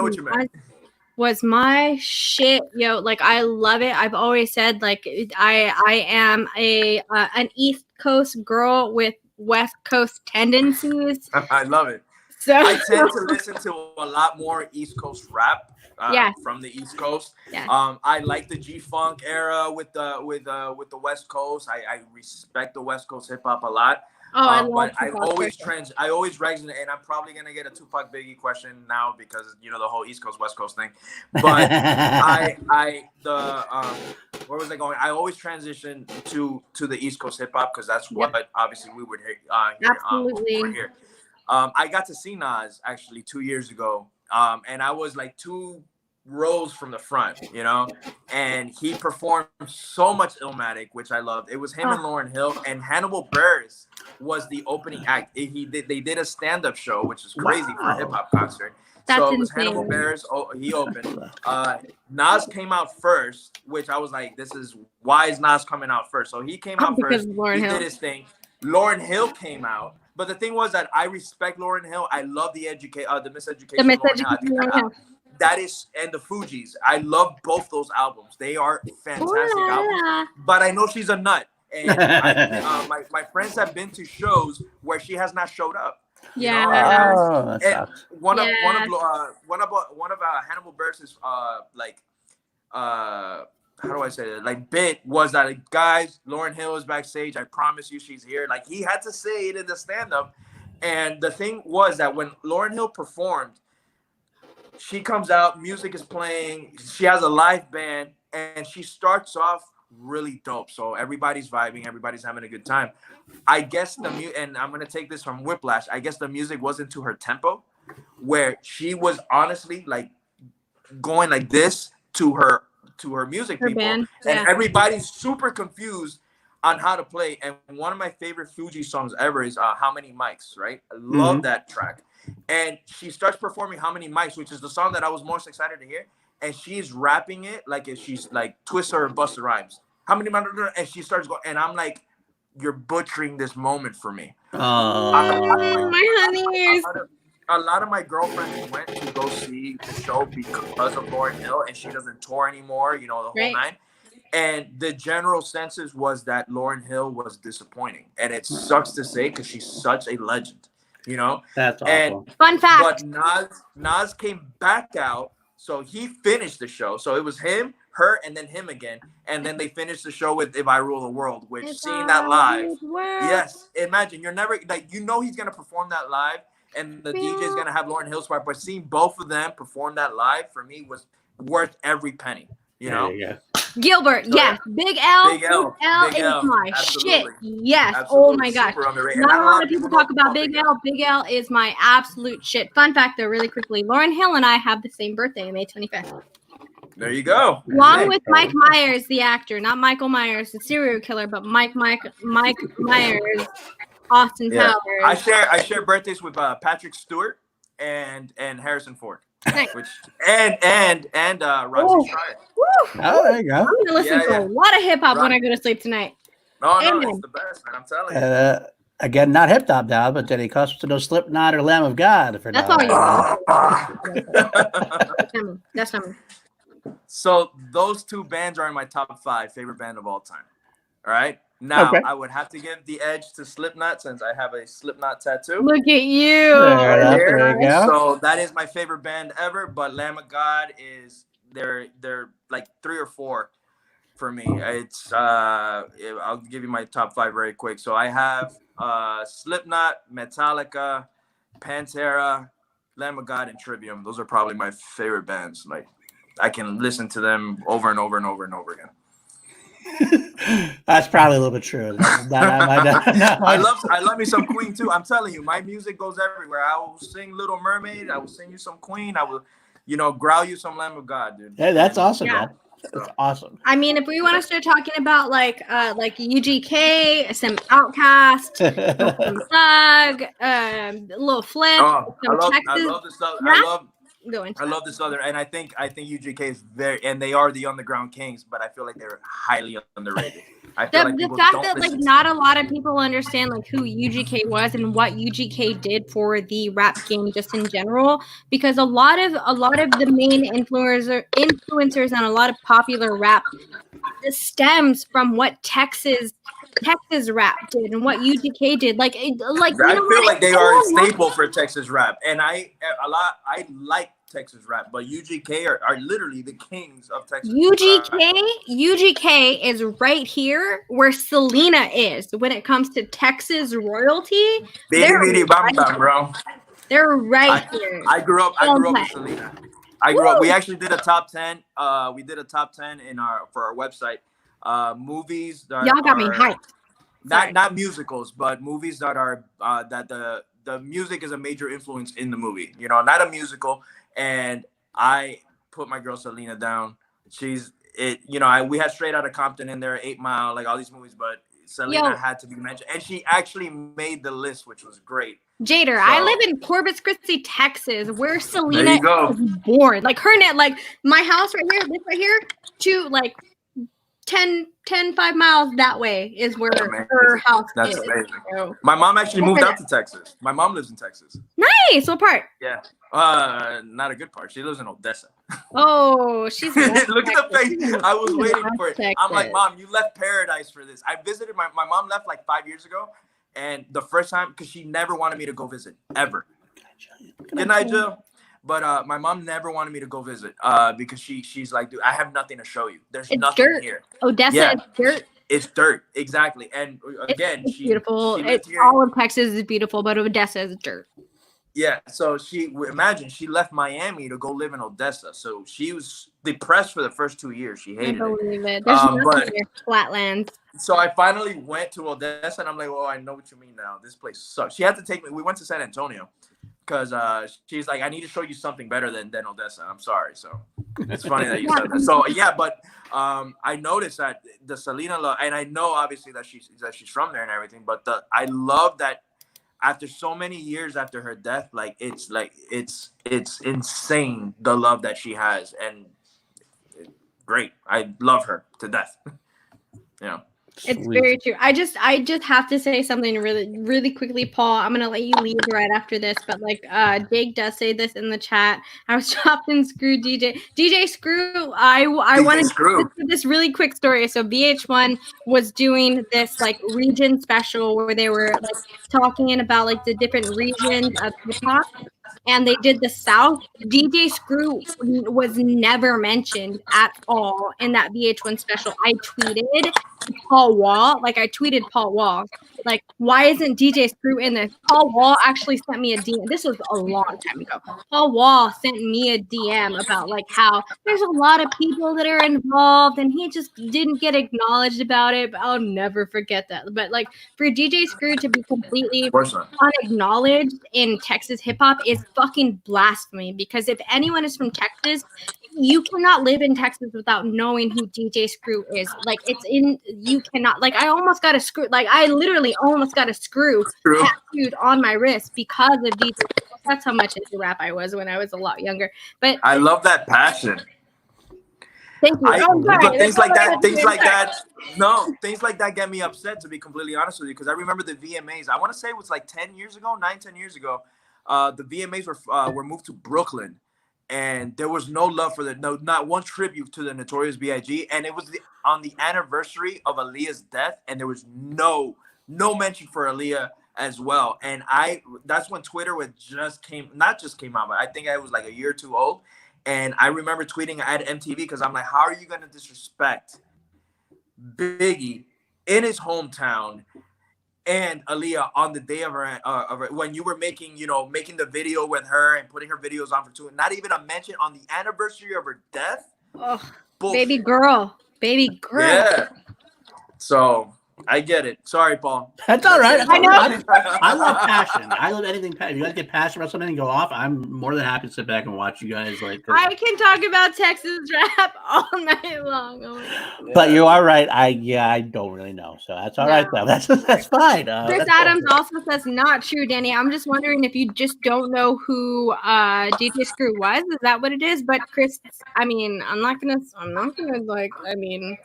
what you meant.
Was my shit, yo. Like I love it. I've always said like I am an East Coast girl with West Coast tendencies.
I love it.
So
I tend to listen to a lot more East Coast rap. From the East Coast.
Yeah.
I like the G-Funk era with the West Coast. I respect the West Coast hip hop a lot. But I always resonate, and I'm probably gonna get a Tupac Biggie question now because the whole East Coast West Coast thing. But where was I going? I always transition to the East Coast hip hop because that's what obviously we would hear.
Absolutely.
Here. I got to see Nas actually 2 years ago. And I was like 2 rows from the front, and he performed so much Illmatic, which I loved. It was him and Lauryn Hill, and Hannibal Buress was the opening act. They did a stand-up show, which is crazy for a hip-hop concert. So it was insane. Hannibal Buress, he opened. Nas came out first, which I was like, why is Nas coming out first? So he came out first, he did his thing. Lauryn Hill came out. But the thing was that I respect Lauryn Hill. I love the Miseducation. That is, and the Fugees. I love both those albums. They are fantastic albums. But I know she's a nut, and my friends have been to shows where she has not showed up. One of Hannibal Buress's how do I say that? Like bit was that, like, guys, Lauryn Hill is backstage. I promise you she's here. Like he had to say it in the stand-up. And the thing was that when Lauryn Hill performed, she comes out, music is playing, she has a live band, and she starts off really dope. So everybody's vibing, everybody's having a good time. I guess and I'm gonna take this from Whiplash, I guess the music wasn't to her tempo, where she was honestly like going like this to her music people, and everybody's super confused on how to play. And one of my favorite Fuji songs ever is How Many Mics, right? I love that track. And she starts performing How Many Mics, which is the song that I was most excited to hear, and she's rapping it like if she's like Twister or Busta Rhymes. How many mics? And she starts going, and I'm like, you're butchering this moment for me.
My honey.
A lot of my girlfriends went to go see the show because of Lauryn Hill, and she doesn't tour anymore, the whole nine. And the general census was that Lauryn Hill was disappointing. And it sucks to say because she's such a legend,
That's awful.
And,
fun fact.
But Nas came back out, so he finished the show. So it was him, her, and then him again. And then they finished the show with If I Rule the World, which seeing that live. Yes, imagine, you're never, like, he's going to perform that live. And the DJ is going to have Lauryn Hill's part, but seeing both of them perform that live for me was worth every penny,
Gilbert,
so,
yes. Big L is my shit. Yes. Absolutely. Oh my gosh. Not a lot of people talk about Big L. Big L is my absolute shit. Fun fact though, really quickly, Lauryn Hill and I have the same birthday, May 25th.
There you go.
Along with Mike Myers, the actor, not Michael Myers, the serial killer, but Mike Myers. Austin Powers.
I share birthdays with Patrick Stewart and Harrison Ford.
Nice.
Which and Roxy Stryer.
Oh, there you go.
I'm gonna listen to a lot of hip hop when I go to sleep tonight.
No, it's the best, man. I'm telling you.
Again, not hip hop now, but then he comes to no Slipknot or Lamb of God.
That's all you. That's not me.
So those two bands are in my top 5 favorite band of all time. All right. Now,
Okay.
I would have to give the edge to Slipknot since I have a Slipknot tattoo.
Look at you.
There you go.
So that is my favorite band ever. But Lamb of God is they're like 3 or 4 for me. It's I'll give you my top 5 very quick. So I have Slipknot, Metallica, Pantera, Lamb of God, and Trivium. Those are probably my favorite bands. Like I can listen to them over and over and over and over again.
That's probably a little bit true.
I love me some Queen too. I'm telling you, my music goes everywhere. I will sing Little Mermaid. I will sing you some Queen. I will, growl you some Lamb of God, dude.
Hey, that's awesome,
Yeah.
man. That's awesome.
I mean, if we want to start talking about like UGK, some Outcast, some Thug, Little Flip,
Oh,
some
I
Texas.
love this stuff.
rap, go into
I love this other, and I think UGK is very, and they are the underground kings, but I feel like they're highly underrated. I feel like
the
people
fact
don't
that like
listen to
not a lot of people understand like who UGK was and what UGK did for the rap game just in general, because a lot of the main influencers and a lot of popular rap stems from what Texas rap did and what UGK did. Like
I feel like they are a staple for Texas rap, and I like Texas rap, but UGK are literally the kings of Texas rap.
UGK is right here where Selena is when it comes to Texas royalty.
Bro.
They're right here.
I grew up with Selena. We actually did a top 10. We did a top 10 for our website. Movies that
Y'all got me hyped.
Not musicals, but movies that are that the music is a major influence in the movie. Not a musical. And I put my girl Selena down. We had Straight Outta Compton in there, 8 Mile, like all these movies, but Selena had to be mentioned, and she actually made the list, which was great.
Jader, I live in Corpus Christi, Texas, where Selena
There you go.
was born. Like her net, like my house right here, this right here, to like 5 miles that way is where her house
That's
is.
amazing.
So,
My mom actually moved out to Texas. My mom lives in Texas.
nice. What part?
Yeah. Not a good part. She lives in Odessa.
Oh, she's
Look at the face. I was waiting for it.
Texas.
I'm like, Mom, you left paradise for this. I visited my mom left like 5 years ago, and the first time, because she never wanted me to go visit ever. Good night, Jill. But my mom never wanted me to go visit because she's like, dude, I have nothing to show you. There's nothing
dirt.
here.
Odessa is dirt.
It's dirt, exactly. And again,
it's beautiful.
It's
all of Texas is beautiful, but Odessa is dirt.
Yeah, so imagine she left Miami to go live in Odessa. So she was depressed for the first 2 years. She hated
believe it. There's nothing here. Flatlands.
So I finally went to Odessa, and I'm like, I know what you mean now. This place sucks. She had to take me. We went to San Antonio because she's like, I need to show you something better than Odessa. I'm sorry. So it's funny that you said that. So yeah, but I noticed that the Selena love, and I know obviously that she's from there and everything, but I love that. After so many years after her death, it's insane the love that she has, and great. I love her to death.
It's very true. I just have to say something really, really quickly, Paul. I'm gonna let you leave right after this, but like Jake does say this in the chat. I was chopped and screwed DJ Screw. I want to do this really quick story. So VH1 was doing this like region special where they were like talking about like the different regions of hip hop. And they did the South. DJ Screw was never mentioned at all in that VH1 special. I tweeted Paul Wall. I tweeted Paul Wall. Like, why isn't DJ Screw in this? Paul Wall actually sent me a DM. This was a long time ago. Paul Wall sent me a DM about like how there's a lot of people that are involved and he just didn't get acknowledged about it. But I'll never forget that. But like for DJ Screw to be completely unacknowledged in Texas hip hop is fucking blasphemy, because if anyone is from Texas, you cannot live in Texas without knowing who DJ Screw is. Like you cannot, like I almost got a screw, like I literally almost got a screw tattooed on my wrist because of DJ Screw. That's how much into rap I was when I was a lot younger. But
I love that passion.
Thank you.
But things like that get me upset, to be completely honest with you, because I remember the VMAs. I want to say it was like 10 years ago. The VMAs were moved to Brooklyn, and there was no love for not one tribute to the Notorious B.I.G. And it was on the anniversary of Aaliyah's death, and there was no mention for Aaliyah as well. And that's when Twitter not just came out, but I think I was like a year or two old. And I remember tweeting at MTV because I'm like, how are you going to disrespect Biggie in his hometown and Aaliyah on the day of her when you were making the video with her and putting her videos on for 2, not even a mention on the anniversary of her death.
Oh, baby girl.
Yeah. So I get it. Sorry, Paul.
That's all right.
I know.
I love passion. I love anything. If you guys get passionate about something and go off, I'm more than happy to sit back and watch you guys.
I can talk about Texas rap all night long. Oh my God.
But you are right. I don't really know, so that's all right though. That's fine.
Chris Adams also says not true, Danny. I'm just wondering if you just don't know who DJ Screw was. Is that what it is? But Chris, I mean, I'm not gonna like. I mean.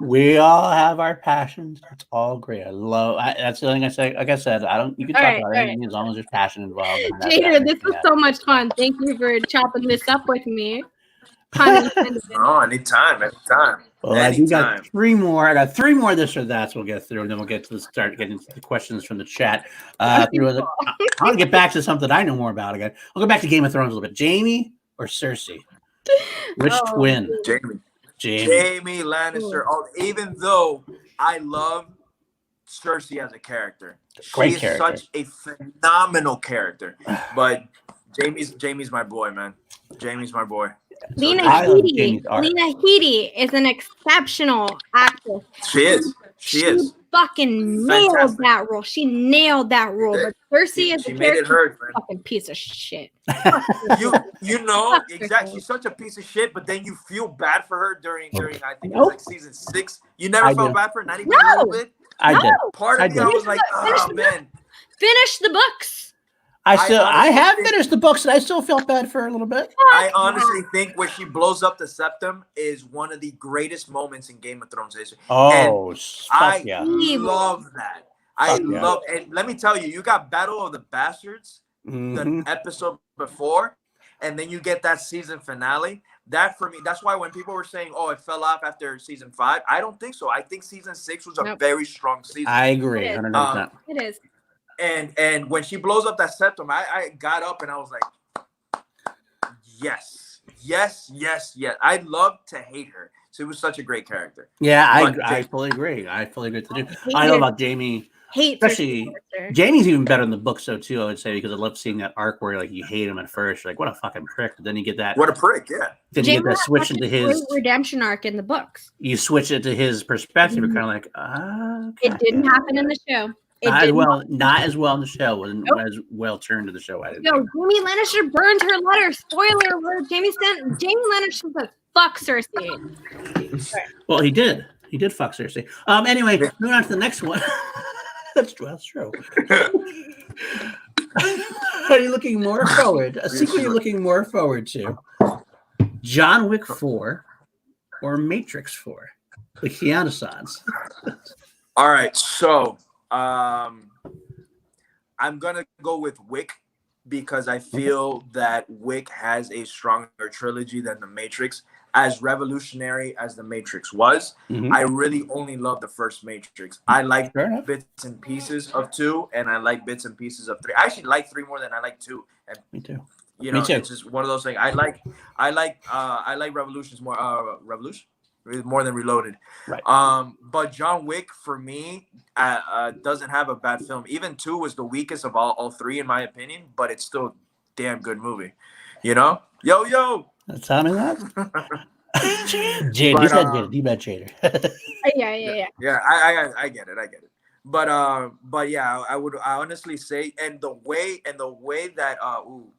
We all have our passions. It's all great. That's the thing I say. Like I said, you can talk about anything as long as there's passion involved.
Jader, this was so much fun. Thank you for chopping this up with me.
Oh, anytime.
Well, I got 3 more. I got 3 more this or that. So we'll get through, and then we'll start getting to the questions from the chat. I want to get back to something I know more about again. I'll go back to Game of Thrones a little bit. Jamie or Cersei? Which twin?
Jamie Lannister. Even though I love Cersei as a character, she's such a phenomenal character. But Jamie's my boy, man. Jamie's my boy.
Lena Headey is an exceptional actress.
She is.
Fucking nailed that role. She nailed that role. But Cersei is a fucking piece of shit.
you know exactly. She's such a piece of shit. But then you feel bad for her during I think it was like season 6. You never felt bad for her, not even a little bit.
I did.
Part of me, I was like, oh man.
Finish the books.
I have finished the books, and I still felt bad for her a little bit.
I honestly think where she blows up the septum is one of the greatest moments in Game of Thrones history.
Oh,
I love that. And let me tell you, you got Battle of the Bastards, the episode before, and then you get that season finale. That for me, that's why when people were saying, "Oh, it fell off after season 5," I don't think so. I think season 6 was a very strong season.
I agree, 100%.
It is.
And when she blows up that septum, I got up and I was like, yes. I love to hate her. She was such a great character.
Yeah, I fully agree. I know about Jamie. Especially Jamie's even better in the books though too, I would say, because I love seeing that arc where like you hate him at first, you're like, what a fucking prick. But then you get that
what a prick, yeah.
Then you get that switch into his
redemption arc in the books.
You switch it to his perspective, you're kinda like, okay.
It didn't happen in the show.
Not as well in the show. Wasn't as well turned to the show.
Jamie Lannister burned her letter. Spoiler alert. Jamie Lannister said, fuck Cersei.
Well, he did. He did fuck Cersei. Anyway, moving on to the next one. That's true. Are you looking more forward? A sequel you're looking more forward to? John Wick 4 or Matrix 4? The Keanu Sans.
All right, so I'm gonna go with Wick because I feel that Wick has a stronger trilogy than The Matrix. As revolutionary as The Matrix was, I really only love the first Matrix. I like bits and pieces of 2, and I like bits and pieces of 3. I actually like 3 more than I like 2. And,
me too.
You know, it's just one of those things. I like Revolutions more. Revolution more than Reloaded.
Right.
But John Wick for me doesn't have a bad film. Even 2 was the weakest of all 3 in my opinion, but it's still a damn good movie. You know? Yo.
That's how I mean that. Jader, you said Jader. You bet Jader.
Yeah.
Yeah, I get it. But yeah, I honestly say, and the way that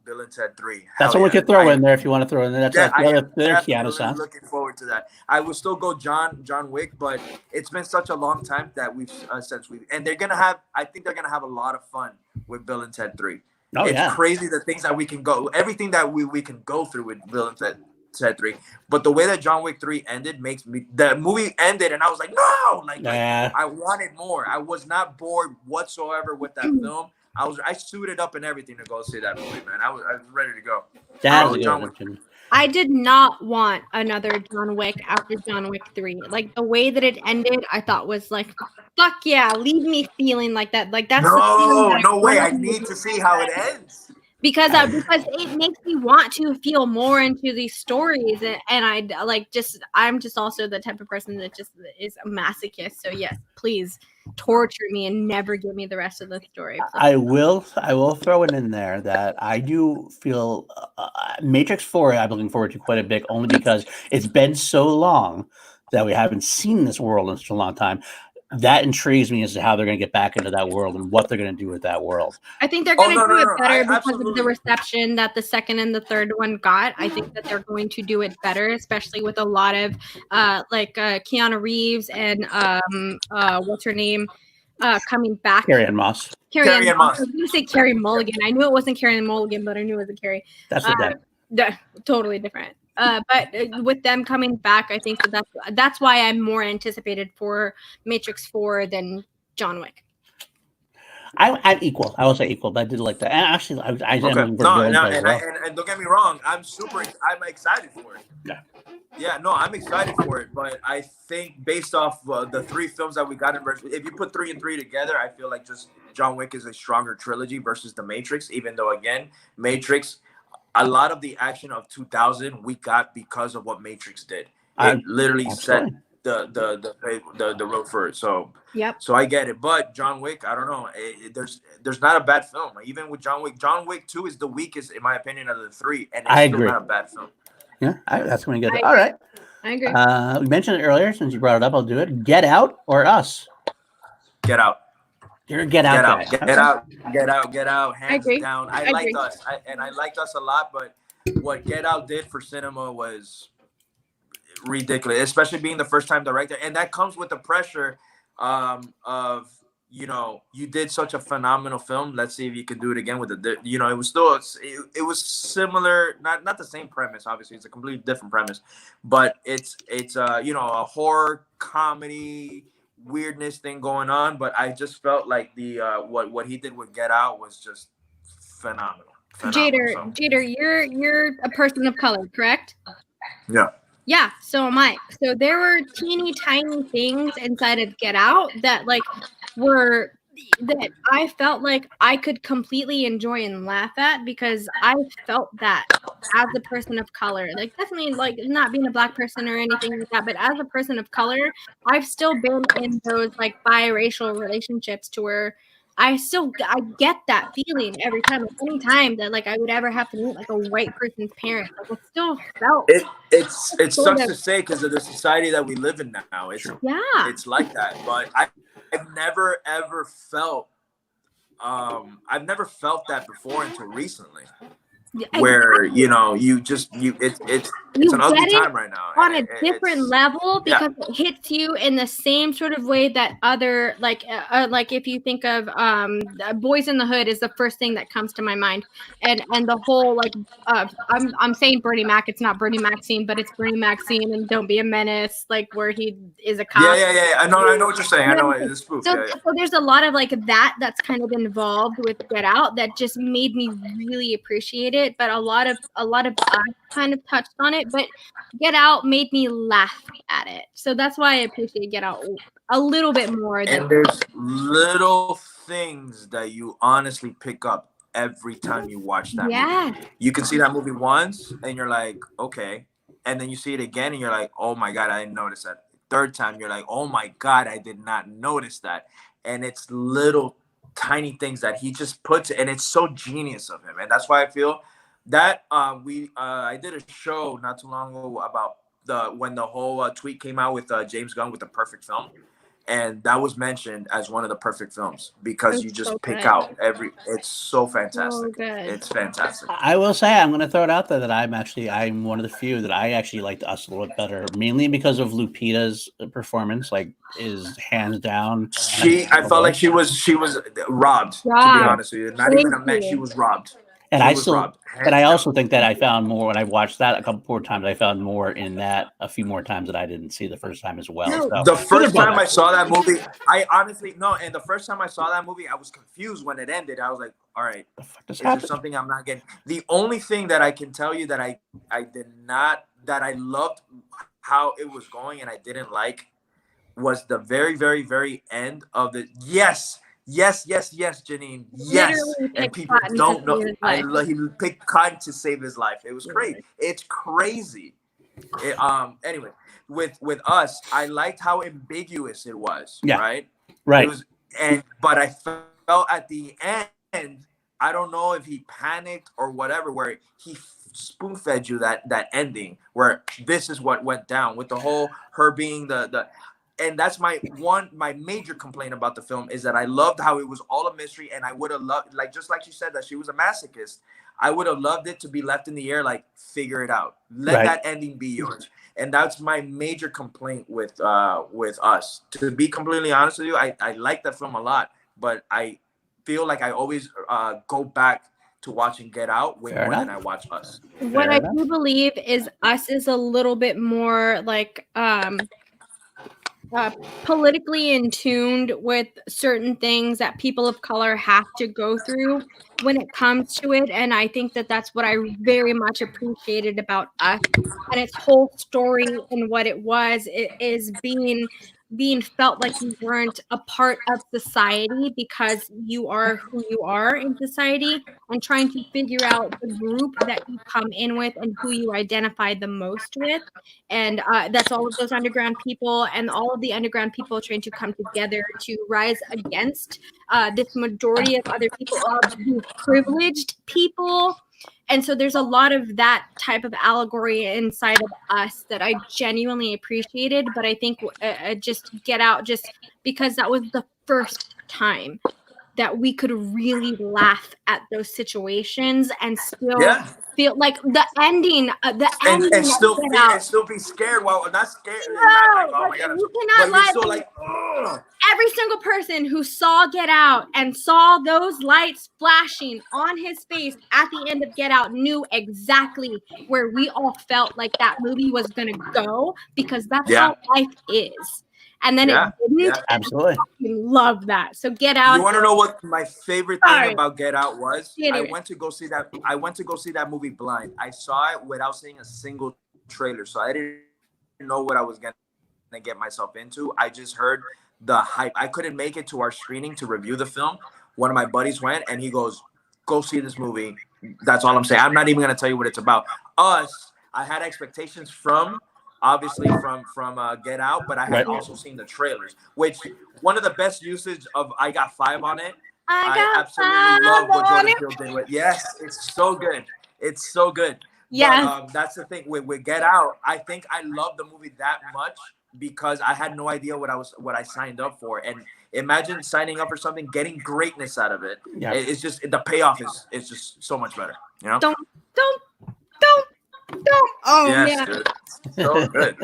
Bill and Ted 3.
That's what we could throw in there if you want to throw in there. That's the other Keanu Sans.
Looking forward to that. I would still go John Wick, but it's been such a long time that we've and I think they're gonna have a lot of fun with Bill and Ted 3. It's crazy the things that we can go, everything that we can go through with Bill and Ted 3. But the way that John Wick 3 ended the movie ended and I was like, no, like I wanted more. I was not bored whatsoever with that film. I suited up and everything to go see that movie, man. I was ready to go.
That's
Oh,
a
John
good
Wick.
one.
I did not want another John Wick after John Wick 3. Like the way that it ended, I thought was like, fuck yeah, leave me feeling like that. Like that's the feeling that
No way. I
wanted
need to see how it ends.
because it makes me want to feel more into these stories, and I'm just also the type of person that just is a masochist. So yes, please torture me and never give me the rest of the story. Please.
I will throw it in there that I do feel Matrix 4 I'm looking forward to quite a bit, only because it's been so long that we haven't seen this world in such a long time. That intrigues me as to how they're going to get back into that world and what they're going to do with that world.
I think they're going to do it better because
absolutely.
of the reception that the second and the third one got. I think that they're going to do it better, especially with a lot of Keanu Reeves and what's her name coming back.
Carrie-Anne Moss.
Carrie-Anne Moss.
I was going to say Carrie Mulligan. I knew it wasn't Carrie Mulligan, but I knew it wasn't Carrie.
That's what
Totally different. But with them coming back, I think that's why I'm more anticipated for Matrix 4 than John Wick.
I'm
equal. I will say equal, but I did like that. And actually, I
okay.
and
don't get me wrong. I'm excited for it. Yeah, no, I'm excited for it. But I think based off the 3 films that we got in, if you put 3 and 3 together, I feel like just John Wick is a stronger trilogy versus the Matrix. Even though, again, Matrix, a lot of the action of 2000 we got because of what Matrix did. It literally set the road for it. So
yep.
So I get it. But John Wick, I don't know. There's not a bad film. Even with John Wick 2 is the weakest in my opinion of the 3, and it's still not a bad film.
Yeah, that's going to be good. All right.
I agree.
We mentioned it earlier. Since you brought it up, I'll do it. Get Out or Us?
Get Out.
You're a Get Out guy.
Get Out. Hands down. I liked Us. I liked Us a lot, but what Get Out did for cinema was ridiculous, especially being the first time director. And that comes with the pressure of, you did such a phenomenal film. Let's see if you can do it again with it was still, it was similar, not the same premise. Obviously, it's a completely different premise, but it's a horror comedy weirdness thing going on. But I just felt like the what he did with Get Out was just phenomenal.
Jader, you're a person of color, correct?
Yeah.
Yeah, so am I. So there were teeny tiny things inside of Get Out that that I felt like I could completely enjoy and laugh at because I felt that as a person of color. Like definitely like not being a Black person or anything like that, but as a person of color, I've still been in those like biracial relationships to where I get that feeling every time. Like, any time that like I would ever have to meet like a white person's parents, like it still felt.
It sucks to say because of the society that we live in now. It's like that. But I've never ever felt. I've never felt that before until recently. Where it's an ugly time right now
on a different level because it hits you in the same sort of way that other like if you think of Boys in the Hood is the first thing that comes to my mind, and the whole like I'm saying Bernie Mac, it's not Bernie Maxine, but it's Bernie Maxine and Don't Be a Menace, like where he is a cop.
Yeah. I know what you're saying. I know it's spoof.
So there's a lot of like that's kind of involved with Get Out that just made me really appreciate it. But a lot of kind of touched on it, but Get Out made me laugh at it. So that's why I appreciate Get Out a little bit more.
And there's little things that you honestly pick up every time you watch that movie. You can see that movie once and you're like, okay. And then you see it again and you're like, oh my God, I didn't notice that. Third time, you're like, oh my God, I did not notice that. And it's little tiny things that he just puts, and it's so genius of him. And that's why I feel that I did a show not too long ago about when the whole tweet came out with James Gunn with the perfect film, and that was mentioned as one of the perfect films because you just pick out it's so fantastic. It's fantastic.
I will say I'm going to throw it out there that I'm one of the few that I actually liked Us a little bit better, mainly because of Lupita's performance, like is hands down.
I felt like she was robbed. To be honest with you, not even a man, she was robbed.
And
he
I
was
still,
robbed.
but I also think that I found more when I watched that a couple more times. I found more in that a few more times that I didn't see the first time as well.
No,
So
The first
both
time I
actually.
saw that movie, I honestly no. And the first time I saw that movie, I was confused when it ended. I was like, "All right,
The fuck just
is there
happened?
something I'm not getting?" The only thing that I can tell you that I did not that I loved how it was going and I didn't like was the very very very end of the yes Janine, yes.
literally
And
picked
people
cotton to
don't know
save his life.
he picked cotton to save his life. It was crazy. It's crazy. Anyway, with us, I liked how ambiguous it was.
Yeah.
Right.
Right.
It was, but I felt at the end, I don't know if he panicked or whatever, where he spoon fed you that ending where this is what went down with the whole her being the. And that's my major complaint about the film is that I loved how it was all a mystery, and I would have loved, like, just like you said, that she was a masochist. I would have loved it to be left in the air, like, figure it out. Let that ending be yours. And that's my major complaint with us. To be completely honest with you, I like that film a lot, but I feel like I always go back to watching Get Out way more than I watch Us.
What I do believe is Us is a little bit more like politically in tuned with certain things that people of color have to go through when it comes to it. And I think that that's what I very much appreciated about Us and its whole story and what it was. It is being felt like you weren't a part of society because you are who you are in society, and trying to figure out the group that you come in with and who you identify the most with. And that's all of those underground people and all of the underground people trying to come together to rise against this majority of other people, these privileged people. And so there's a lot of that type of allegory inside of Us that I genuinely appreciated. But I think just Get Out, just because that was the first time that we could really laugh at those situations and still feel like the ending,
and still
Get
feel,
Out.
and still be scared. Well, not scared.
No,
not like, oh my God,
you cannot
but you're
lie.
still like, ugh.
Every single person who saw Get Out and saw those lights flashing on his face at the end of Get Out knew exactly where we all felt like that movie was going to go, because that's how life is. And then it didn't.
Yeah, absolutely.
I love that. So Get Out.
You want to know what my favorite thing about Get Out was? I went to go see that movie blind. I saw it without seeing a single trailer, so I didn't know what I was gonna get myself into. I just heard the hype. I couldn't make it to our screening to review the film. One of my buddies went, and he goes, "Go see this movie." That's all I'm saying. I'm not even gonna tell you what it's about. Us, I had expectations from. Obviously from Get Out, but I had also seen the trailers, which one of the best usage of I Got Five on it. I absolutely love what Jordan Peele did with. Yes, it's so good. It's so good.
Yeah.
But that's the thing with Get Out. I think I love the movie that much because I had no idea what I signed up for. And imagine signing up for something, getting greatness out of it. Yeah. It's just the payoff is just so much better. You know?
Don't. Oh,
yes,
yeah.
Dude. So good.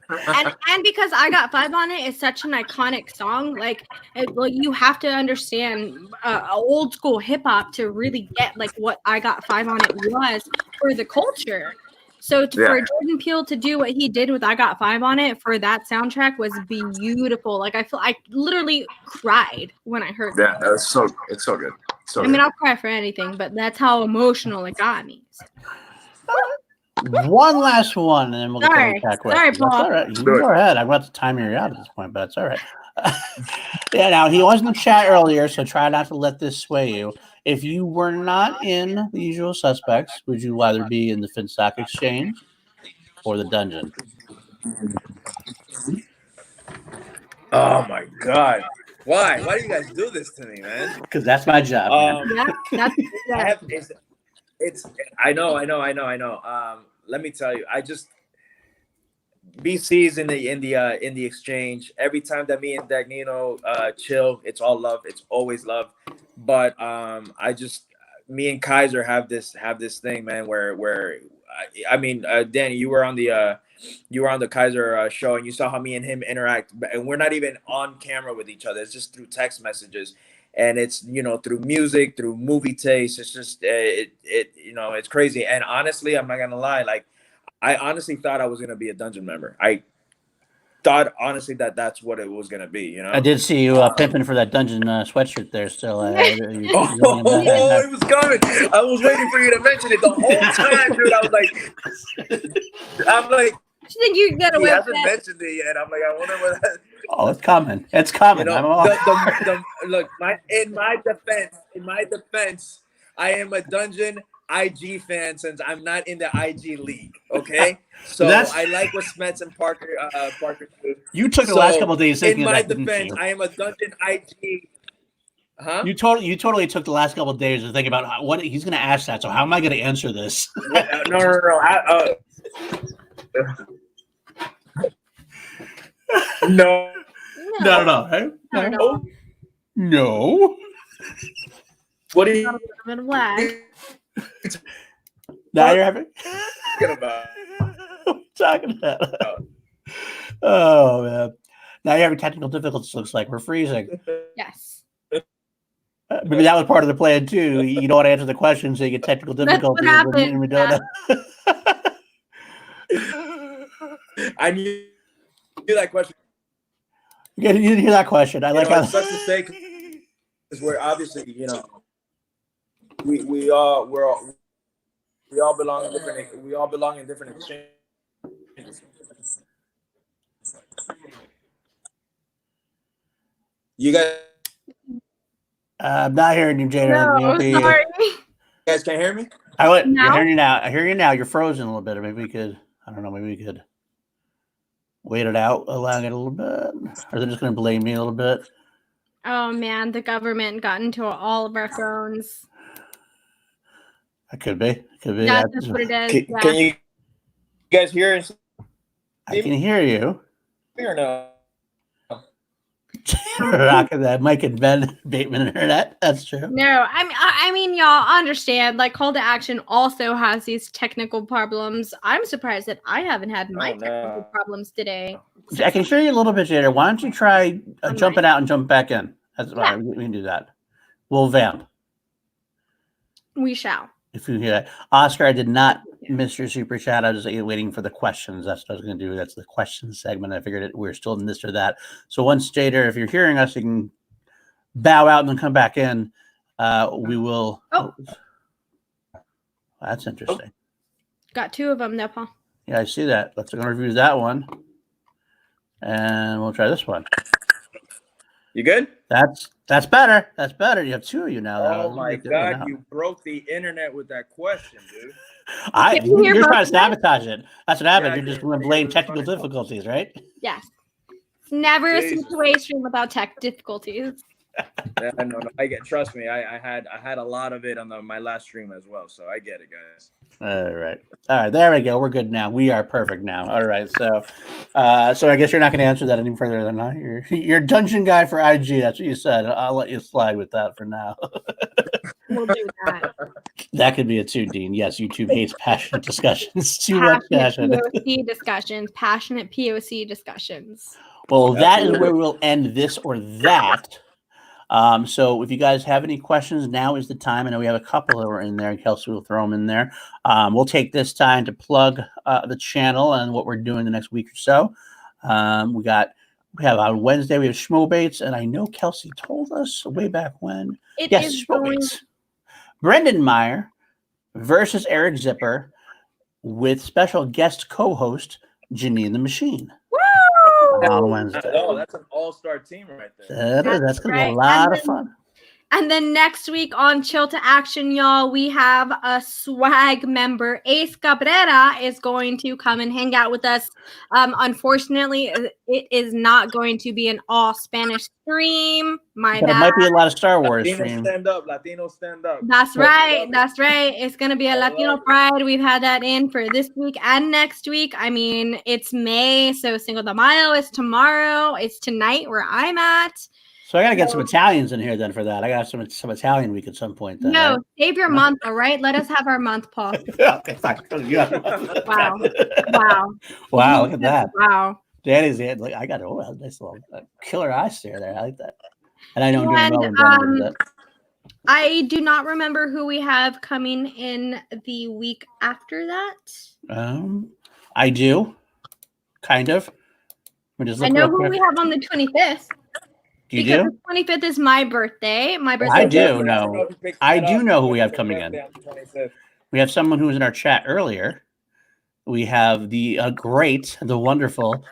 and because I Got Five on it is such an iconic song, like you have to understand old school hip hop to really get like what I Got Five on it was for the culture. So for Jordan Peele to do what he did with I Got Five on it for that soundtrack was beautiful. Like I literally cried when I heard that.
Yeah, it's so good. So
I mean, I'll cry for anything, but that's how emotional it got me.
One last one, and then we'll get to the chat question.
Sorry, Paul.
That's all right. You go ahead. I'm about to time you out at this point, but it's all right. Yeah, now he was in the chat earlier, so try not to let this sway you. If you were not in The Usual Suspects, would you rather be in the Finstock Exchange or the Dungeon?
Oh my God! Why? Why do you guys do this to me, man?
Because that's my job.
I know. Let me tell you, BC's in the exchange. Every time that me and Dagnino chill, it's all love. It's always love. But me and Kaiser have this thing, man. Where Danny, you were on the Kaiser show, and you saw how me and him interact, and we're not even on camera with each other. It's just through text messages. and it's, you know, through music, through movie taste. It's just you know, it's crazy. And honestly, I'm not gonna lie, like I honestly thought I was gonna be a dungeon member. I thought honestly that that's what it was gonna be, you know.
I did see you pimping for that dungeon sweatshirt there. Still,
Oh, it was coming. I was waiting for you to mention it the whole time, dude. I was like, I'm like,
I think you get
he
away with
hasn't
that.
mentioned it yet. I'm like, I wonder what that.
Oh, it's coming. It's coming.
You
I'm
know,
off.
look, in my defense, I am a dungeon IG fan since I'm not in the IG league. Okay, so I like what Smets and Parker do.
You took the last couple of days thinking
in my
of that,
defense,
didn't you?
I am a dungeon IG. Huh?
You totally took the last couple of days to think about what he's going to ask that. So how am I going to answer this?
No. No.
No. No.
What are you
A little bit of lag.
Now you're having.
talking about?
What are you talking about? Oh man! Now you're having technical difficulties. Looks like we're freezing.
Yes.
Maybe that was part of the plan too. You don't want to answer the question, so you get technical
That's what
difficulties.
happened,
We don't know.
I knew that question.
You didn't hear that question. I like how
it sucks to say because we're obviously, you know, we all belong in different exchanges. You guys,
I'm not hearing you, Jader.
No, sorry.
you guys can't hear me?
I
Now?
hear you now. I hear you now. You're frozen a little bit, or maybe we could. I don't know. Maybe we could wait it out, allowing it a little bit, or they're just going to blame me a little bit.
Oh man, the government got into all of our phones.
It could be.
Yeah, that's what it is.
Can you guys hear us?
I can hear you.
Or no?
Rocking that Mike and Ben Bateman internet. That's true.
No, I mean, y'all understand. Like, Call to Action also has these technical problems. I'm surprised that I haven't had my technical problems today.
I can hear you a little bit, Jader. Why don't you try jumping out and jump back in? That's right. We can do that. We'll vamp.
We shall.
If you hear that, Oscar, I did not miss your super chat. I was just waiting for the questions. That's what I was going to do. That's the question segment. I figured we're still in this or that. So once, Jader, if you're hearing us, you can bow out and then come back in. We will.
Oh,
that's interesting.
Got two of them, though, Paul.
Yeah, I see that. Let's go review that one, and we'll try this one.
You good?
That's better. That's better. You have two of you now.
Oh my God! You broke the internet with that question, dude.
You're trying to sabatage it. That's what happened. You're just going to blame technical difficulties, right?
Yes. It's never a situation without tech difficulties.
No. Trust me. I had a lot of it on my last stream as well, so I get it, guys.
All right. There we go. We're good now. We are perfect now. All right. So I guess you're not going to answer that any further than that. You're a dungeon guy for IG. That's what you said. I'll let you slide with that for now.
We'll do that.
That could be a 2, Dean. Yes, YouTube hates passionate discussions. Too much passion.
POC discussions. Passionate POC discussions.
Well, that is where we'll end this or that. So if you guys have any questions, now is the time. I know we have a couple that were in there. Kelsey will throw them in there. We'll take this time to plug the channel and what we're doing the next week or so. We have on Wednesday, we have Schmobates, and I know Kelsey told us way back when. Schmobates. Brendan Meyer versus Eric Zipper with special guest co-host Janine the Machine. On Wednesday.
Oh, that's an all-star team right there.
That's going to be a lot of fun.
And then next week on Chill to Action, y'all, we have a swag member. Ace Cabrera is going to come and hang out with us. Unfortunately, it is not going to be an all Spanish stream. It
might be a lot of Star Wars stream.
Latino stand up.
That's right. It's going to be a Latino Pride. We've had that in for this week and next week. I mean, it's May, so Cinco de Mayo is tomorrow. It's tonight where I'm at.
So I got to get some Italians in here then for that. I got some Italian week at some point. Then,
no,
right?
Save your month, all right? Let us have our month, Paul.
Okay, fine. Wow, look at that.
Wow.
Danny's like, I got a nice little killer eye stare there. I like that. And I know
And
that.
I do not remember who we have coming in the week after that.
I do, kind of.
I know who we have on the 25th.
You
because
do?
the 25th is my birthday. My birthday.
I do know. I do know who we have coming in. We have someone who was in our chat earlier. We have the great, the wonderful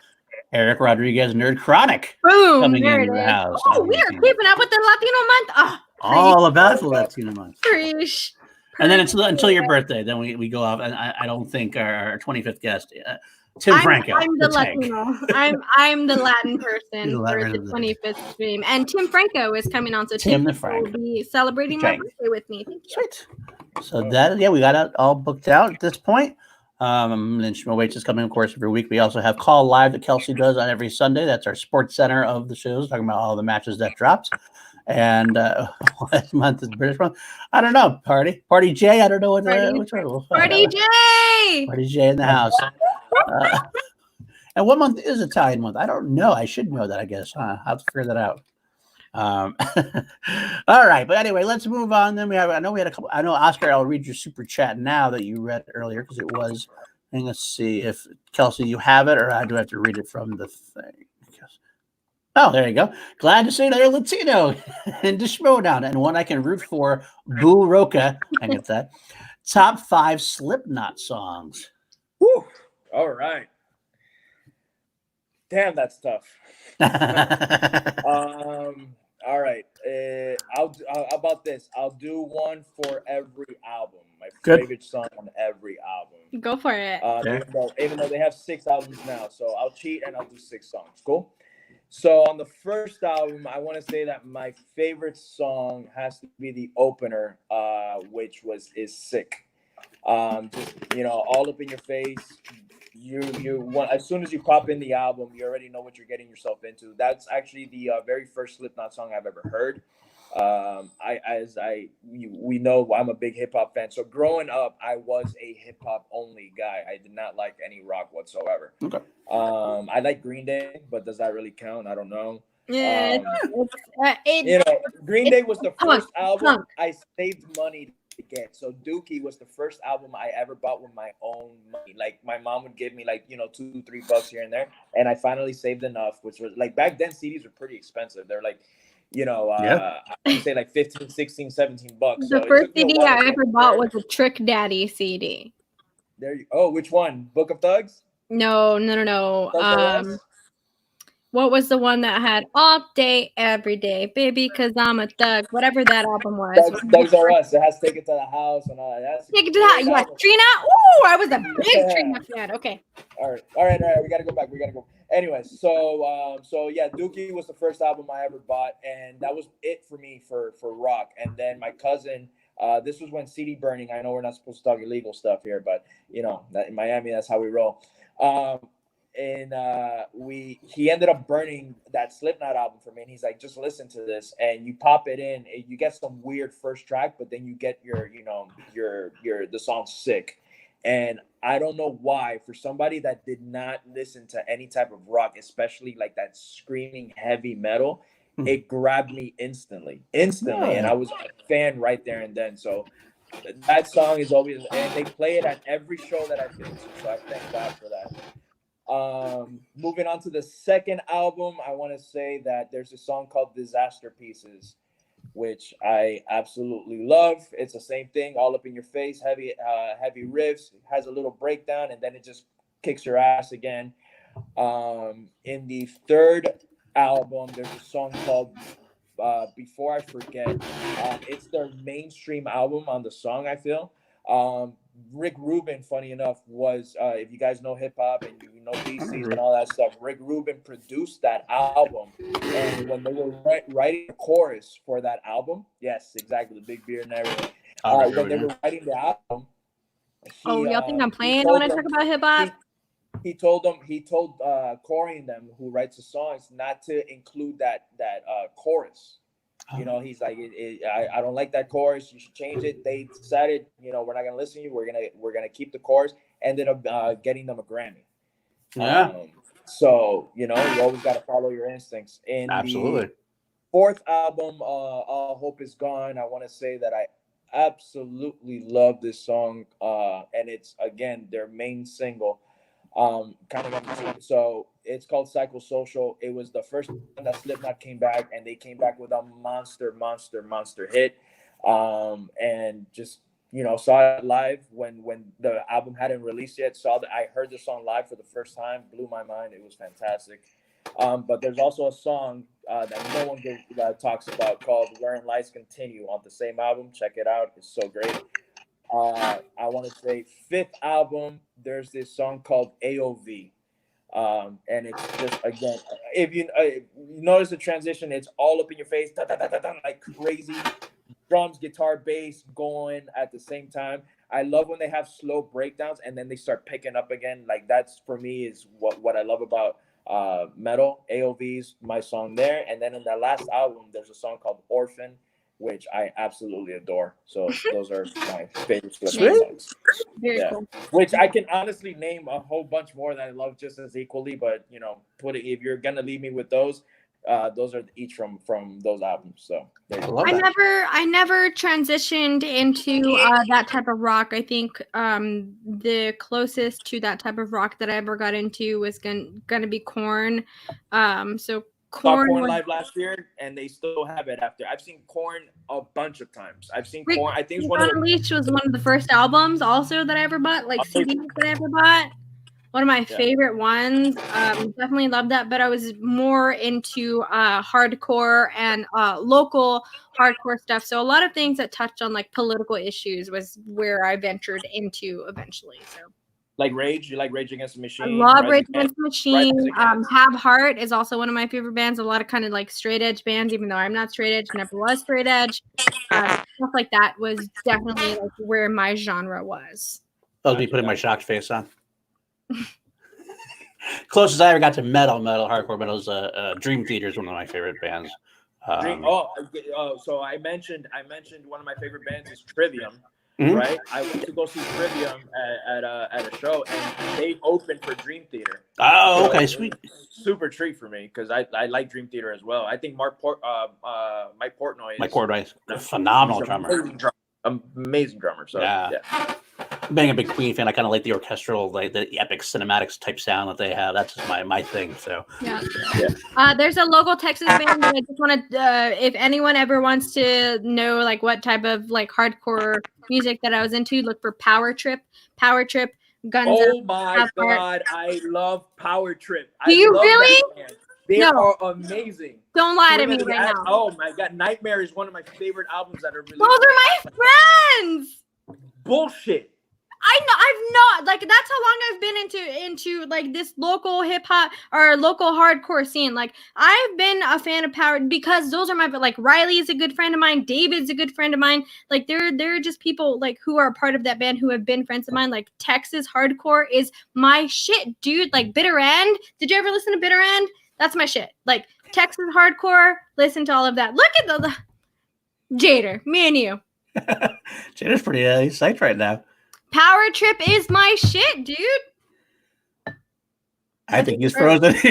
Eric Rodriguez Nerd Chronic coming into the house.
Oh, we are keeping up with the Latino month. Oh,
all about the Latino month.
Preach.
And then until your birthday, then we go off. And I don't think our 25th guest, Tim Franco.
I'm the Latino. I'm the Latin person for the 25th stream. And Tim Franco is coming on. So Tim will be celebrating my birthday with me. Thank you.
Sweet. So we got it all booked out at this point. Lynch Waits is coming, of course, every week. We also have Call Live that Kelsey does on every Sunday. That's our sports center of the shows, talking about all the matches that dropped. And last month is British month. I don't know. Party J. I don't know which one.
Party J.
Party J in the house. And what month is Italian month? I don't know. I should know that, I guess. I'll have to figure that out. All right, but anyway, let's move on. Then I know Oscar, I'll read your super chat now that you read earlier because it was. And let's see if Kelsey, you have it, or I do have to read it from the thing. Oh, there you go. Glad to see another Latino in the Schmodown, and one I can root for. Boo Roca. I get that. Top 5 Slipknot songs.
Whew. All right. Damn, that's tough. All right. How about this? I'll do one for every album. My favorite song on every album.
Go for it.
Even though they have 6 albums now, so I'll cheat and I'll do 6 songs. Cool. So on the first album, I want to say that my favorite song has to be the opener, which is Sick. Just all up in your face. You want, as soon as you pop in the album, you already know what you're getting yourself into. That's actually the very first Slipknot song I've ever heard. We know I'm a big hip hop fan. So growing up, I was a hip hop only guy. I did not like any rock whatsoever.
Okay.
I like Green Day, but does that really count? I don't know.
Yeah.
Green Day was the first album I saved money to get. So Dookie was the first album I ever bought with my own money. Like my mom would give me $2-3 here and there, and I finally saved enough, which was like back then CDs were pretty expensive. They're like I would say like 15, 16, 17 bucks.
The first CD I ever bought was a Trick Daddy CD.
Which one? Book of Thugs?
No. What was the one that had All Day, Every Day, Baby, Cause I'm a Thug, whatever that album was.
Thugs Are Us. It has Take It to the House and all that.
Take It to the House. Yeah, Trina. Ooh, I was a big Trina fan. Okay.
All right. We gotta go back. Anyway, so Dookie was the first album I ever bought, and that was it for me for rock. And then my cousin, this was when CD burning. I know we're not supposed to talk illegal stuff here, but that in Miami, that's how we roll. He ended up burning that Slipknot album for me, and he's like, just listen to this, and you pop it in, and you get some weird first track, but then you get the song Sick. And I don't know why, for somebody that did not listen to any type of rock, especially like that screaming heavy metal, it grabbed me instantly. And I was a fan right there and then. So that song is always, and they play it at every show that I've been to, so I thank God for that. Moving on to the second album, I want to say that there's a song called Disaster Pieces, which I absolutely love. It's the same thing, all up in your face, heavy riffs, has a little breakdown, and then it just kicks your ass again. In the third album, there's a song called Before I Forget. It's their mainstream album on the song, I feel. Rick Rubin, funny enough, was if you guys know hip hop and you know DCs and all that stuff, Rick Rubin produced that album. And when they were writing the chorus for that album, yes, exactly, the big beard and everything. When they were writing the album,
y'all think I'm playing when I talk about hip hop?
He told Corey and them, who writes the songs, not to include that chorus. He's like, I don't like that chorus. You should change it. They decided, we're not gonna listen to you. We're gonna keep the chorus. Ended up getting them a Grammy.
Yeah.
So you always got to follow your instincts.
Absolutely.
fourth album, All Hope Is Gone. I want to say that I absolutely love this song, and it's again their main single. So it's called Psychosocial. It was the first time that Slipknot came back, and they came back with a monster hit. And just saw it live when the album hadn't released yet. I heard the song live for the first time, blew my mind. It was fantastic. But there's also a song that no one talks about called "Wherein Lights Continue" on the same album. Check it out; it's so great. I want to say fifth album. There's this song called AOV, and it's just again, if you notice the transition, it's all up in your face, like crazy. Drums, guitar, bass going at the same time. I love when they have slow breakdowns and then they start picking up again. Like that's for me is what I love about metal. AOV's my song there, and then in that last album, there's a song called Orphan, which I absolutely adore. So those are my favorite songs.
Very cool.
Which I can honestly name a whole bunch more that I love just as equally, but if you're gonna leave me with those are each from those albums. So
I never transitioned into that type of rock. I think the closest to that type of rock that I ever got into was gonna be Korn. So Korn
live last year, and they still have it after. I've seen Korn a bunch of times. I've seen Korn. I think
one of Unleashed was one of the first albums also that I ever bought, like CDs that I ever bought. One of my favorite ones. Definitely loved that, but I was more into hardcore and local hardcore stuff. So a lot of things that touched on like political issues was where I ventured into eventually. So
like Rage, you like Rage Against the Machine?
I love Rage Against the Machine. Have Heart is also one of my favorite bands. A lot of kind of like straight edge bands, even though I'm not straight edge, never was straight edge. Stuff like that was definitely like where my genre was.
I'll be putting my shocked face on. Closest I ever got to hardcore metal is Dream Theater is one of my favorite bands.
So I mentioned one of my favorite bands is Trivium, right? I went to go see Trivium at a show, and they opened for Dream Theater.
Oh, okay, sweet.
Super treat for me because I like Dream Theater as well. I think Mike Portnoy
is a phenomenal drummer.
Amazing drummer. So yeah.
Being a big Queen fan, I kind of like the orchestral, like the epic cinematics type sound that they have. That's just my thing. So
there's a local Texas band that I just want to. If anyone ever wants to know like what type of like hardcore music that I was into, look for Power Trip. Power Trip. Guns.
Oh my God, I love Power Trip.
Do you really?
They are amazing.
Don't lie to me right now.
Oh my God, Nightmare is one of my favorite albums that are released.
Those are my friends.
Bullshit.
I know I've not like that's how long I've been into like this local hip hop or local hardcore scene. Like I've been a fan of Power because those are my like Riley is a good friend of mine, David's a good friend of mine. Like they're just people like who are a part of that band who have been friends of mine. Like Texas hardcore is my shit, dude. Like Bitter End. Did you ever listen to Bitter End? That's my shit. Like Texas hardcore, listen to all of that. Look at the Jader, me and you.
Jader's pretty psyched right now.
Power Trip is my shit, dude.
I think he's frozen. I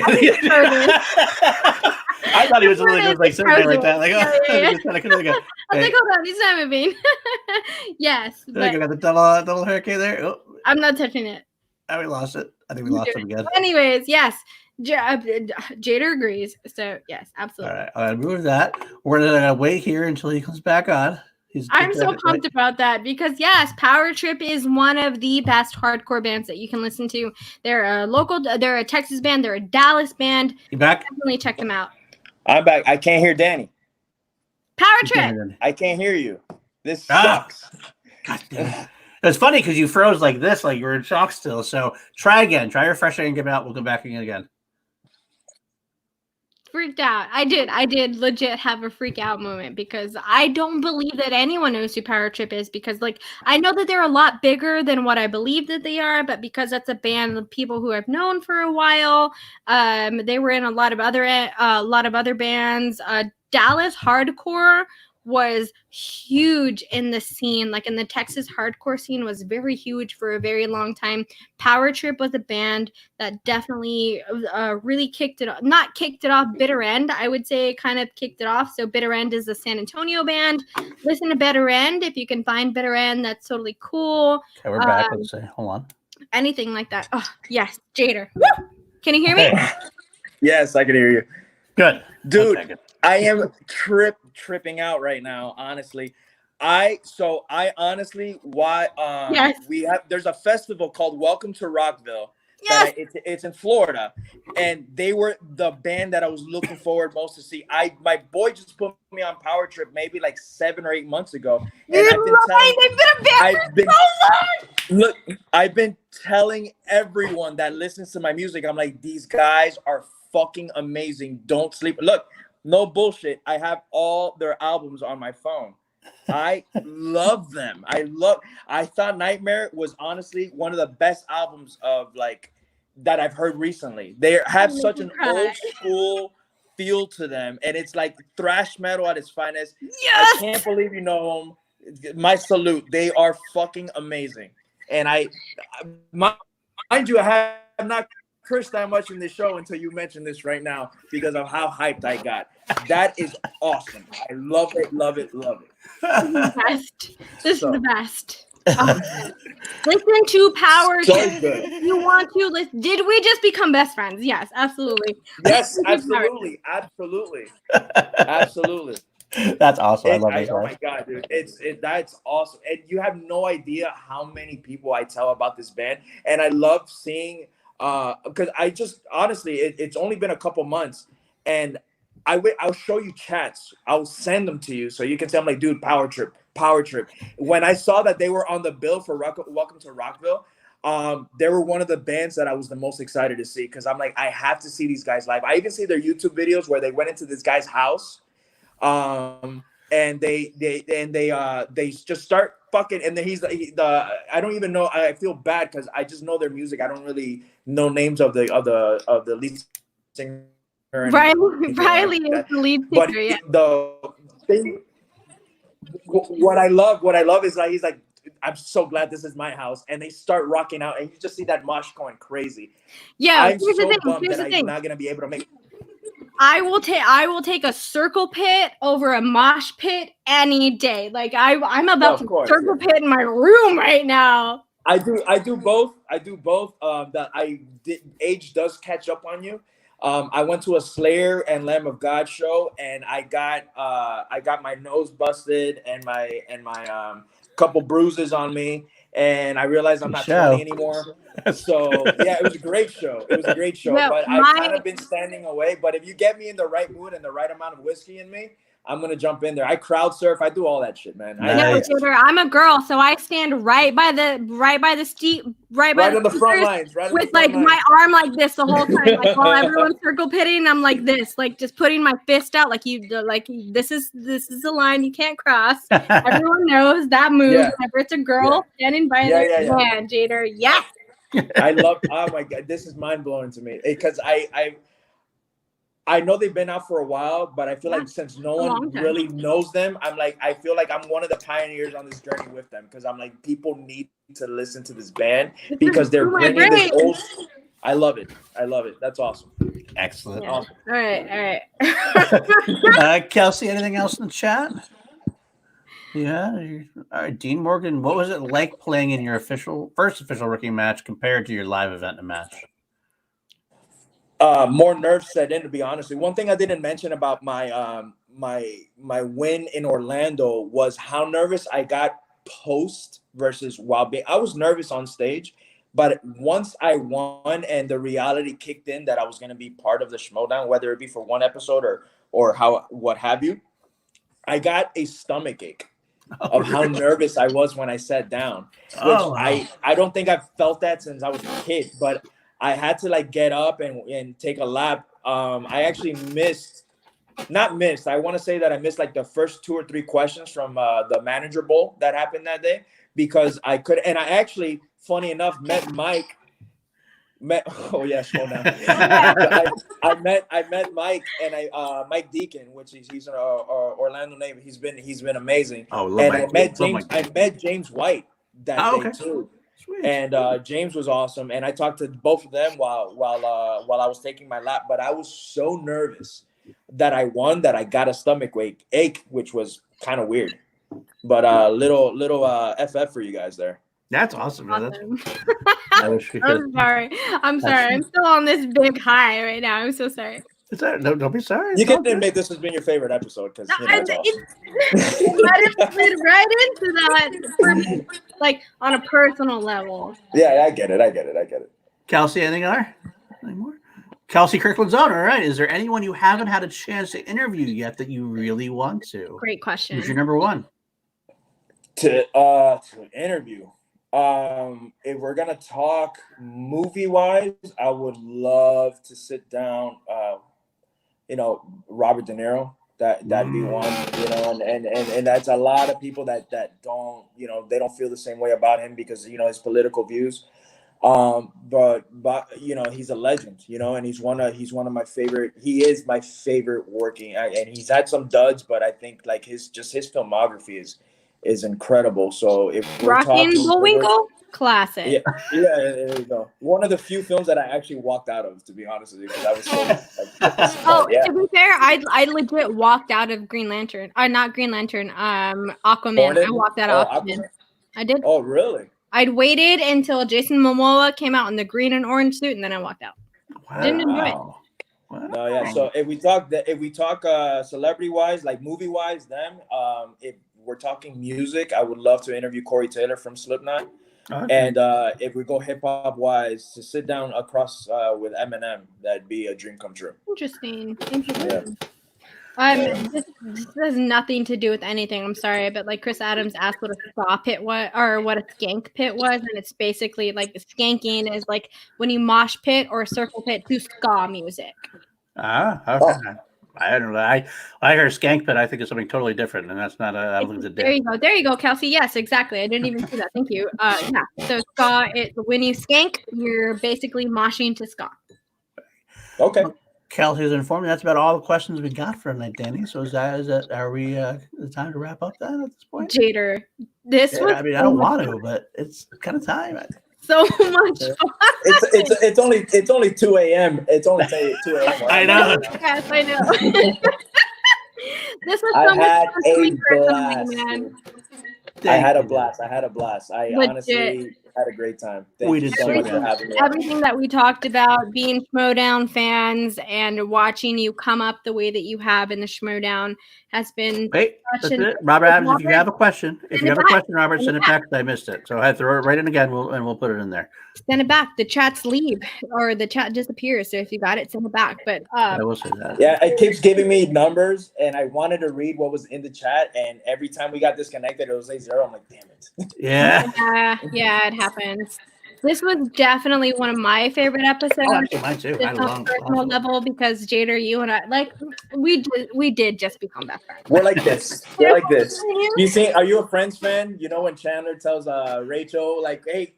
thought he was like sitting there like that. Like,
I was like, hold on, he's not moving. Yes.
I got the double hurricane there. Oh.
I'm not touching it.
Oh, we lost it. I think we lost him again.
Anyways, yes. Jader agrees. So, yes, absolutely.
All right. I'll move that. We're going to wait here until he comes back on.
I'm so pumped about that because yes, Power Trip is one of the best hardcore bands that you can listen to. They're a Texas band, they're a Dallas band.
You back?
Definitely check them out.
I'm back. I can't hear Danny.
Power Trip.
I can't hear you. This sucks.
God damn it. It's funny because you froze like this, like you were in shock still. So try again. Try refreshing and give out. We'll come back again.
Freaked out. I did legit have a freak out moment because I don't believe that anyone knows who Power Trip is because like I know that they're a lot bigger than what I believe that they are, but because that's a band of people who I've known for a while, they were in a lot of other bands. Dallas hardcore was huge in the scene, like in the Texas hardcore scene was very huge for a very long time. Power Trip was a band that definitely really kicked it off. Not kicked it off, Bitter End, I would say kind of kicked it off. So Bitter End is a San Antonio band. Listen to Bitter End if you can find Bitter End. That's totally cool.
Okay, we're back. Let's see. Hold on.
Anything like that. Oh, yes, Jader. Woo! Can you hear me?
Yes, I can hear you.
Good.
Dude,
Okay, good.
I am tripping out right now, honestly.
Yes.
There's a festival called Welcome to Rockville.
Yes.
It's in Florida, and they were the band that I was looking forward most to see. My boy just put me on Power Trip maybe like 7 or 8 months ago, and
They've been a band for so long.
Look, I've been telling everyone that listens to my music, I'm like, these guys are fucking amazing. Don't sleep. Look, no bullshit. I have all their albums on my phone. I love them. I thought Nightmare was honestly one of the best albums of like that I've heard recently. They have such an old school feel to them, and it's like thrash metal at its finest.
Yes.
I can't believe you know them. My salute. They are fucking amazing. And mind you, I have not cursed that much in this show until you mentioned this right now because of how hyped I got. That is awesome. I love it, love it, love it.
This is the best. Listen to Power.
So good.
You want to listen? Did we just become best friends? Yes, absolutely.
Yes, absolutely, absolutely.
That's awesome. I love it.
Oh my god, dude, that's awesome. And you have no idea how many people I tell about this band, and I love seeing because I just honestly, it's only been a couple months, and I'll show you chats. I'll send them to you so you can tell me, like, dude, Power Trip. When I saw that they were on the bill for Welcome to Rockville, they were one of the bands that I was the most excited to see because I'm like, I have to see these guys live. I even see their YouTube videos where they went into this guy's house, and they just start fucking, and then he's the I don't even know. I feel bad because I just know their music. I don't really know names of the lead singer.
Riley is the lead singer.
But
yeah.
the thing, what I love is like he's like, I'm so glad this is my house, and they start rocking out, and you just see that mosh going crazy.
Yeah,
I'm so bummed that I'm not gonna be able to make.
I will take a circle pit over a mosh pit any day. Like I'm about to circle pit in my room right now.
I do both. Age does catch up on you. I went to a Slayer and Lamb of God show, and I got my nose busted and my couple bruises on me, and I realized I'm not 20 anymore. So yeah, it was a great show.
Yeah,
but I've kind of been standing away. But if you get me in the right mood and the right amount of whiskey in me, I'm gonna jump in there. I crowd surf. I do all that shit, man.
I'm a girl, so I stand right by the
front lines,
with my arm like this the whole time, like while everyone's circle pitting. I'm like this, like just putting my fist out, like this is the line you can't cross. Everyone knows that move.
Yeah.
Whenever it's a girl standing by the man, Jader. Yes.
I love. Oh my god, this is mind blowing to me because I know they've been out for a while, but I feel like since no one really knows them, I feel like I'm one of the pioneers on this journey with them because I'm like, people need to listen to this band because they're bringing this old. I love it. That's awesome.
Excellent.
Yeah. Awesome. All right.
Kelsey, anything else in the chat? Yeah. All right, Dean Morgan, what was it like playing in your first official rookie match compared to your live event and match?
More nerves set in, to be honest. One thing I didn't mention about my my win in Orlando was how nervous I got post versus while being. I was nervous on stage, but once I won and the reality kicked in that I was going to be part of the Schmodown, whether it be for one episode or what have you, I got a stomach ache of how nervous I was when I sat down. Which I don't think I've felt that since I was a kid, but I had to get up and take a lap. I actually I want to say that I missed the first 2 or 3 questions from the manager bowl that happened that day because I could. And I actually, funny enough, met Mike Oh yeah, slow down. I met Mike and Mike Deacon, which he's an Orlando native. He's been amazing.
Oh, love
And
Mike.
I met
Love
James.
Mike.
I met James White that
Oh,
day
okay.
too.
Sweet.
And James was awesome. And I talked to both of them while I was taking my lap. But I was so nervous that I won that I got a stomach ache, which was kind of weird. But little FF for you guys there.
That's awesome. Man.
Awesome.
I wish we could.
I'm sorry. I'm sorry. I'm still on this big high right now. I'm so sorry.
It's all right. Don't be sorry.
You
It's all
can
good.
admit this has been your favorite episode because it's awesome.
Let it lead right into that for me, like on a personal level.
Yeah, I get it.
Kelsey, anything more? Kelsey Kirkland's on. All right. Is there anyone you haven't had a chance to interview yet that you really want to?
Great question.
Who's your number one?
To interview. If we're gonna talk movie wise, I would love to sit down. Robert De Niro. That'd be one. And that's a lot of people that don't they don't feel the same way about him because his political views. But he's a legend, and he's one of my favorite. He is my favorite working, and he's had some duds, but I think like his filmography is incredible. So if we're
Rockin'
talking
Bullwinkle, classic.
yeah, there you go. One of the few films that I actually walked out of, to be honest with you, because I was so
Oh,
yeah.
to be fair, I legit walked out of Green Lantern. Not Green Lantern. Aquaman.
Hornet?
I walked out of Aquaman.
Aquaman?
I did.
Oh, really?
I'd waited until Jason Momoa came out in the green and orange suit, and then I walked out.
Wow.
Didn't enjoy it.
Wow.
No, yeah. So if we talk celebrity wise, like movie wise, if we're talking music, I would love to interview Corey Taylor from Slipknot.
Okay.
And if we go hip hop wise, to sit down across with Eminem, that'd be a dream come true.
Interesting.
Yeah.
This has nothing to do with anything. I'm sorry, but like Chris Adams asked what a ska pit was or what a skank pit was, and it's basically like the skanking is like when you mosh pit or circle pit to ska music.
Okay. Oh. I don't know. I heard skank pit. I think it's something totally different, and that's not. I don't think it's a
There you go. There you go, Kelsey. Yes, exactly. I didn't even see that. Thank you. Yeah. So ska. When you skank, you're basically moshing to ska.
Okay.
Kelsey's informed me that's about all the questions we got for tonight, Danny. So are we the time to wrap up then at this point?
Jader, this was.
I mean, I don't want to, but it's kind of time.
So much fun.
It's only 2 a.m. It's only 2 a.m.
I know.
Yes, I know. This was so
I had
much
a
fun for
blast.
man.
I had a blast. I
Legit.
honestly had a great time. Thank
We
you
did
so
too,
much
man.
for having me.
Everything that we talked about, being Schmodown fans and watching you come up the way that you have in the Schmodown has been
Wait,
such
that's
an.
it. Robert Adams, if you have a question,
Send it back.
Robert,
Send
send
it
it back. I missed it. So I throw it right in again, and we'll put it in there.
Send it back. The chats leave or the chat disappears. So if you got it, send it back. But
I will say that.
Yeah, it keeps giving me numbers, and I wanted to read what was in the chat, and every time we got disconnected, it was like 0. I'm like, damn it.
Yeah, it happens. This was definitely one of my favorite episodes.
Oh, actually, mine too.
Just on a personal level, because Jader, you and I, we did just become best friends.
We're like this. We're like this. You see? Are you a Friends fan? You know when Chandler tells Rachel, like, "Hey,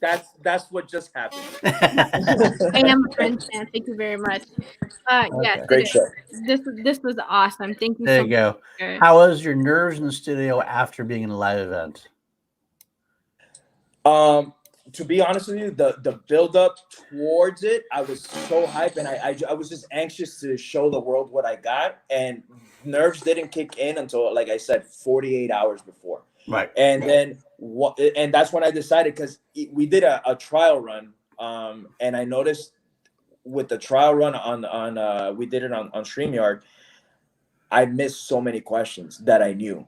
that's what just happened."
I am a Friends fan. Thank you very much. Yes,
Great show.
This was awesome. Thank you.
There
so
you go.
much.
How was your nerves in the studio after being in a live event?
To be honest with you, the build up towards it, I was so hyped, and I was just anxious to show the world what I got, and nerves didn't kick in until, like I said, 48 hours before.
Right.
And then and that's when I decided, because we did a trial run, and I noticed with the trial run on we did it on StreamYard, I missed so many questions that I knew,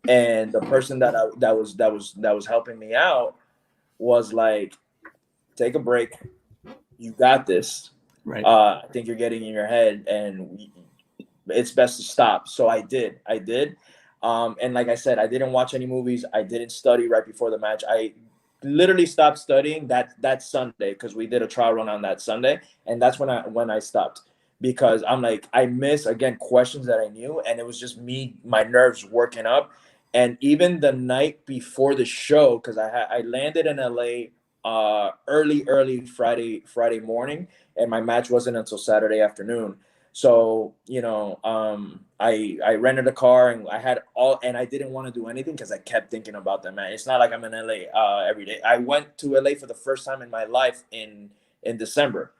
and the person that was helping me out was like, take a break. You got this.
Right.
I think you're getting in your head, and it's best to stop. So I did. And like I said, I didn't watch any movies. I didn't study right before the match. I literally stopped studying that Sunday, because we did a trial run on that Sunday. And that's when I stopped, because I'm like, I miss, again, questions that I knew. And it was just my nerves working up. And even the night before the show, because I landed in LA early Friday morning, and my match wasn't until Saturday afternoon. So I rented a car, and I didn't want to do anything because I kept thinking about that man. It's not like I'm in LA every day. I went to LA for the first time in my life in December,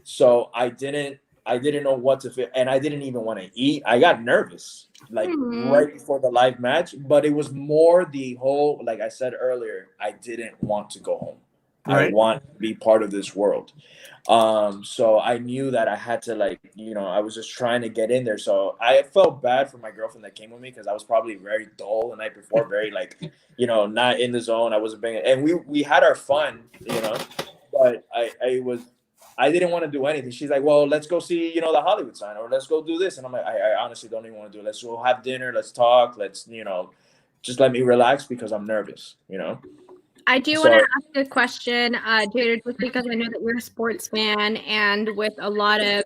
so I didn't know what to feel, and I didn't even want to eat. I got nervous right before the live match, but it was more the whole, like I said earlier, I didn't want to go home. Right. I want to be part of this world. So I knew that I had to, I was just trying to get in there. So I felt bad for my girlfriend that came with me, because I was probably very dull the night before, very not in the zone. I wasn't being, and we had our fun, but I didn't want to do anything. She's like, well, let's go see, the Hollywood sign, or let's go do this. And I'm like, I honestly don't even want to do it. Let's go have dinner. Let's talk. Let's, just let me relax, because I'm nervous,
I do want to ask a question, Jader, just because I know that you're a sports fan, and with a lot of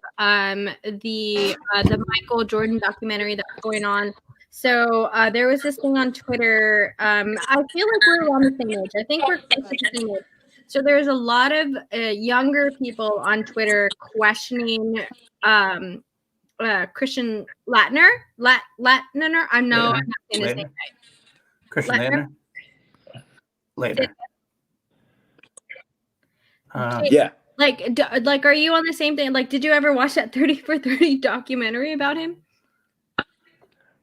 the Michael Jordan documentary that's going on. So there was this thing on Twitter. I feel like we're around the same age. I think we're close to the same age. So there's a lot of younger people on Twitter questioning Christian Laettner. Laettner? I'm not saying his name right.
Christian Laettner? Later.
Yeah.
Like, are you on the same thing? Like, did you ever watch that 30 for 30 documentary about him?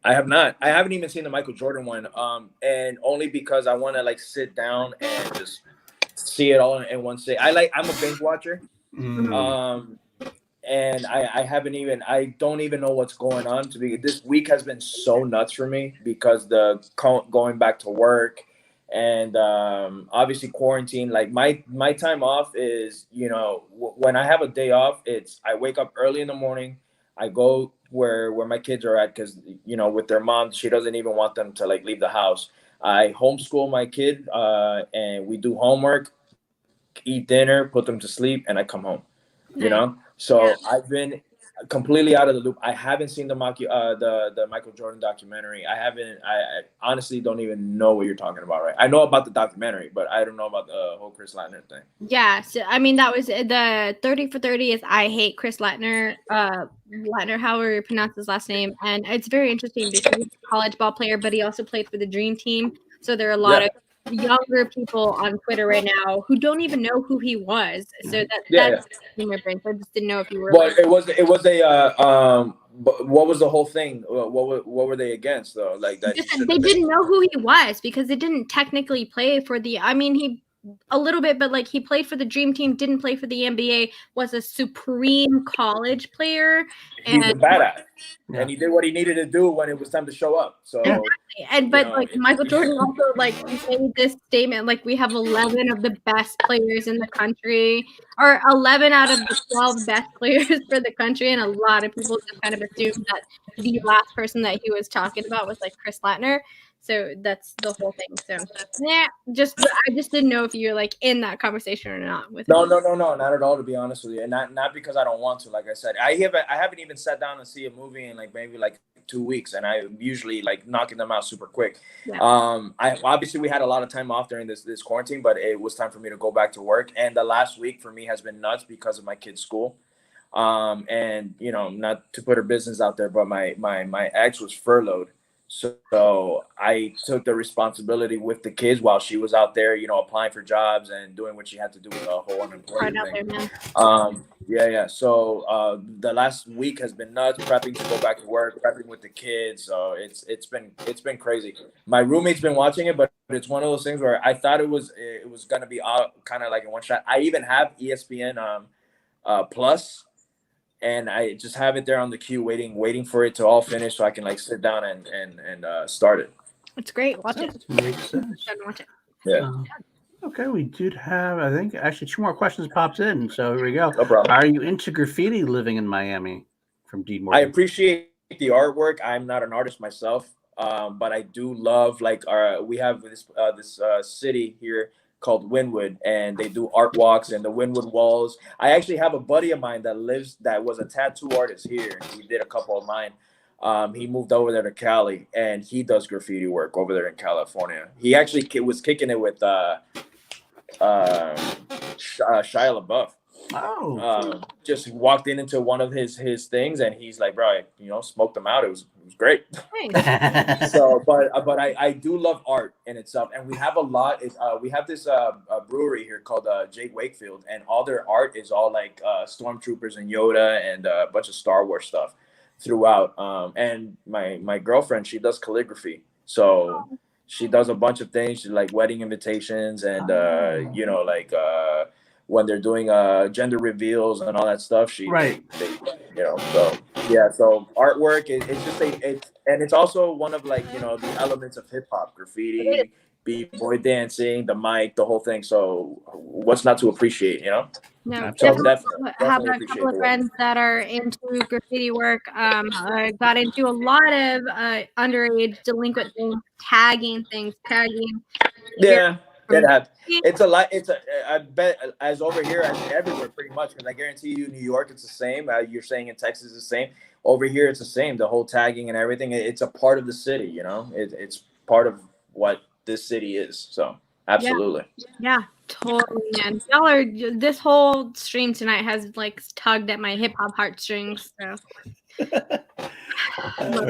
I have not. I haven't even seen the Michael Jordan one. And only because I want to sit down and just see it all in one sit. I'm a binge watcher. And I don't even know what's going on. This week has been so nuts for me, because going back to work, and obviously quarantine. Like my time off is, when I have a day off, I wake up early in the morning. I go where my kids are at, because with their mom, she doesn't even want them to leave the house. I homeschool my kid, and we do homework, eat dinner, put them to sleep, and I come home. So I've been completely out of the loop. I haven't seen the Michael Jordan documentary. I honestly don't even know what you're talking about, right? I know about the documentary, but I don't know about the whole Chris Laettner thing.
Yeah, so I mean, that was the 30 for 30 is I hate Chris Laettner, Laettner, however you pronounce his last name. And it's very interesting because he's a college ball player, but he also played for the Dream Team. So there are a lot of younger people on Twitter right now who don't even know who he was. So that's in my brain. So I just didn't know if you were.
Well, it was a but what was the whole thing? What were they against though? Like that
they didn't know who he was, because they didn't technically play for the. I mean, he a little bit, but he played for the Dream Team, didn't play for the NBA, was a supreme college player.
He's a badass. And he did what he needed to do when it was time to show up. So
Michael Jordan also made this statement, we have 11 of the best players in the country, or 11 out of the 12 best players for the country, and a lot of people just kind of assumed that the last person that he was talking about was Chris Laettner. So that's the whole thing. So I just didn't know if you're in that conversation or not with
No, not at all, to be honest with you. And not because I don't want to. Like I said, I haven't even sat down and see a movie in maybe 2 weeks, and I'm usually knocking them out super quick. Yeah. Obviously we had a lot of time off during this quarantine, but it was time for me to go back to work. And the last week for me has been nuts because of my kid's school. And not to put her business out there, but my ex was furloughed. So I took the responsibility with the kids while she was out there, applying for jobs and doing what she had to do with the whole unemployment thing. So the last week has been nuts, prepping to go back to work, prepping with the kids. So it's been crazy. My roommate's been watching it, but it's one of those things where I thought it was gonna be kind of in one shot. I even have ESPN Plus. And I just have it there on the queue, waiting for it to all finish so I can sit down and start it.
It's great. Watch it.
Makes sense.
Watch it.
Yeah.
Okay, we did have, I think, actually 2 more questions popped in. So here we go.
No problem.
Are you into graffiti living in Miami? From D. Morgan.
I appreciate the artwork. I'm not an artist myself, but I do love we have this city here called Wynwood, and they do art walks and the Wynwood walls. I actually have a buddy of mine that was a tattoo artist here. He did a couple of mine. He moved over there to Cali, and he does graffiti work over there in California. He actually was kicking it with
Shia LaBeouf.
Oh,
Just walked into one of his things, and he's like, bro, smoked them out. It was great.
Nice.
So, but I do love art in itself, and we have a lot. We have this brewery here called Jake Wakefield, and all their art is all like stormtroopers and Yoda and a bunch of Star Wars stuff throughout. And my girlfriend, she does calligraphy, so she does a bunch of things. She like wedding invitations and when they're doing gender reveals and all that stuff.
Right.
So yeah, so artwork it's just and it's also one of like the elements of hip hop, graffiti, b-boy dancing, the mic, the whole thing. So what's not to appreciate,
No,
So
definitely have a couple of friends that are into graffiti work. I got into a lot of underage delinquent things, tagging.
Yeah, it's a lot. I bet as over here as everywhere pretty much, because I guarantee you New York it's the same. You're saying in Texas it's the same. Over here it's the same. The whole tagging and everything, it's a part of the city. It's part of what this city is. So absolutely.
Yeah, totally, man. This whole stream tonight has like tugged at my hip hop heartstrings. So.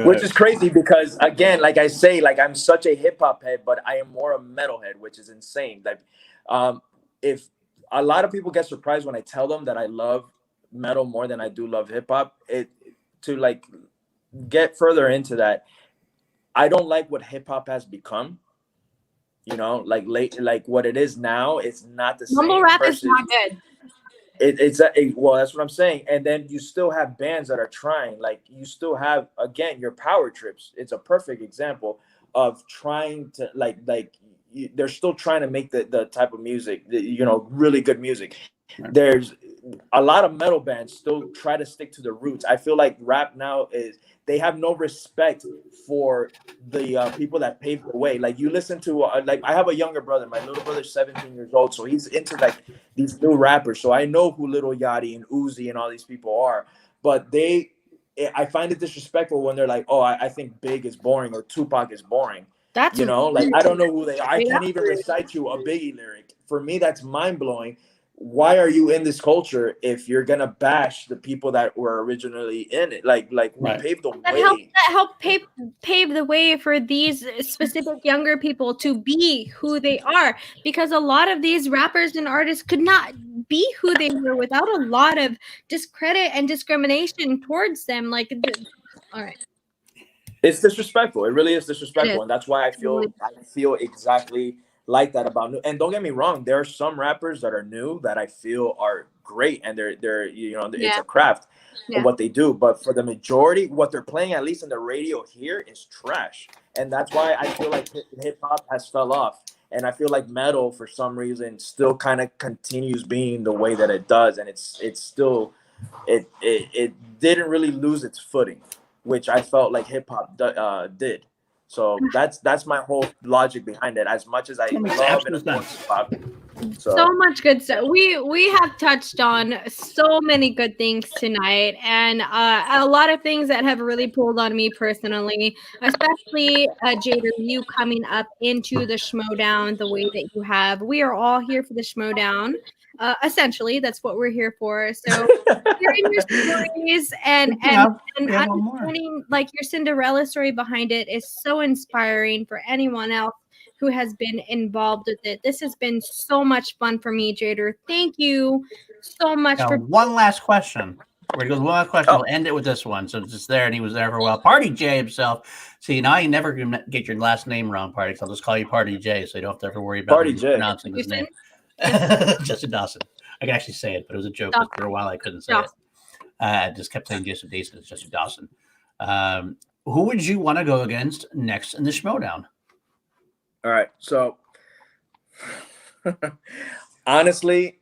Which is crazy because again, like I say, like I'm such a hip hop head, but I am more a metal head, which is insane. Like, if a lot of people get surprised when I tell them that I love metal more than I do love hip hop, to like get further into that, I don't like what hip hop has become. Like what it is now, it's not the same.
Mumble rap is not good.
Well, that's what I'm saying. And then you still have bands that are trying. Like you still have, again, your power trips. It's a perfect example of trying to they're still trying to make the type of music, really good music.
Right.
There's a lot of metal bands still try to stick to the roots. I feel like rap now they have no respect for the people that paved the way. Like you listen to I have a younger brother. My little brother's 17 years old, so he's into like these new rappers. So I know who Lil Yachty and Uzi and all these people are. But I find it disrespectful when they're like, "Oh, I think Big is boring or Tupac is boring."
That's
I don't know who they are. I can't even recite you a Biggie lyric. For me, that's mind blowing. Why are you in this culture if you're gonna bash the people that were originally in it? Like who paved the way?
That helped pave the way for these specific younger people to be who they are, because a lot of these rappers and artists could not be who they were without a lot of discredit and discrimination towards them. All right.
It's disrespectful. It really is disrespectful, and that's why I feel exactly like that about new. And don't get me wrong, there are some rappers that are new that I feel are great, and they're it's a craft of what they do. But for the majority, what they're playing, at least in the radio here, is trash, and that's why I feel like hip hop has fell off. And I feel like metal, for some reason, still kind of continues being the way that it does, and it's still it didn't really lose its footing, which I felt like hip hop did. So that's my whole logic behind it. As much as I love and adore hip hop,
so much good stuff. We have touched on so many good things tonight, and a lot of things that have really pulled on me personally, especially Jader, you coming up into the Schmodown the way that you have. We are all here for the Schmodown. Essentially, that's what we're here for. So hearing your stories and understanding like your Cinderella story behind it is so inspiring for anyone else who has been involved with it. This has been so much fun for me, Jader. Thank you so much for
one last question. We're going to go one last question. We'll end it with this one. So it's just there, and he was there for a while. Party J himself. See, now you never get your last name wrong, Party. So I'll just call you Party J, so you don't have to ever worry about pronouncing his name. Justin Dawson. I can actually say it, but it was a joke. For a while, I couldn't say it. I just kept saying Jason Dawson. It's Justin Dawson. Who would you want to go against next in the Schmodown?
All right. So, honestly,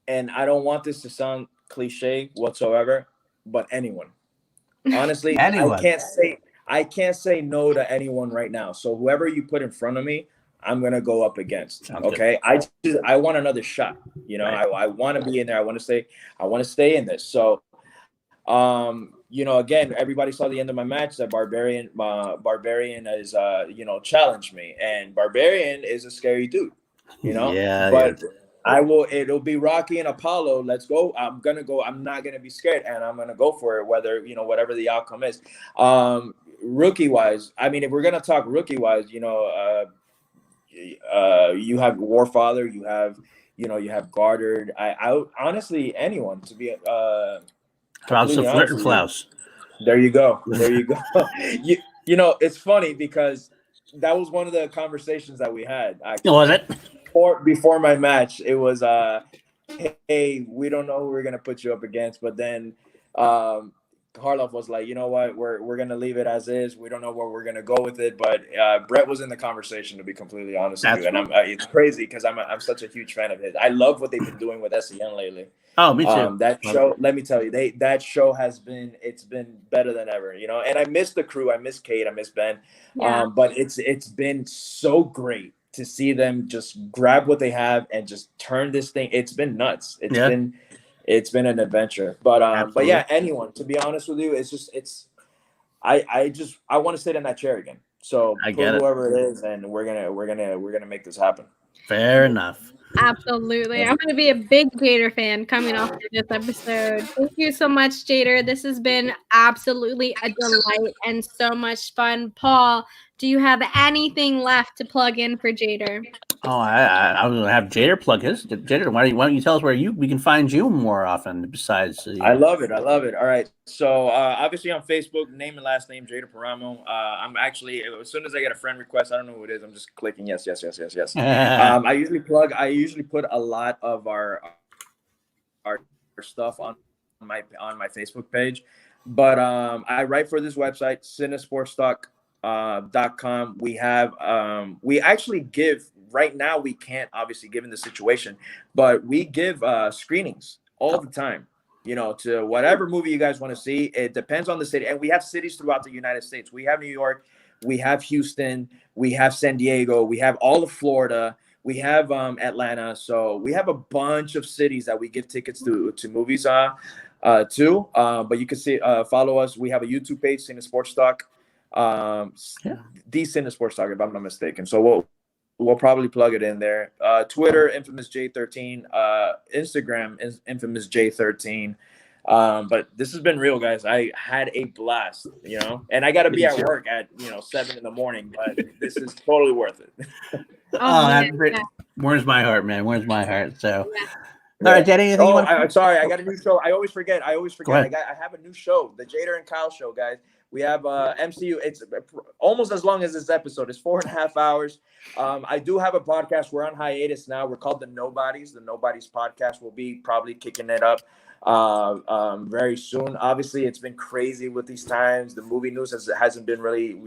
and I don't want this to sound cliche whatsoever, but anyone. Honestly, anyone. I can't say no to anyone right now. So whoever you put in front of me, I'm gonna go up against. Sounds okay. Good. I want another shot. I want to be in there. I want to stay in this. So again, everybody saw the end of my match that Barbarian is challenged me, and Barbarian is a scary dude.
you know.
Yeah,
But I will. It'll be Rocky and Apollo. Let's go. I'm gonna go. I'm not gonna be scared, and I'm gonna go for it. Whether whatever the outcome is. Rookie wise, I mean, if we're gonna talk rookie wise, you have Warfather, you have Goddard. I honestly anyone to be
also
completely
Flirt
honest
and
with you.
Flouse.
There you go. There you go. It's funny because that was one of the conversations that we had. Actually.
Was it?
Before my match, it was hey, we don't know who we're gonna put you up against, but then Harloff was like, you know what, we're gonna leave it as is. We don't know where we're gonna go with it, but Brett was in the conversation, to be completely honest with you, and it's crazy because I'm such a huge fan of his. I love what they've been doing with SEN lately.
Oh, me too.
That show, let me tell you, that show it's been better than ever, and I miss the crew. I miss Kate. I miss Ben.
Yeah.
But it's been so great to see them just grab what they have and just turn this thing. It's been nuts. It's been an adventure. But yeah, anyone, to be honest with you, I want to sit in that chair again. So
I
put
get it.
whoever it is, and we're gonna make this happen.
Fair enough.
Absolutely. I'm going to be a big Jader fan coming off of this episode. Thank you so much, Jader. This has been absolutely a delight and so much fun. Paul, do you have anything left to plug in for Jader?
Oh, I was gonna have Jader plug his. Jader, why don't you tell us where we can find you more often besides?
I love it. All right. So obviously on Facebook, name and last name Jader Paramo. I'm actually, as soon as I get a friend request, I don't know who it is, I'm just clicking yes. I usually put a lot of our stuff on my Facebook page, but I write for this website, cinesportstock.com. We actually give right now. We can't obviously given the situation, but we give screenings all the time. To whatever movie you guys want to see. It depends on the city. And we have cities throughout the United States. We have New York, we have Houston, we have San Diego, we have all of Florida, we have Atlanta. So we have a bunch of cities that we give tickets to movies to. But you can see, follow us. We have a YouTube page, Cine Sports Talk, the Cine Sports Talk, if I'm not mistaken. So we'll probably plug it in there. Twitter, infamous J13. Instagram, infamous J13. But this has been real, guys. I had a blast, and I got to be at work at 7 in the morning, but this is totally worth it.
Where's my heart, man? Where's my heart? So,
Yeah.
All right, Daddy. Anything
I'm sorry. I got a new show. I always forget. I have a new show, the Jader and Kyle Show, guys. We have MCU. It's almost as long as this episode. It's 4.5 hours. I do have a podcast. We're on hiatus now. We're called The Nobodies. The Nobodies podcast. We'll be probably kicking it up very soon. Obviously, it's been crazy with these times. The movie news hasn't been really,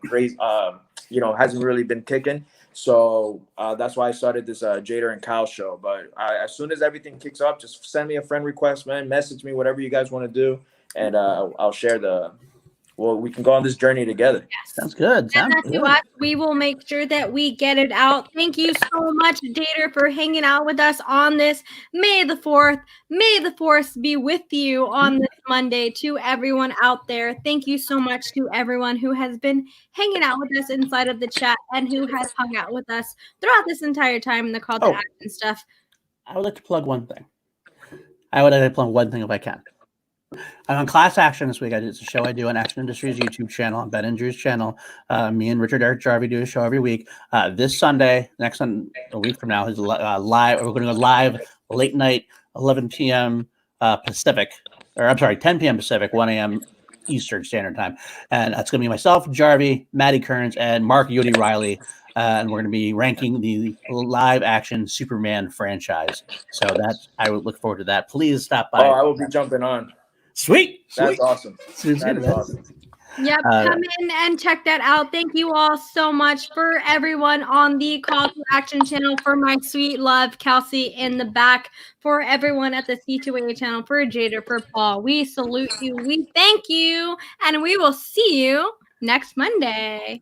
crazy. Hasn't really been kicking. So that's why I started this Jader and Kyle show. But as soon as everything kicks up, just send me a friend request, man. Message me, whatever you guys want to do, and I'll share we can go on this journey together.
Sounds good.
We will make sure that we get it out. Thank you so much, Jader, for hanging out with us on this May the 4th. May the 4th be with you on this Monday. To everyone out there, thank you so much to everyone who has been hanging out with us inside of the chat and who has hung out with us throughout this entire time in the call to action stuff.
I would like to plug one thing. If I can. I'm on Class Action this week. It's a show I do on Action Industries YouTube channel, on Ben Andrews' channel. Me and Richard Eric Jarvie do a show every week. This Sunday, a week from now, is live. We're going to go live late night, 11 p.m. Pacific, 10 p.m. Pacific, 1 a.m. Eastern Standard Time. And that's going to be myself, Jarvie, Maddie Kearns, and Mark Yodi Riley. And we're going to be ranking the live action Superman franchise. So I would look forward to that. Please stop by.
I will be jumping on.
Sweet.
That's awesome. That is awesome.
Yep, come in and check that out. Thank you all so much for everyone on the Call to Action channel, for my sweet love, Kelsey, in the back, for everyone at the C2A channel, for Jader, for Paul. We salute you. We thank you, and we will see you next Monday.